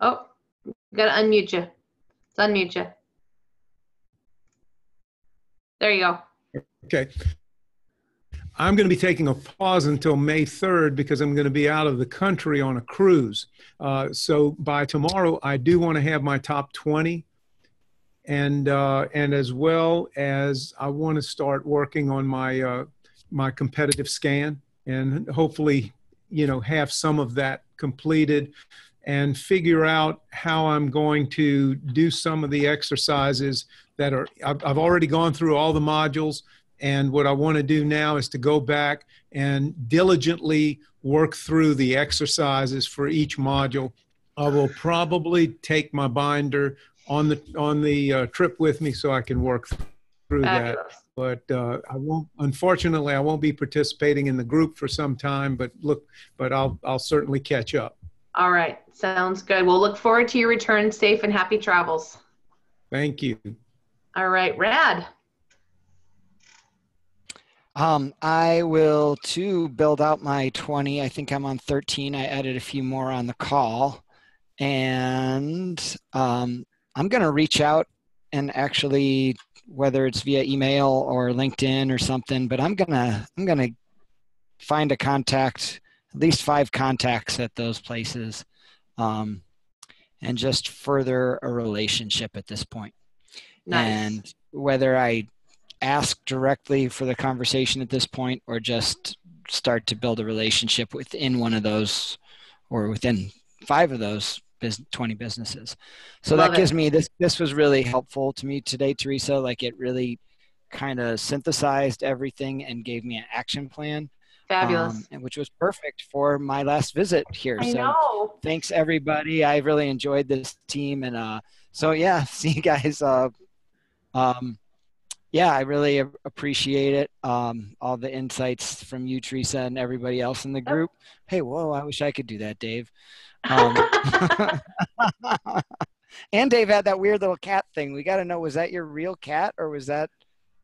Oh, got to unmute you. Let's unmute you. There you go. Okay. I'm going to be taking a pause until May 3rd because I'm going to be out of the country on a cruise. So by tomorrow, I do want to have my top 20. And as well as I want to start working on my my competitive scan and hopefully, have some of that completed and figure out how I'm going to do some of the exercises that I've already gone through all the modules. And what I want to do now is to go back and diligently work through the exercises for each module. I will probably take my binder on the trip with me so I can work through that. But unfortunately, I won't be participating in the group for some time, but I'll certainly catch up. All right. Sounds good. We'll look forward to your return. Safe and happy travels. Thank you. All right. Rad. I will too build out my 20. I think I'm on 13. I added a few more on the call, and I'm going to reach out and actually, whether it's via email or LinkedIn or something, but I'm going to find a contact, at least 5 contacts at those places, and just further a relationship at this point. Nice. And whether I ask directly for the conversation at this point or just start to build a relationship within one of those or within 5 of those 20 businesses. So that gives me this was really helpful to me today, Teresa. Like, it really kind of synthesized everything and gave me an action plan. Fabulous. And which was perfect for my last visit here. I know. Thanks everybody. I really enjoyed this team. And so yeah, see you guys. Yeah, I really appreciate it. All the insights from you, Teresa, and everybody else in the group. Hey, whoa, I wish I could do that, Dave. And Dave had that weird little cat thing. We got to know, was that your real cat or was that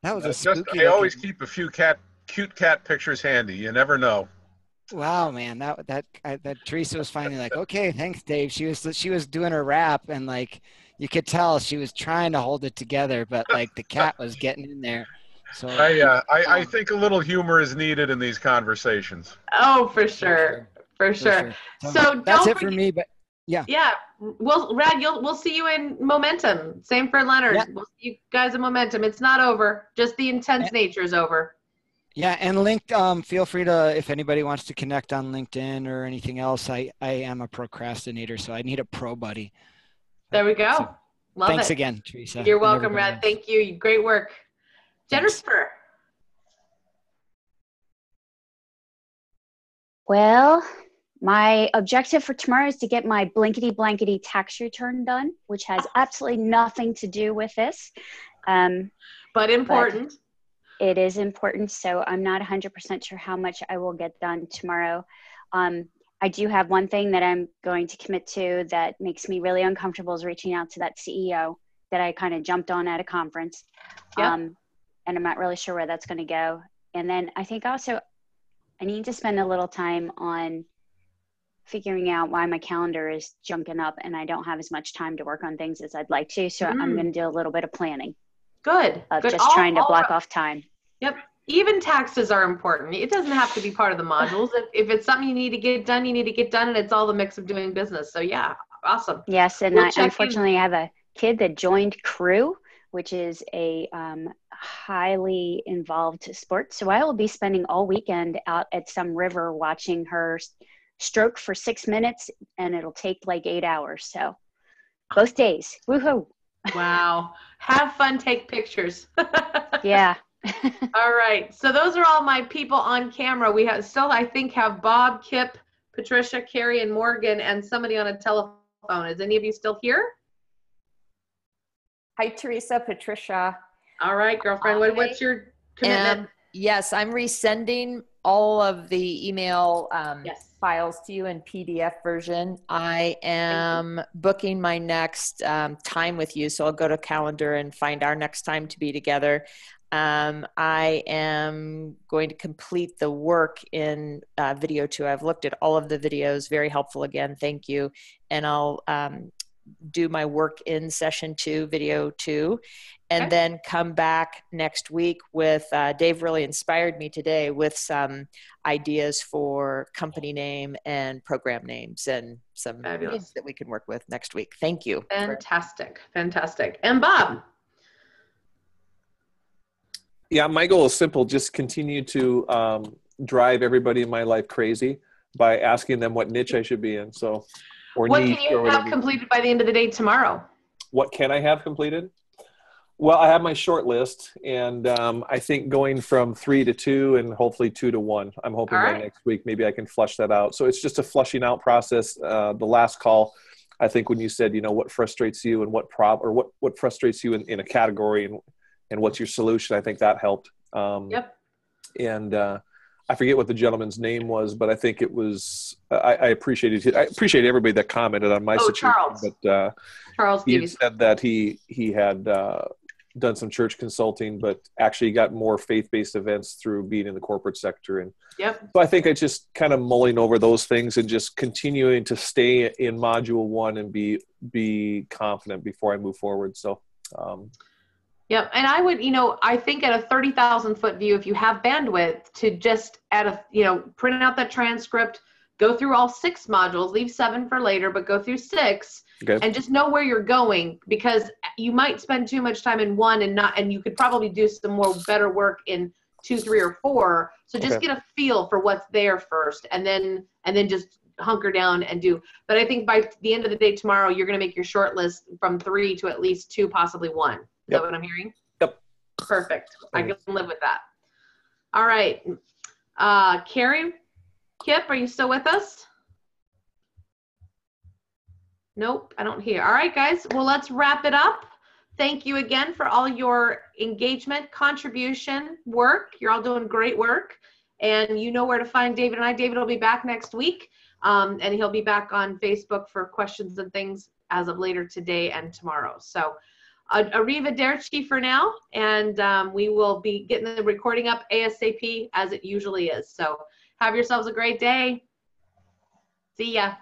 was a spooky I always keep a few cute cat pictures handy. You never know. Wow, man, that Teresa was finally like, okay, thanks, Dave. She was doing her rap, and like, you could tell she was trying to hold it together, but like the cat was getting in there. So I think a little humor is needed in these conversations. Oh, for sure. So that's it for me. But yeah. Well, Rad, we'll see you in Momentum. Same for Leonard. Yeah. We'll see you guys in Momentum. It's not over. Just the intense nature is over. Yeah, and feel free to, if anybody wants to connect on LinkedIn or anything else. I am a procrastinator, so I need a pro buddy. There we go. So, Love thanks it. again, Teresa. You're welcome, Rad. Thank you. Great work. Jennifer. Well, my objective for tomorrow is to get my blankety tax return done, which has absolutely nothing to do with this. But important. But it is important. So I'm not 100% sure how much I will get done tomorrow. I do have one thing that I'm going to commit to that makes me really uncomfortable, is reaching out to that CEO that I kind of jumped on at a conference. Yep. And I'm not really sure where that's going to go. And then I think also I need to spend a little time on figuring out why my calendar is junking up and I don't have as much time to work on things as I'd like to. So I'm going to do a little bit of planning. Good. Just trying to block off time. Yep. Even taxes are important. It doesn't have to be part of the modules. If it's something you need to get done, you need to get done, and it's all the mix of doing business. So yeah, awesome. Yes, and We'll I check unfortunately have a kid that joined crew, which is a highly involved sport. So I will be spending all weekend out at some river watching her stroke for 6 minutes, and it'll take like 8 hours. So both days, woohoo! Wow. Have fun, take pictures. Yeah. All right. So those are all my people on camera. We have still, I think, have Bob, Kip, Patricia, Carrie, and Morgan, and somebody on a telephone. Is any of you still here? Hi, Teresa, Patricia. All right, girlfriend. What's your commitment? Yes, I'm resending all of the email Yes. files to you in PDF version. I am booking my next time with you. So I'll go to calendar and find our next time to be together. I am going to complete the work in video 2. I've looked at all of the videos, very helpful again. Thank you. And I'll do my work in session 2, video 2, and then come back next week with, Dave really inspired me today with some ideas for company name and program names and some names that we can work with next week. Thank you. Fantastic. Fantastic. And Bob? Yeah, my goal is simple. Just continue to drive everybody in my life crazy by asking them what niche I should be in. So, or what niche, can you have completed by the end of the day tomorrow? What can I have completed? Well, I have my short list, and I think going from 3 to 2 and hopefully 2 to 1. I'm hoping by next week maybe I can flush that out. So it's just a flushing out process. The last call, I think when you said, you know, what frustrates you and what frustrates you in a category and what's your solution, I think that helped. And I forget what the gentleman's name was, but I think it was, I appreciate everybody that commented on my situation. Charles. But Charles he had said that he had done some church consulting, but actually got more faith-based events through being in the corporate sector. And so I think I just kind of mulling over those things and just continuing to stay in module 1 and be confident before I move forward. So, Yep. And I would, I think at a 30,000 foot view, if you have bandwidth to just print out that transcript, go through all 6 modules, leave 7 for later, but go through 6 and just know where you're going, because you might spend too much time in 1 and you could probably do some more better work in 2, 3, or 4. So just get a feel for what's there first and then just hunker down and do. But I think by the end of the day tomorrow, you're going to make your short list from 3 to at least 2, possibly 1. Is that what I'm hearing? Yep. Perfect. I can live with that. All right. Carrie, Kip, are you still with us? Nope, I don't hear. All right, guys. Well, let's wrap it up. Thank you again for all your engagement, contribution, work. You're all doing great work. And you know where to find David and I. David will be back next week. And he'll be back on Facebook for questions and things as of later today and tomorrow. So arrivederci for now, and we will be getting the recording up ASAP as it usually is. So have yourselves a great day. See ya.